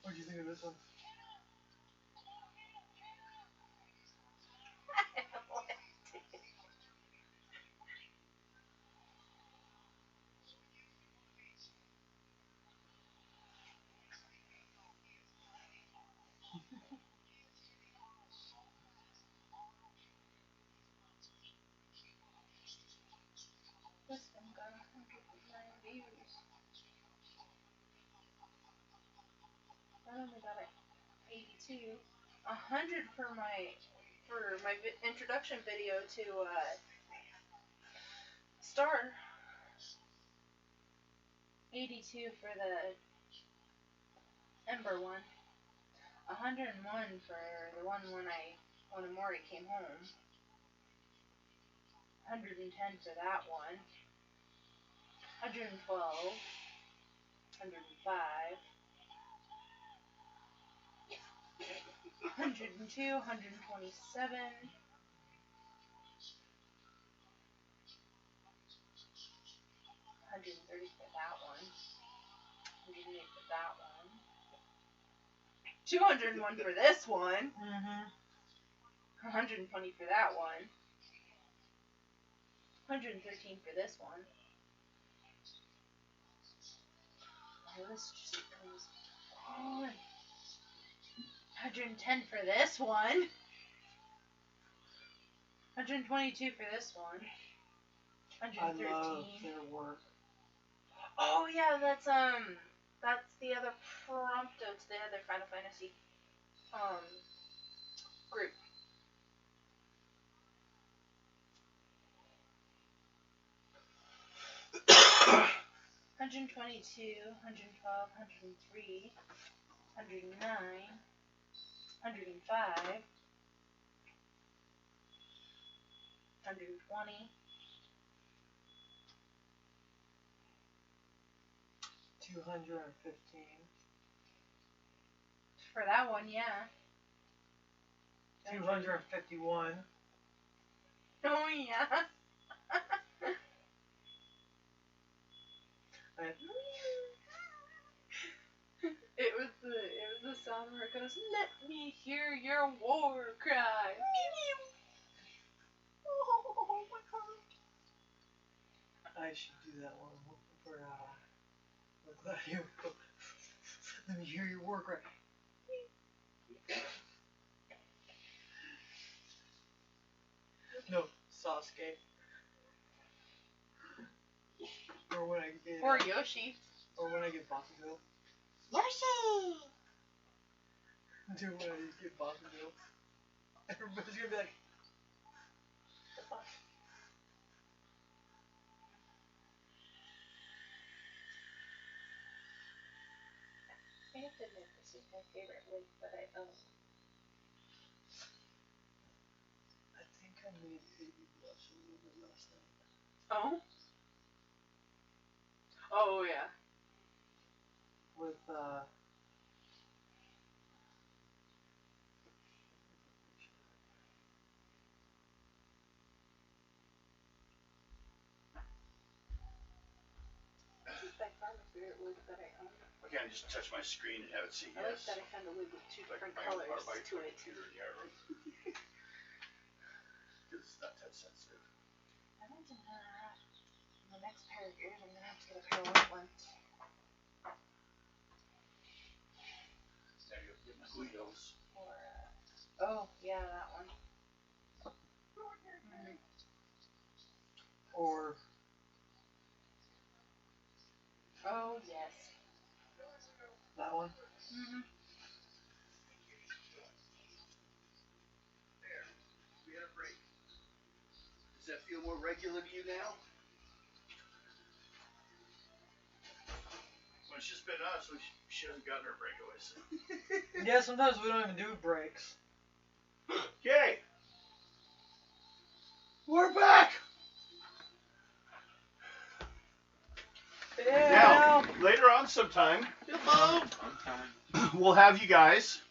What do you think of this one? This one got 109 views. That only got 82. 100 for my introduction video to Star. 82 for the Ember one. 101 for the one when Amori came home. 110 for that one. 112. 105. 102, 127. 130 for that one. 108 for that one. 201 for this one. 120 for that one. 113 for this one. Oh, this just goes on. 110 for this one. 122 for this one. I 113. love their work. Oh yeah, that's the other Prompto to the other Final Fantasy group. $122, $112, $103, $109, $105, $120. 215. For that one, yeah. 251. Oh yeah. It was the sound where it goes, "Let me hear your war cry." Oh my god. I should do that one for let you go. Let me hear your war cry. No, Sasuke. Or when I get Or Yoshi. Or when I get Bakugo. Yoshi. Do when I get Bakugo. Everybody's gonna be like, The fuck? I have to admit, this is my favorite link that I own. I think I made 80 blush a little bit last night. Oh? Oh yeah. With This is by far my favorite link that I own. I can't just touch my screen and have it see I like yes. that I found a lid with two Like different my colors my to it. computer in the other room. Because it's not touch sensitive. I think I'm gonna have, the next pair of ears, I'm gonna have to get a pair of white ones. Now you get my Guidos. Or, oh, yeah, that one. Mm-hmm. or Oh, yes. that one. Mm-hmm. Does that feel more regular to you now? Well, it's just been us, so she hasn't gotten her breakaways. Yeah, sometimes we don't even do breaks. Okay. We're back. Yeah. Now, later on sometime, I'm coming. we'll have you guys,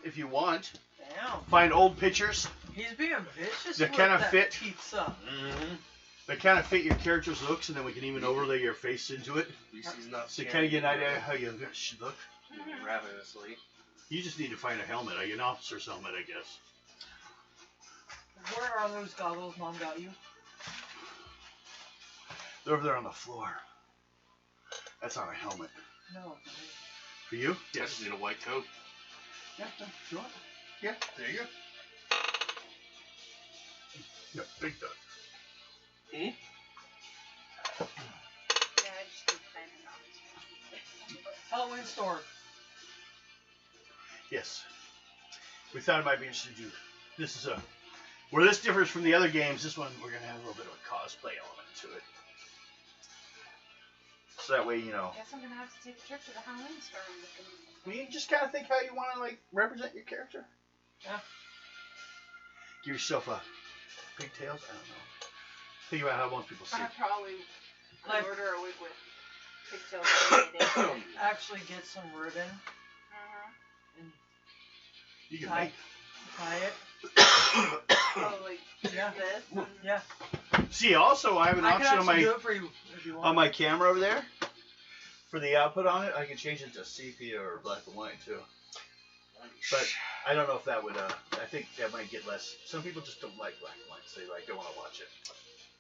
if you want, Damn. find old pictures He's being vicious That with kinda that fit. pizza. Mm-hmm. that kind of fit your character's looks, and then we can even overlay your face into it, At least he's not so you scared kind of get an of you idea how you should look. ravenously. You just need to find a helmet, like an officer's helmet, I guess. Where are those goggles Mom got you? They're over there on the floor. That's not a helmet. No. For you? I Yes. just need a white coat. Yeah, you want? Yeah, there you go. Yeah, big duck. Yeah, I just need to find an office. Halloween store. Yes. We thought it might be interesting to do. This is where this differs from the other games. This one we're gonna have a little bit of a cosplay element to it. So that way, you know, Guess I'm gonna have to take a trip to the Halloween store and look in. you just kind of think how you want to like represent your character. Yeah. Give yourself a pigtails. I don't know. Think about how most people see I it. probably Like- order a wig with pigtails. Actually get some ribbon You can tie, make. tie it. Oh, like Yeah. this. And Yeah. See, also I have an I can option on actually my do it for you if you want. on my camera over there. For the output on it, I can change it to sepia or black and white too. But I don't know if that would. I think that might get less. Some people just don't like black and white, so they don't want to watch it.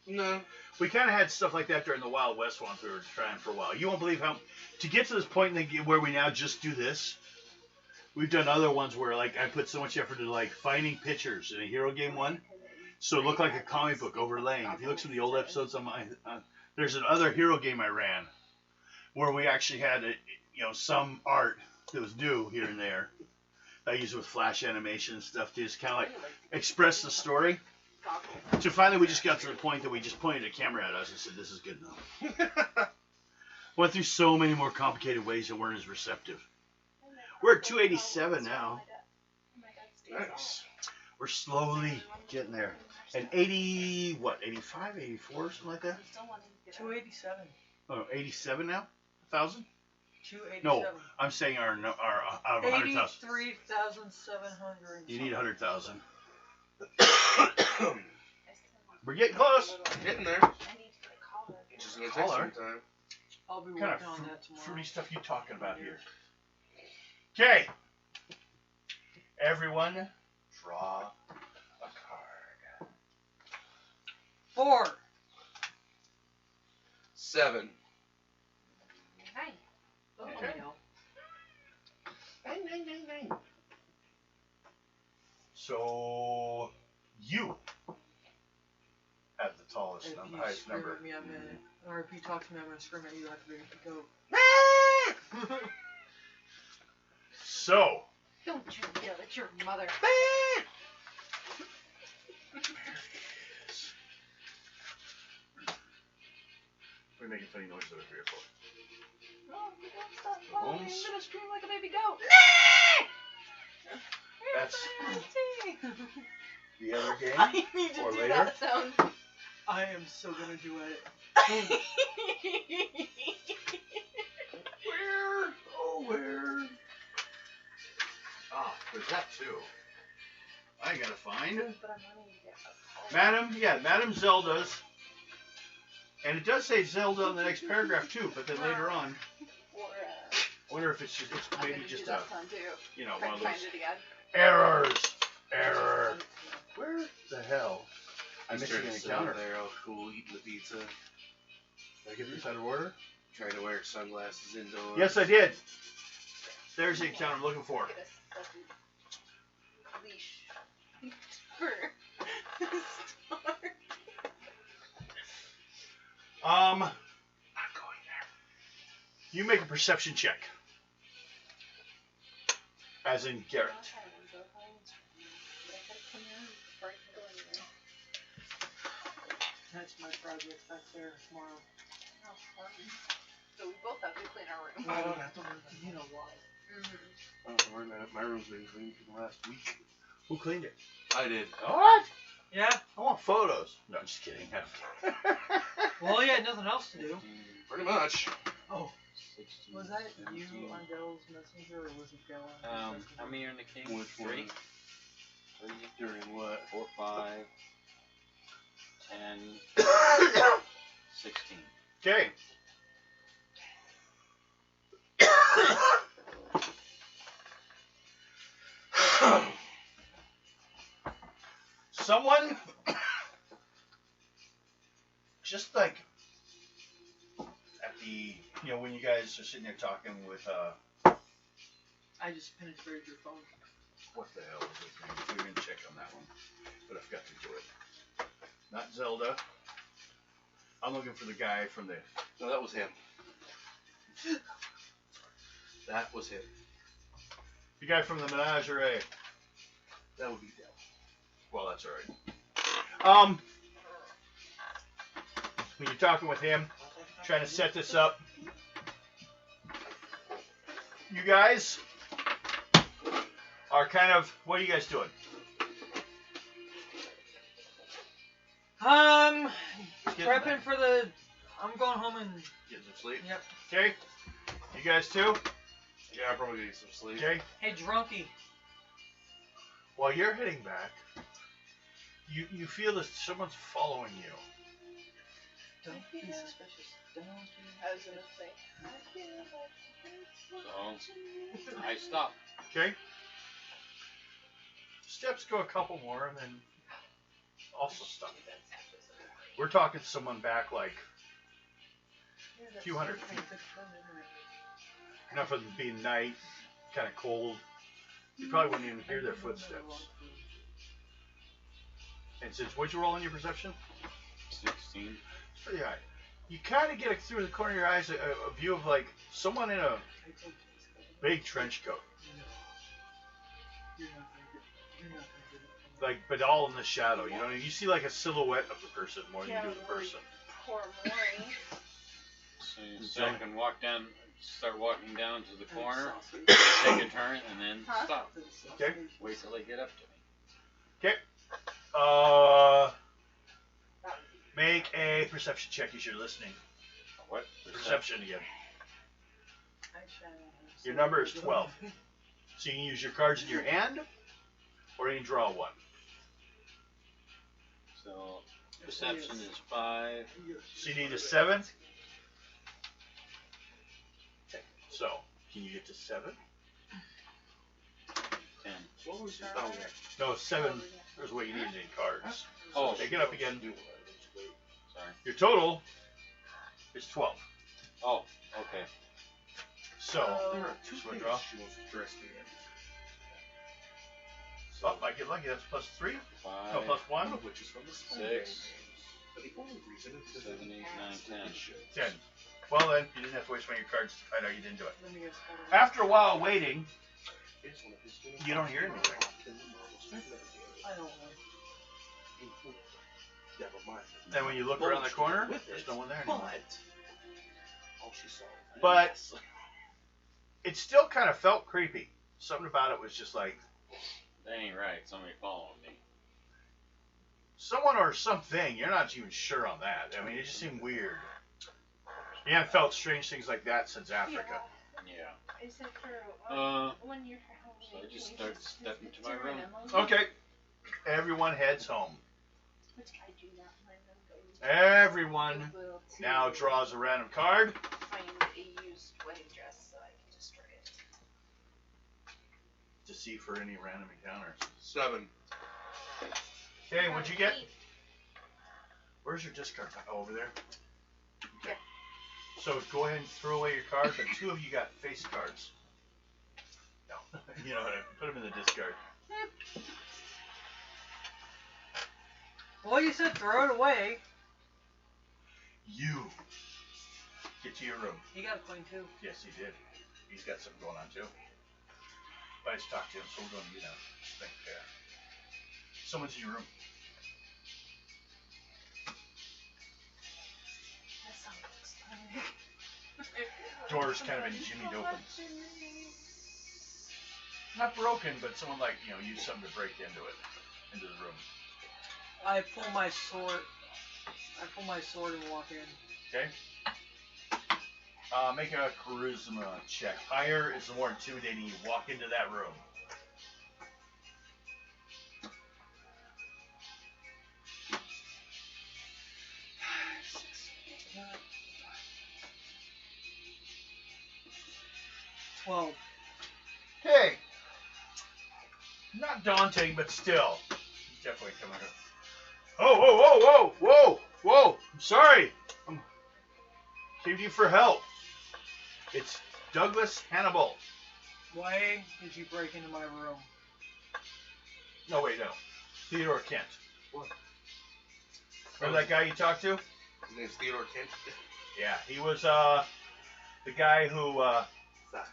No. We kind of had stuff like that during the Wild West ones we were trying for a while. You won't believe how to get to this point in the, where we now just do this. We've done other ones where like I put so much effort into like finding pictures in a hero game one, so it looked like a comic book overlaying. If you look some of the old episodes on my, there's another hero game I ran, where we actually had some art that was new here and there. I used it with flash animation and stuff to just kind of like express the story. So finally we just got to the point that we just pointed a camera at us and said, this is good enough. Went through so many more complicated ways that weren't as receptive. We're at 287 now. Nice. We're slowly getting there. And 80, what, 85, 84, something like that? 287. Oh, 87 now? 1,000? 287. No, I'm saying our out of 100,000. 83,700. You need 100,000. We're getting close. Getting there. I need to get a collar. Just gonna take Collar? some time. I'll be What kind working of on that tomorrow. fruity stuff you talking about here? Okay. Everyone, draw a card. 4. 7. Hi. Okay. Oh, Dang. So you have the tallest If number, you highest scream number. at me, I'm gonna, or if you talk to me, I'm gonna scream at you like a goat. So Don't you yell at your mother. we're making funny noises over here, folks. Oh, you don't stop following me. Holmes. I'm gonna scream like a baby goat. That's the other game. I need to Or do later. that sound. I am so gonna do it. Where? Oh, where? Ah, there's that too. I gotta find But I'm running to get a collar. Madam Zelda's. And it does say Zelda on the next paragraph too, but then later on, Or, I wonder if it's I'm maybe gonna just do a, that sound too. one Trying of to those find it again. errors. Error. Where the hell? I'm He's missing trying an to sit encounter. out there all cool eating the pizza. Did I get this out of order? Trying to wear sunglasses indoors. Yes, I did. There's the encounter I'm looking for. Get a second leash for Star. Not going there. You make a perception check. As in Garrett. projects back there tomorrow. Oh, fun. So we both have to clean our room. I don't have to worry about it. You know why? Mm-hmm. I don't have to worry about it. My room's been clean for the last week. Who cleaned it? I did. What? Yeah. I want photos. No, I'm just kidding. Well, you had nothing else to do. Pretty much. Oh. 16, Was that you 17. on Dell's Messenger, or was it Dell on How Messenger? many are in the king? Which 3? one? 3, During what? 4, 5, 10, 16. Okay. Someone just like at the when you guys are sitting there talking with I just penetrated your phone. what the hell is his name? We didn't check on that one, but I forgot to do it. Not Zelda. I'm looking for the guy from the No, that was him. That was him. guy from the Menagerie. That would be Dell. Well, that's all right. When you're talking with him, trying to set this up, you guys are kind of, what are you guys doing? Prepping for the. I'm going home and. Getting some sleep. Yep. Okay. You guys too? Yeah, I'm probably gonna get some sleep. Okay. Hey, drunkie. While you're heading back, you feel that someone's following you. Don't be suspicious. Don't be. I was gonna say. So, I stop. Okay. Steps go a couple more and then also stop. We're talking someone back like a few hundred feet. Enough of them being night, kind of cold. You probably wouldn't even hear their footsteps. And since what'd you roll in your perception? 16. It's pretty high. You kind of get through the corner of your eyes a view of like someone in a big trench coat, like but all in the shadow. You know, you see like a silhouette of the person more than you do the person. Poor Maury. So I can start walking down to the corner, take a turn, and then Huh? stop. Okay. Wait till they get up to me. Make a perception check as you're listening. What? Perception again. Your number is 12. So you can use your cards in your hand, or you can draw one. So, perception is 5. So you need a 7. So, can you get to 7? 10. What was your oh, yeah. No, 7 is what you need in cards. Oh, Take it up again. sorry. Your total is 12. Oh, okay. So, There are two just wanna things draw. she wants to dress me in. Oh, I get lucky. That's plus 3. 5, No, plus 1. One of which is from the Spawn 6, Gang. But the only reason is because 7, 8, 9, 10. 10. Well then, you didn't have to waste one of your cards to find out you didn't do it. Let me guess. After a while waiting, it's one of his you don't hear anything. I don't know. Never mind. And when you look around the corner, there's no one there anymore. But all she saw. But it still kind of felt creepy. Something about it was just like That ain't right. Somebody following me. someone or something. You're not even sure on that. I mean, it just seemed weird. You haven't felt strange things like that since Africa. Yeah. Is it for when you're So I just start stepping to my room. Okay. Everyone heads home. Which I do not remember. Everyone now draws a random card. Find a used wedding dress so I can destroy it. To see for any random encounters. 7. Okay, what'd you get? Where's your discard? Oh, over there. Okay. So go ahead and throw away your cards, and 2 of you got face cards. No, you know what? Put them in the discard. Well, you said throw it away. You get to your room. You got a coin too. Yes, he did. He's got something going on too. But I just talked to him, so we're going to do that. Think, someone's in your room. Doors kind of been jimmied open. Not broken, but someone used something to break into the room. I pull my sword and walk in. Okay. Make a charisma check. Higher is the more intimidating. You walk into that room. Well, Hey. Not daunting, but still. He's definitely coming up. Oh, whoa, whoa, whoa, whoa, whoa. I'm sorry. I came to you for help. It's Douglas Hannibal. why did you break into my room? No, wait, no. Theodore Kent. What? Remember that guy you talked to? His name's Theodore Kent. Yeah, he was the guy who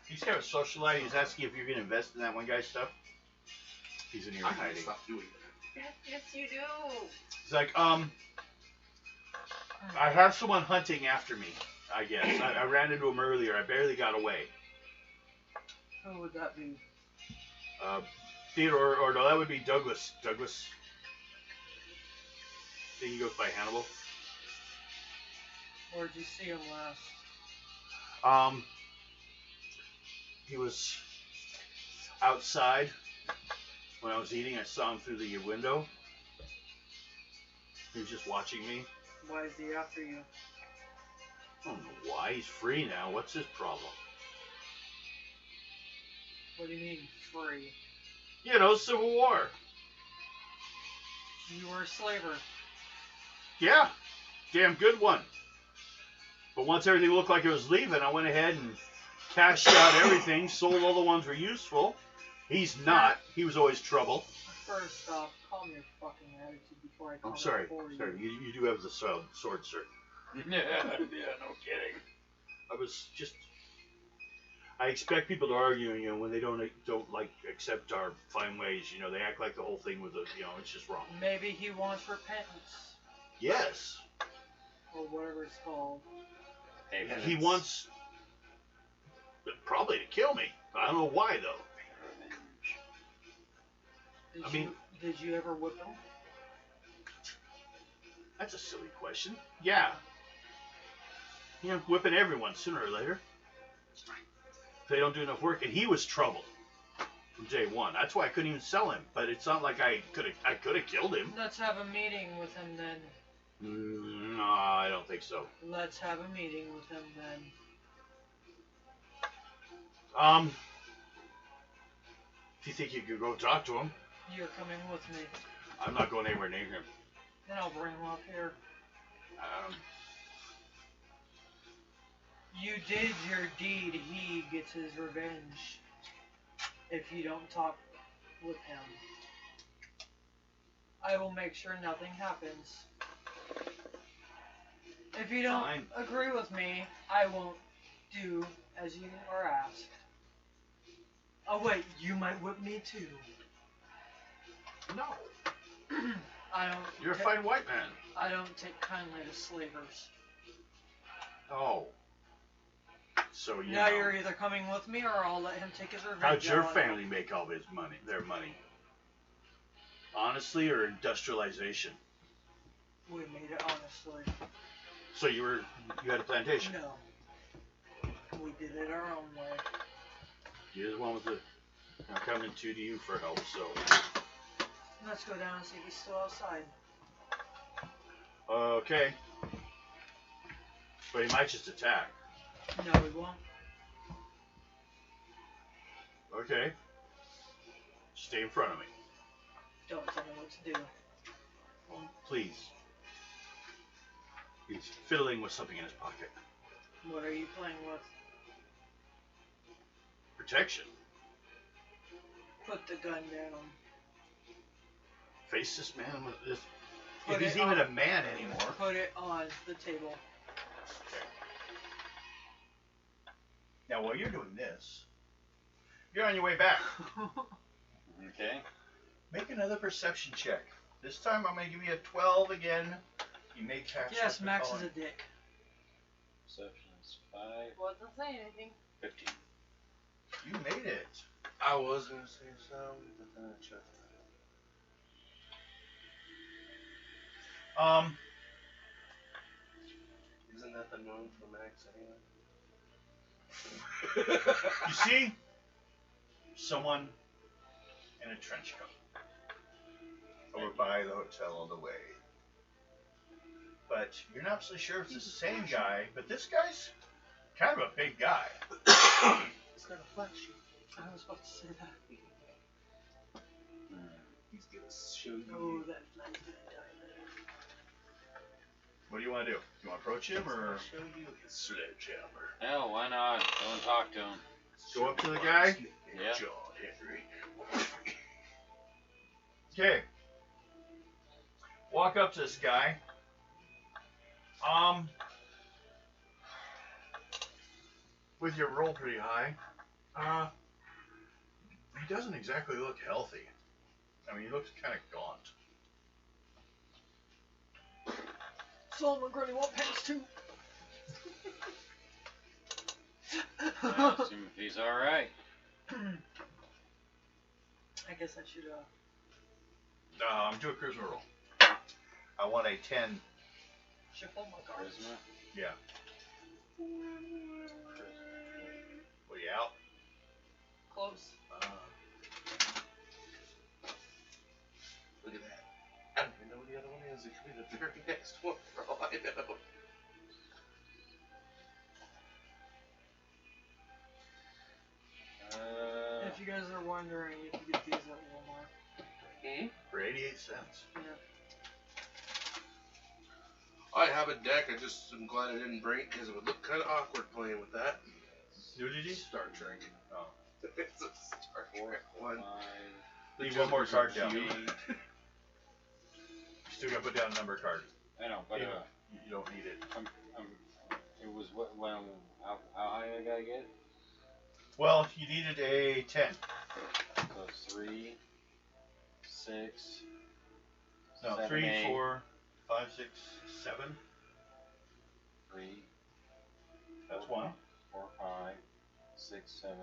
he's kind of a socialite. He's asking if you're gonna invest in that one guy's stuff. He's in here I can hiding. stop doing that. Yes, you do. He's like, I have someone hunting after me. I guess I ran into him earlier. I barely got away. Who would that be? Theodore, or no, that would be Douglas. Douglas. I think he goes by Hannibal. Where'd you see him last? He was outside when I was eating. I saw him through the window. He was just watching me. Why is he after you? I don't know why. He's free now. What's his problem? What do you mean, free? Civil War. You were a slaver. Yeah, damn good one. But once everything looked like it was leaving, I went ahead and cashed out everything, sold all the ones that were useful. He's not. He was always trouble. First off, calm your fucking attitude before I come I'm sorry. for you. Sorry, you do have the sword, sir. Yeah, no kidding. I expect people to argue, when they don't accept our fine ways. They act like the whole thing was it's just wrong. Maybe he wants repentance, Yes, or whatever it's called. he wants probably to kill me. I don't know why though. Did you ever whip him? That's a silly question. Yeah. Whipping everyone sooner or later. If they don't do enough work, and he was trouble from day one. That's why I couldn't even sell him. But it's not like I could have killed him. Let's have a meeting with him then. No, I don't think so. Let's have a meeting with him then. If you think you could go talk to him, You're coming with me. I'm not going anywhere near him. Then I'll bring him up here. You did your deed, he gets his revenge. If you don't talk with him. I will make sure nothing happens. If you don't Fine. agree with me, I won't do as you are asked. Oh wait, you might whip me too. No. I don't. You're a fine white man. I don't take kindly to slavers. Oh. So Now you're either coming with me or I'll let him take his revenge. How'd your on family make all their money? Honestly or industrialization? We made it honestly. So you had a plantation? No. We did it our own way. You're the one with I'm coming to you for help, so. Let's go down and see if he's still outside. Okay. But he might just attack. No, we won't. Okay. Stay in front of me. Don't tell me what to do. Please. He's fiddling with something in his pocket. What are you playing with? Protection. Put the gun down. Face this man with this. Put If he's it even on- a man anymore. Put it on the table. Now, while you're doing this, you're on your way back. Okay. Make another perception check. This time I'm going to give you a 12 again. You may catch Yes, what Max they're is a calling. dick. Perception. That's 5, Wasn't saying anything. 15. You made it. I was gonna say something, but then I checked. Isn't that the norm for Max anyway? You see someone in a trench coat over by the hotel on the way. But you're not absolutely sure if it's the same guy, but this guy's kind of a big guy. He's got a flat sheet. I was about to say that. He's gonna show you. Oh, that flat's gonna die What do you want to do? You want to approach him or Show you his sledgehammer. Hell, why not? Go and talk to him. go up to the guy? Yeah. John Henry. Okay. Walk up to this guy. With your roll pretty high, he doesn't exactly look healthy. I mean, he looks kind of gaunt. Solomon Grundy want pants too. I asked him if he's alright. I guess I should Do a charisma roll. I want a 10. shuffle my cards. Charisma. Yeah. What, you out? Close. Look at that. I don't even know what the other one is. It could be the very next one for all I know. If you guys are wondering, you can get these at Walmart. For 88 cents. Yeah. I have a deck. I just am glad I didn't bring it because it would look kind of awkward playing with that. Who did he? Star Trek. Oh. It's a Star Trek one. 5. Leave one more card down. G. You still gotta put down a number card. I know, but You don't need it. it was what? When? How high I gotta get? Well, you needed a 10. So 3, 6. No, 7, 3, 8, 4, 5, 6, 7. 3. That's 4, one. 4, 5, 6, 7,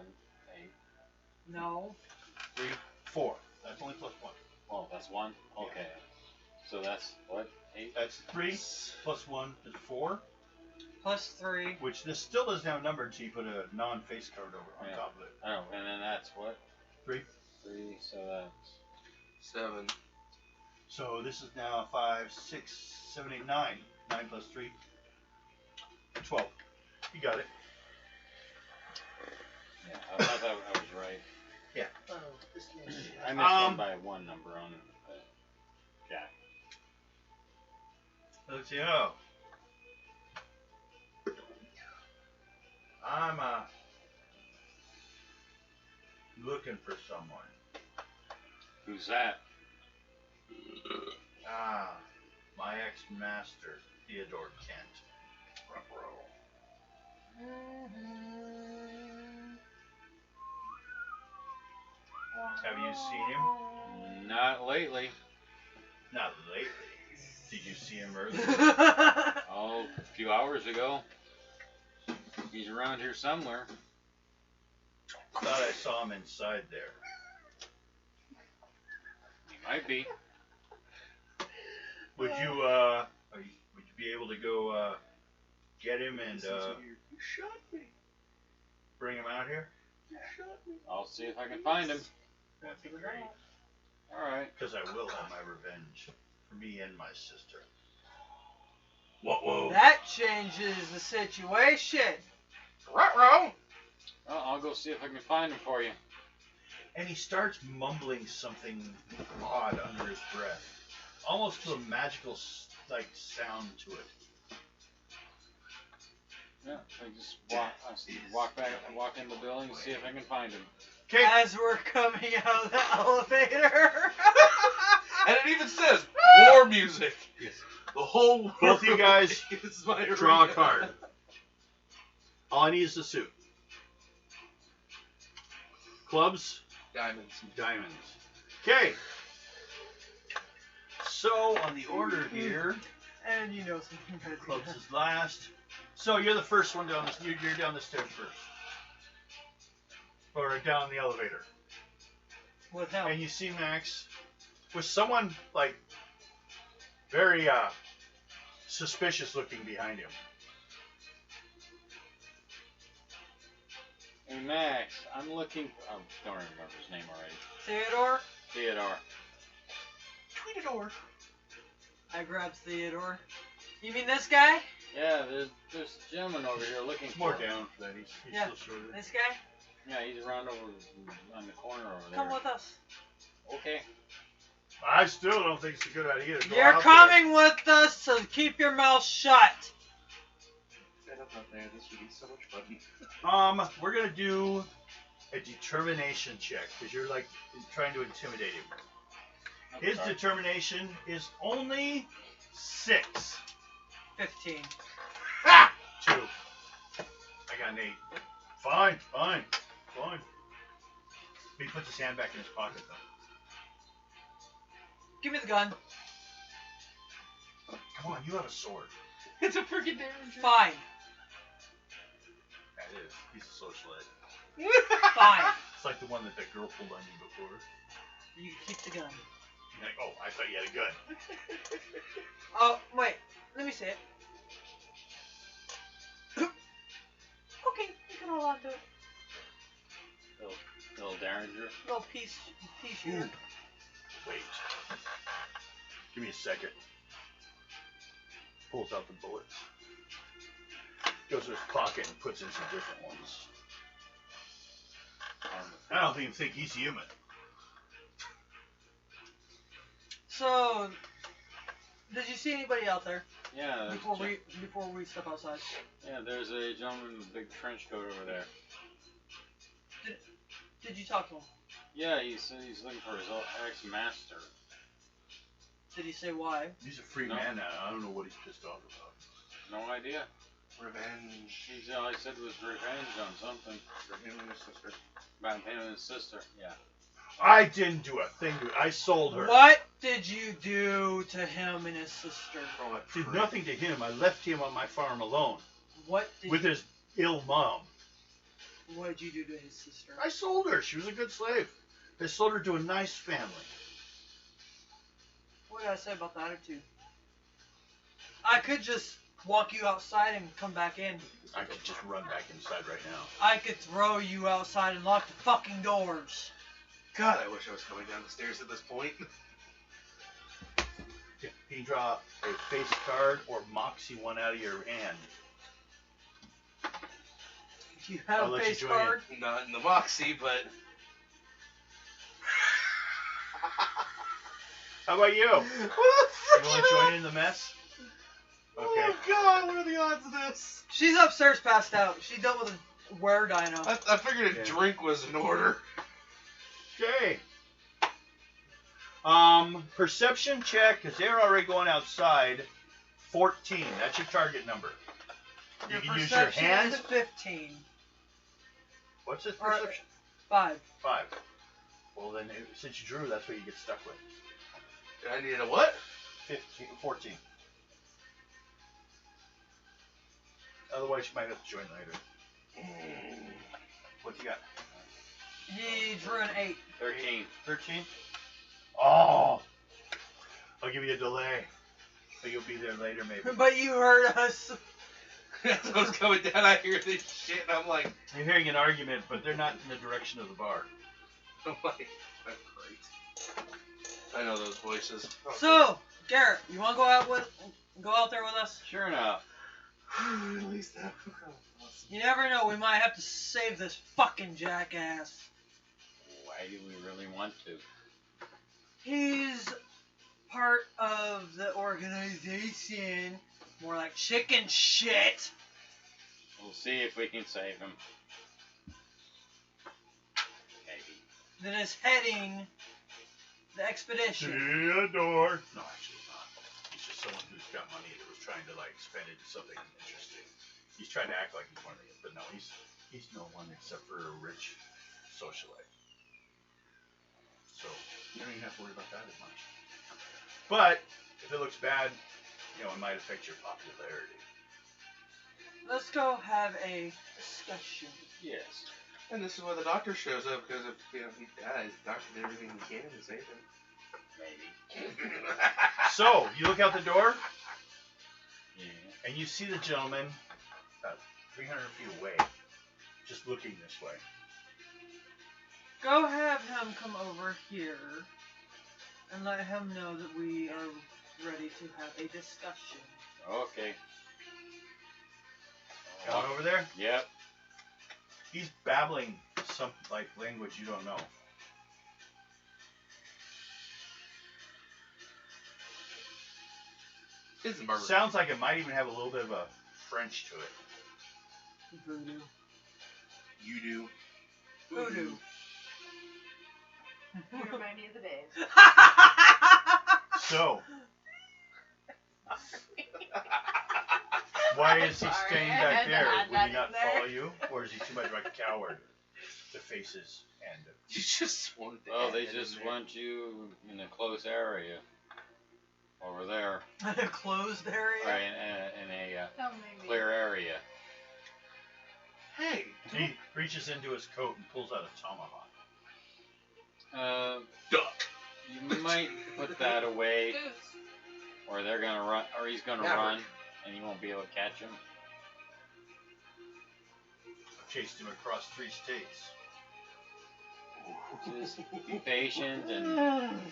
8. No. 3, 4. That's only plus 1. Oh, that's 1? Okay. So that's what? 8? That's 3 plus 1 is 4. Plus 3. Which this still doesn't have numbered, so you put a non-face card over on Yeah. top of it. Oh, and then that's what? 3. 3, so that's 7. So this is now 5, 6, 7, 8, 9. 9 plus 3. 12. You got it. yeah. I thought that I was right. Oh, this is I missed one by 1 number on Jack. Let's see. Oh. I'm looking for someone. Who's that? My ex-master, Theodore Kent. Have you seen him? Not lately. Not lately. Did you see him earlier? Oh, a few hours ago. He's around here somewhere. Thought I saw him inside there. He might be. Would you be able to go get him and You shot me. bring him out here? You shot me. I'll see if I can find him. That'd be great. Alright. Because I will have my revenge for me and my sister. Whoa. That changes the situation. Ruh-roh. Well, I'll go see if I can find him for you. And he starts mumbling something odd under his breath, almost to a magical sound to it. Yeah, I just walk in the building and see if I can find him. Okay. As we're coming out of the elevator. And it even says war music. Yes. The whole world. Both of you guys is my draw a arena. card. All I need is the suit. Clubs, Diamonds. diamonds. Okay. So on the order here, And you know something better. clubs is last. So you're the first one down this. You're down the stairs first, or down the elevator, With him. and you see Max with someone like very suspicious looking behind him. Hey Max, I'm looking. I don't remember his name already. Theodore? Theodore. Tweetador. I grabbed Theodore. You mean this guy? Yeah, there's a gentleman over here looking It's more for him. down for that. He's Yeah. still shorter. This guy? Yeah, he's around over on the corner over there. Come with us. Okay. I still don't think it's a good idea to go You're out coming with us, so keep your mouth shut. Stand up out there. This would be so much fun. there. We're gonna do a determination check because you're like trying to intimidate him. His Sorry. determination is only 6. 15. 2. I got an 8. Fine. He puts his hand back in his pocket though. Give me the gun. Come on, you have a sword. It's a freaking damage. Fine. That is. He's a socialite. Fine. It's like the one that girl pulled on you before. You can keep the gun. You're like, oh, I thought you had a gun. Oh, wait. Let me see it. Okay, you can hold on to it. Little Derringer. Little piece here. Wait. Give me a second. Pulls out the bullets. Goes to his pocket and puts in some different ones. I don't even think he's human. So, did you see anybody out there Yeah. before we step outside? Yeah, there's a gentleman in a big trench coat over there. Did you talk to him? Yeah, he's looking for his ex-master. Did he say why? He's a free No. man now. I don't know what he's pissed off about. No idea. Revenge. He's all he said was revenge on something. For him and his sister. About him and his sister. Yeah. I didn't do a thing to it. I sold her. What did you do to him and his sister? All that Did prick. nothing to him. I left him on my farm alone What did with his ill mom. What did you do to his sister? I sold her. She was a good slave. I sold her to a nice family. What did I say about the attitude? I could just walk you outside and come back in. I could just run back inside right now. I could throw you outside and lock the fucking doors. God, I wish I was coming down the stairs at this point. You can draw a face card or moxie one out of your hand. Do you have I'll a let you face join card? Not in the Moxie, but. How about you? What You the want to frick? join in the mess? Okay. Oh God, what are the odds of this? She's upstairs passed out. She dealt with a were dino. I figured a Yeah. drink was in order. Okay. Perception check, because they're already going outside. 14. That's your target number. Your You can use your perception hands. is 15. What's this Or- perception? 5. 5. Well, then, since you drew, that's what you get stuck with. I needed a what? 14. Otherwise, you might have to join later. What you got? He drew an 8. 13. 13? Oh! I'll give you a delay. But you'll be there later, maybe. But you heard us. As I was coming down, I hear this shit, and I'm like, You're hearing an argument, but they're not in the direction of the bar. that's great. I know those voices. So, Garrett, you want to go out there with us? Sure enough. At least that. You never know. We might have to save this fucking jackass. Why do we really want to? He's part of the organization. More like chicken shit. We'll see if we can save him. Maybe. That is heading the expedition. Theodore. No, actually not. He's just someone who's got money that was trying to like spend it to something interesting. He's trying to act like he's one of these, but no, he's no one except for a rich socialite. So you don't even have to worry about that as much. But if it looks bad, you know, it might affect your popularity. Let's go have a discussion. Yes. And this is why the doctor shows up, because if he dies, the doctor did everything he can to save him. Maybe. So, you look out the door, Yeah. and you see the gentleman about 300 feet away, just looking this way. Go have him come over here and let him know that we are ready to have a discussion. Okay. Gone over there? Yep. He's babbling some like language you don't know. Isn't Sounds like it might even have a little bit of a French to it. Voodoo. You do. Voodoo. You remind me of the babes. So, why is he Sorry, staying I had back to there? add Would that he not in there. follow you? Or is he too much like a coward to face his end? You just wanted to Well, add they that just in there. want you in a close area. Over there. A closed area? Right, in a Don't make me. clear area. Hey, He reaches into his coat and pulls out a tomahawk. duck. You might put that away, Goose. or they're gonna run, or he's gonna Maverick. run, and you won't be able to catch him. Chased him across 3 states. Just be patient and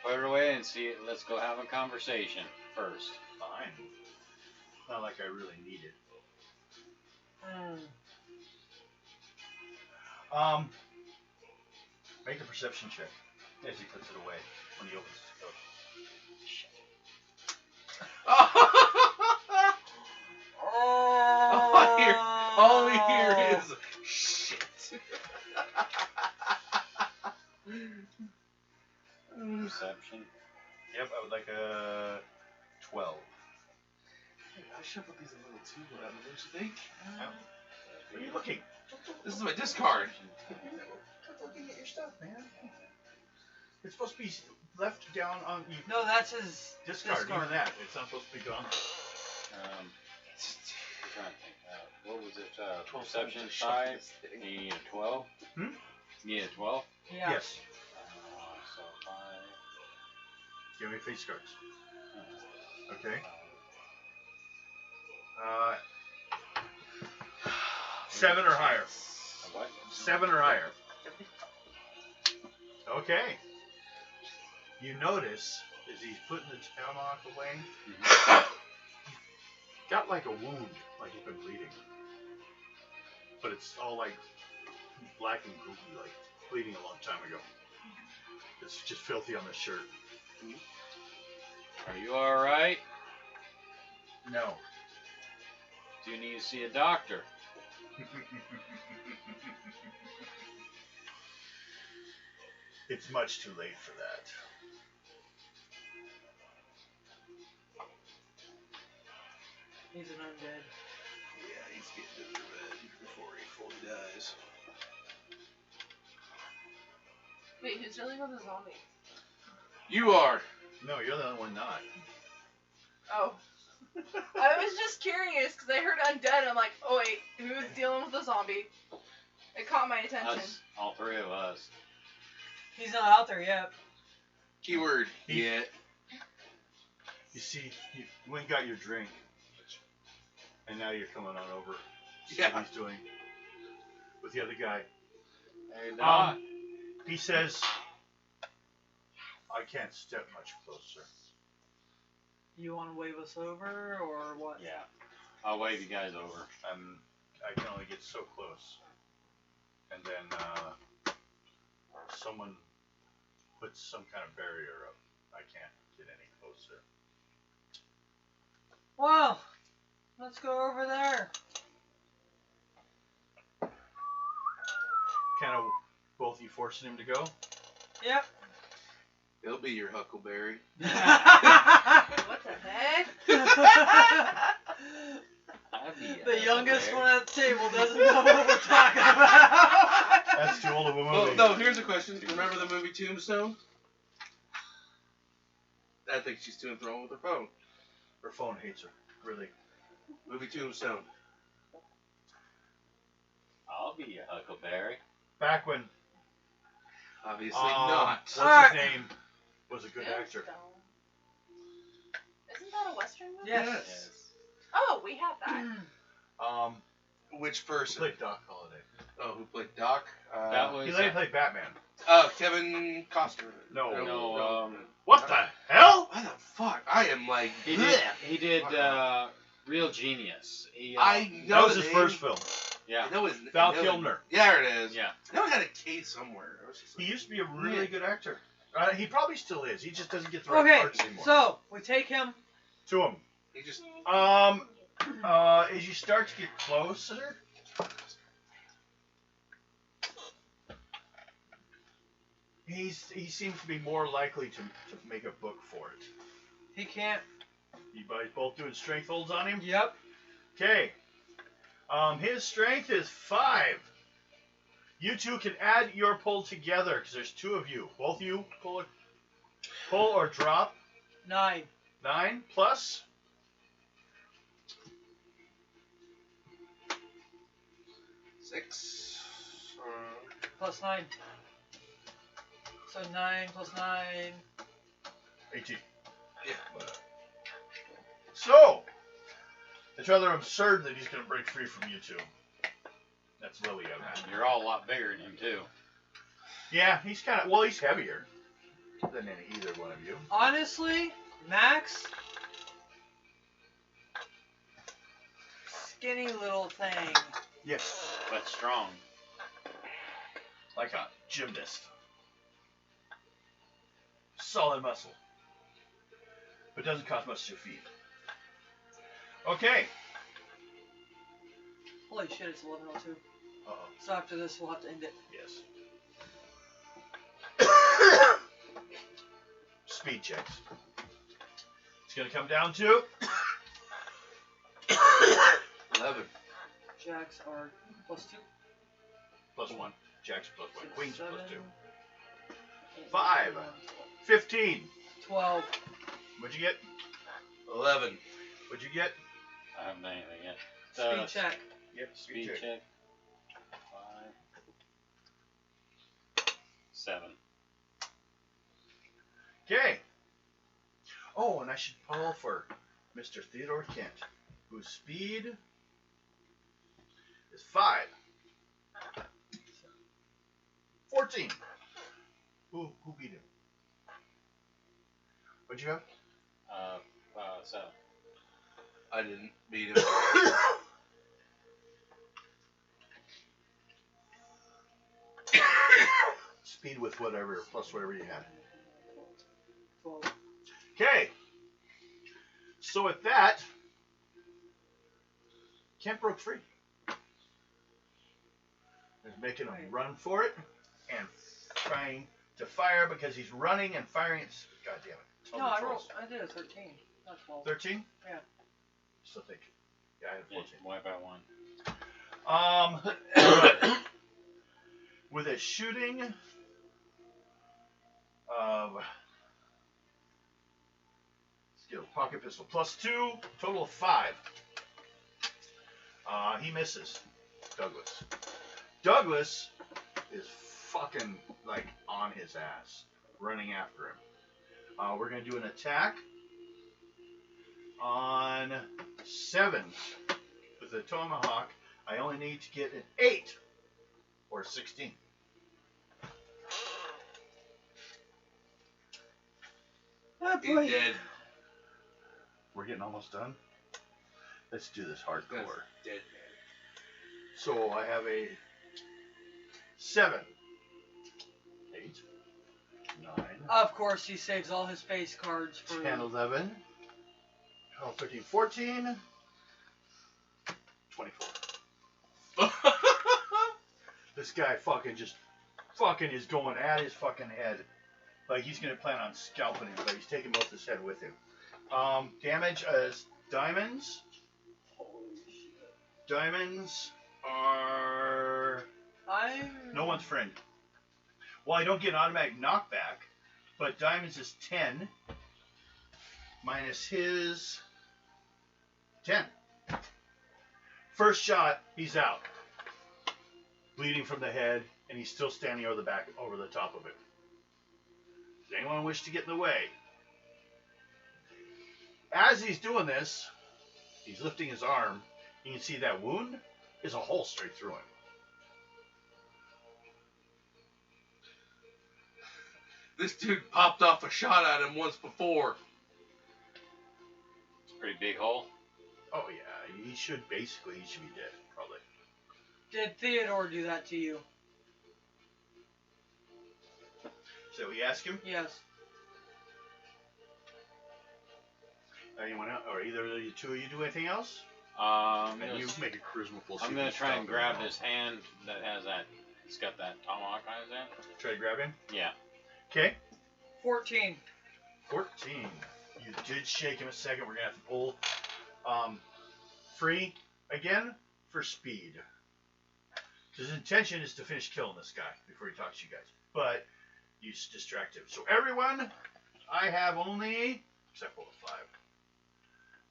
put it away and see it. Let's go have a conversation first. Fine. Not like I really need it. Make a perception check as he puts it away when he opens his coat. All we hear is shit. Perception. Yep, I would like a 12. Hey, I shuffled these a little too loud, don't you think? Where are you looking? This is my discard. Stop looking at your stuff, man. It's supposed to be left down on you. No, that's his Discard, even that. It's not supposed to be gone. I'm trying to think. What was it? 12 Perception seconds to shuffle 5. this thing. You need a 12. Hmm? You need a 12. Yeah. Yes. So 5. Give me face cards. Okay. 7 or higher. What? 7 or higher. Okay. You notice as he's putting the tomahawk away, he's got like a wound, like he's been bleeding. But it's all like black and goopy, like bleeding a long time ago. It's just filthy on the shirt. Are you alright? No. Do you need to see a doctor? It's much too late for that. He's an undead. Yeah, he's getting to the red before he fully dies. Wait, who's dealing with a zombie? You are. No, you're the only one not. Oh. I was just curious because I heard undead. I'm like, oh wait, who's dealing with a zombie? It caught my attention. Us. All 3 of us. He's not out there yet. Keyword. He- Yeah. You see, you went and got your drink, and now you're coming on over. See Yeah. what he's doing with the other guy. Hey, Doc. He says, I can't step much closer. You want to wave us over or what? Yeah. I'll wave you guys over. I can only get so close. And then someone puts some kind of barrier up. I can't get any closer. Well, let's go over there. Kind of both you forcing him to go? Yep. He'll be your Huckleberry. What the heck? I'd be The youngest there. one at the table doesn't know what we're talking about. That's too old of a Well, movie. no, here's a question. Remember the movie Tombstone? I think she's too enthralled with her phone. Her phone hates her. Really. Movie Tombstone. I'll be your Huckleberry. Back when Obviously not. what's Alright. his name was a good actor. Isn't that a Western movie? Yes. Oh, we have that. Which Who person? played Doc Holliday? Oh, who played Doc? That was. He later played Batman. Kevin Costner. No, What the hell? Why the fuck? I am like. he bleh. did. He did Real Genius. He, I know That was the his name. first film. yeah. I know his Val I know Kilmer. Yeah, there it is. Yeah. I know I had a K somewhere. I was just He like, used to be a really good actor. He probably still is. He just doesn't get the right Okay, parts anymore. so we take him. To him. he just. As you start to get closer, he seems to be more likely to make a book for it. He can't. You guys both doing strength holds on him? Yep. Okay. His strength is 5. You two can add your pull together because there's 2 of you. Both of you pull or drop. 9. 9 plus. Six. Plus 9. So 9 plus 9. 18. Yeah. So, it's rather absurd that he's going to break free from you two. That's Lily on that. You're all a lot bigger than him too. Yeah, he's kind of, well, he's heavier than either one of you. Honestly, Max. Skinny little thing. Yes. But strong. Like a gymnast. Solid muscle. But doesn't cost much to feed. Okay. Holy shit, it's 11:02. Uh-oh. So after this, we'll have to end it. Yes. Speed checks. It's going to come down to 11. Jacks are plus 2. +1. Jacks +1. Queens Seven, +2. 8, 5. 15. 12. What'd you get? 11. What'd you get? I haven't done anything yet. Speed check. Yep, Speed check. 5. 7. Okay. Oh, and I should call for Mr. Theodore Kent, whose speed is 5. 14. Who beat him? What'd you have? 7. I didn't beat him. Speed with whatever, plus whatever you had. 12. Okay. So with that, Kent broke free. He's making a run for it and trying to fire because he's running and firing. It's, God damn it. No, I did a 13, not 12. 13? Yeah. Still think. Yeah, I had Yeah, 14. wipe out 1. With a shooting of skill pocket pistol +2, total of 5. He misses Douglas. Douglas is fucking like on his ass, running after him. We're gonna do an attack on 7 with the tomahawk. I only need to get an 8 or 16. Oh, He's boy. dead. We're getting almost done. Let's do this hardcore. Dead So I have a 7, 8, 9, Of course, he saves all his face cards for 10, 11, 12, 13, 14, 24. man. This guy fucking is going at his fucking head. Like he's gonna plan on scalping him, but he's taking most of his head with him. Damage as diamonds. Diamonds are no one's friend. Well, I don't get an automatic knockback, but diamonds is 10 minus his 10. First shot, he's out. bleeding from the head, and he's still standing over the top of it. Does anyone wish to get in the way? As he's doing this, he's lifting his arm. You can see that wound is a hole straight through him. This dude popped off a shot at him once before. It's a pretty big hole. Oh yeah, he should be dead, probably. Did Theodore do that to you? So we ask him. Yes. Anyone else, or either of the two of you do anything else? I'm And gonna, you make a charisma full. I'm gonna try and grab his hand that has that. It's got that tomahawk on his hand. Try to grab him. Yeah. Okay. 14. 14. You did shake him a second. We're gonna have to pull free again for speed. His intention is to finish killing this guy before he talks to you guys, but you just distract him. So everyone, I have only, except for 5.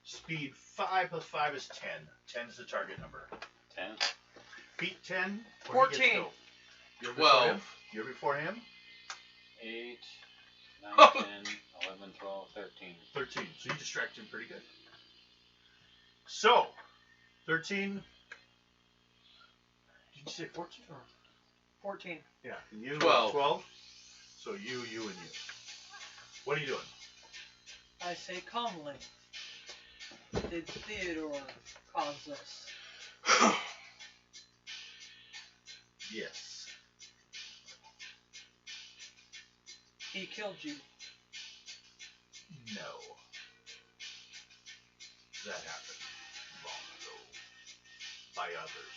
Speed 5 plus 5 is 10. 10 is the target number. 10. Beat 10. or he 14. gets killed. You're 12. before him. You're before him. 8, 9, 10, 11, 12, 13. 13. So you distract him pretty good. So, 13. Did you say 14 or? 14. Yeah. And you 12. 12. So you, and you. What are you doing? I say calmly. Did Theodore cause this? Yes. He killed you. No. That happened long ago. By others.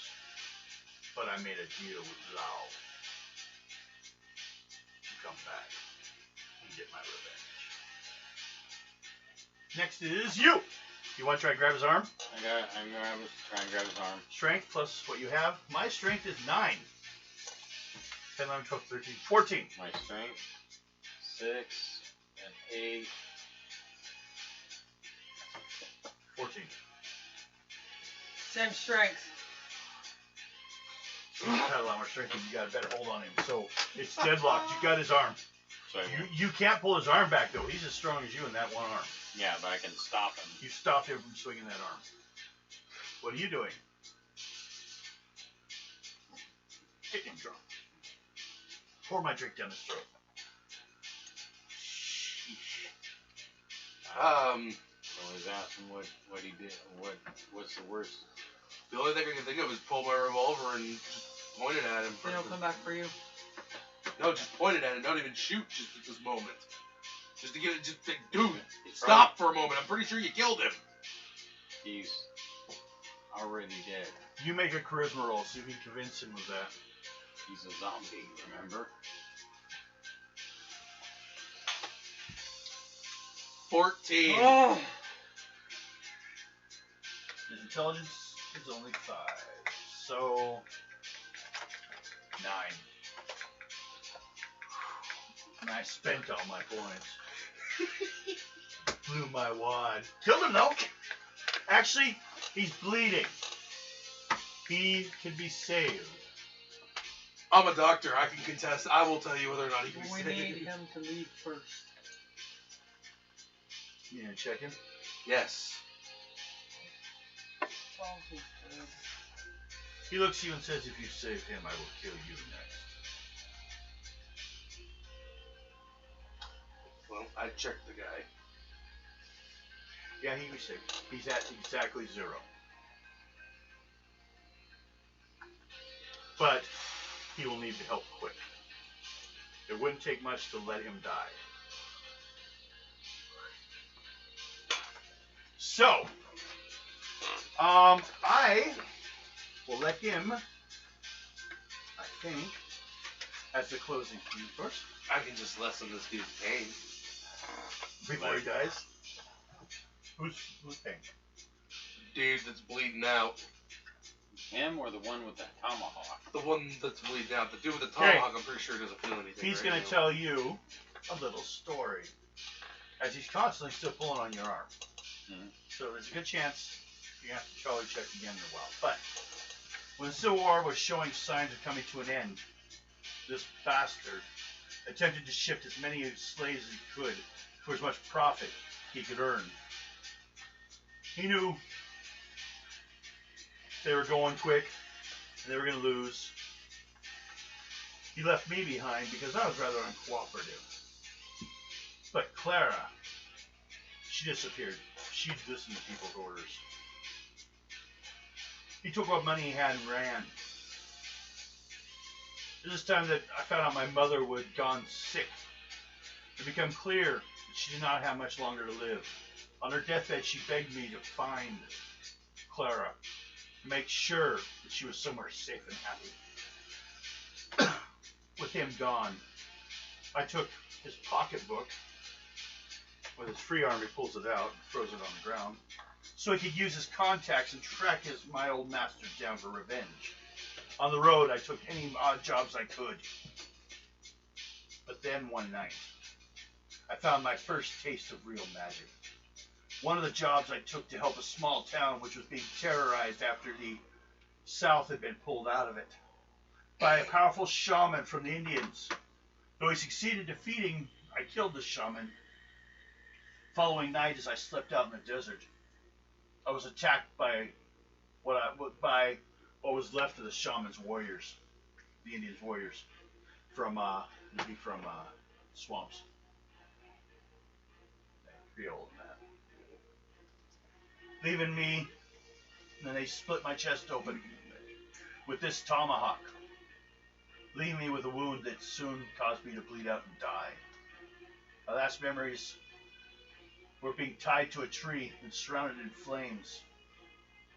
But I made a deal with Lao. To come back and get my revenge. Next is you! You want to try to grab his arm? I'm gonna try and grab his arm. Strength plus what you have. My strength is 9. 10, 11, 12, 13, 14. My strength, 6 and 8. 14. Same strength. So you had a lot more strength and you got a better hold on him. So it's deadlocked. You got his arm. So You can't pull his arm back though. He's as strong as you in that one arm. yeah, but I can stop him. You stopped him from swinging that arm. What are you doing? Get him drunk. Pour my drink down his throat. Always ask him what he did. What's the worst? The only thing I can think of is pull my revolver and just point it at him. Then he'll come back for you. No, just point it at him. Don't even shoot just at this moment. Just to get it, just like, dude, stop for a moment. I'm pretty sure you killed him. He's already dead. You make a charisma roll. See if you convince him of that. He's a zombie, remember? 14. Oh! His intelligence is only 5. So 9. And I spent all my points. Blew my wad. Killed him though. Actually, he's bleeding. He can be saved. I'm a doctor. I can contest. I will tell you whether or not he can be We saved. need him to leave first. You gonna check him? Yes. Sounds good. He looks at you and says, if you save him, I will kill you next. Well, I checked the guy. Yeah, he was saved. He's at exactly 0. But he will need the help quick. It wouldn't take much to let him die. So, I will let him, I think, as the closing scene first, I can just lessen this dude's pain. before he dies. Who's paying? Dude that's bleeding out. Him or the one with the tomahawk? The one that's bleeding out. The dude with the tomahawk, I'm pretty sure doesn't feel anything. He's right going now. to tell you a little story. As he's constantly still pulling on your arm. Mhm. So there's a good chance you have to Charlie check again in a while. But When the Civil War was showing signs of coming to an end, this bastard attempted to shift as many slaves as he could for as much profit he could earn. He knew they were going quick and they were going to lose. He left me behind because I was rather uncooperative. But Clara, she disappeared. She listened to people's orders. He took what money he had and ran. This time that I found out my mother had gone sick. It became clear that she did not have much longer to live. On her deathbed, she begged me to find Clara, to make sure that she was somewhere safe and happy. With him gone, I took his pocketbook. With his free arm, he pulls it out and throws it on the ground, so he could use his contacts and track my old master down for revenge. On the road, I took any odd jobs I could. But then one night, I found my first taste of real magic. One of the jobs I took to help a small town which was being terrorized after the South had been pulled out of it by a powerful shaman from the Indians. Though he succeeded defeating, I killed the shaman. Following night, as I slept out in the desert, I was attacked by what was left of the shaman's warriors, the Indians' warriors, from swamps. Creole and that. Leaving me, and then they split my chest open with this tomahawk, leaving me with a wound that soon caused me to bleed out and die. My last memories were being tied to a tree and surrounded in flames.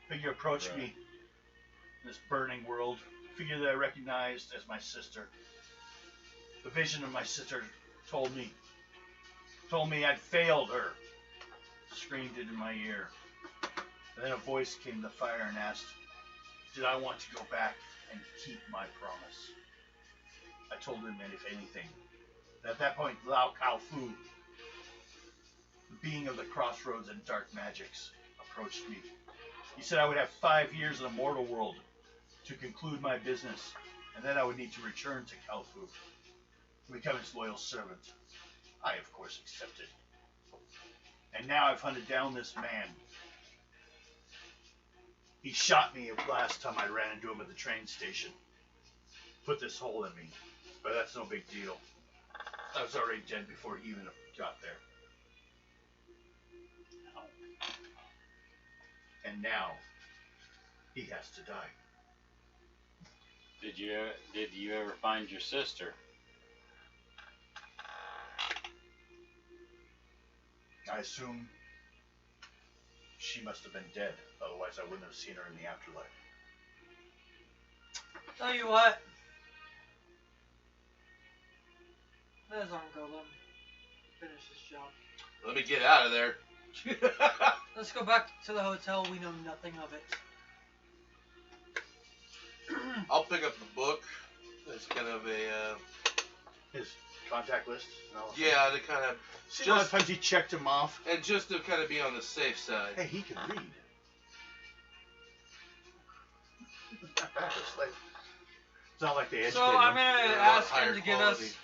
A figure approached me in this burning world, a figure that I recognized as my sister. The vision of my sister told me I'd failed her, screamed it in my ear. And then a voice came to the fire and asked, did I want to go back and keep my promise? I told him that if anything, at that point Lao Kao Fu, the being of the crossroads and dark magics, approached me. He said I would have 5 years in a mortal world to conclude my business, and then I would need to return to Kao Fu to become his loyal servant. I, of course, accepted. And now I've hunted down this man. He shot me last time I ran into him at the train station. Put this hole in me, but that's no big deal. I was already dead before he even got there. And now, he has to die. Did you ever find your sister? I assume she must have been dead, otherwise I wouldn't have seen her in the afterlife. Tell you what. Let's go let him finish his job. Let me get out of there. Let's go back to the hotel. We know nothing of it. I'll pick up the book. It's kind of a His contact list? No. yeah, to kind of See, a lot of times he checked him off. and just to kind of be on the safe side. Hey, he can read. It's not like they educated So I'm him. gonna They're a lot ask him higher to give quality. us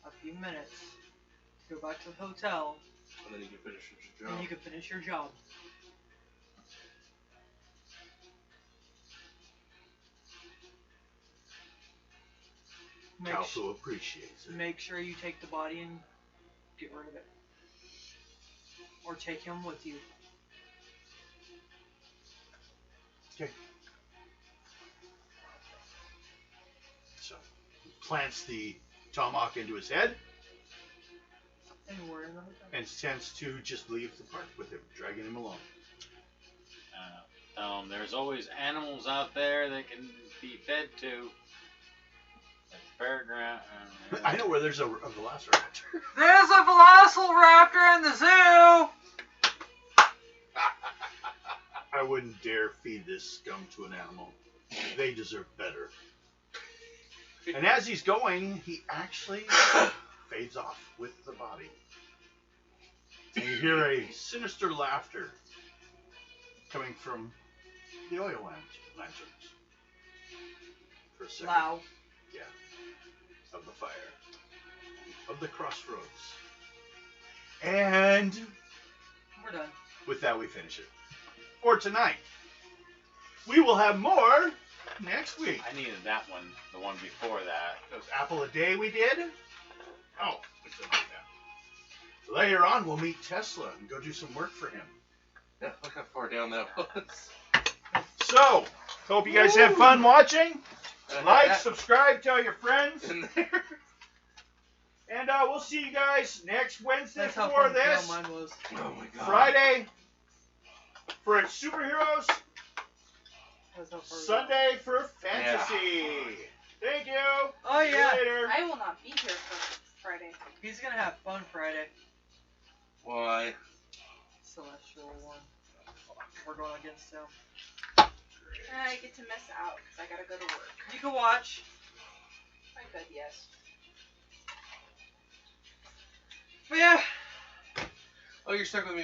a few minutes to go back to the hotel, And then you can finish your job. and you can finish your job. Calco appreciates it. Make sure you take the body and get rid of it. Or take him with you. Okay. So, he plants the tomahawk into his head And we're in the hotel. and tends to just leave the park with him, dragging him along. There's always animals out there that can be fed to. At the fairground. I know where there's a velociraptor. There's a velociraptor in the zoo! I wouldn't dare feed this scum to an animal. They deserve better. And as he's going, he actually fades off with the body. And you hear a sinister laughter coming from the oil lanterns. for a second. Lao. Of the fire. Of the crossroads. And We're done. with that, we finish it. For tonight. We will have more next week. I needed that one, the one before that. Those apple a day we did. Oh, we still like that. Later on, we'll meet Tesla and go do some work for him. Yeah, look how far down that was. So, hope you guys have fun watching. Like, subscribe, tell your friends. In there. And we'll see you guys next Wednesday That's how for fun this. mine was. Oh my god. Friday for superheroes. That's how fun. Sunday for fantasy. Thank you. Oh See you yeah. later. I will not be here for Friday. He's gonna have fun Friday. Why? Celestial one. We're going against him. And I get to miss out because I gotta go to work. You can watch. I could, yes. But yeah. Oh, you're stuck with me.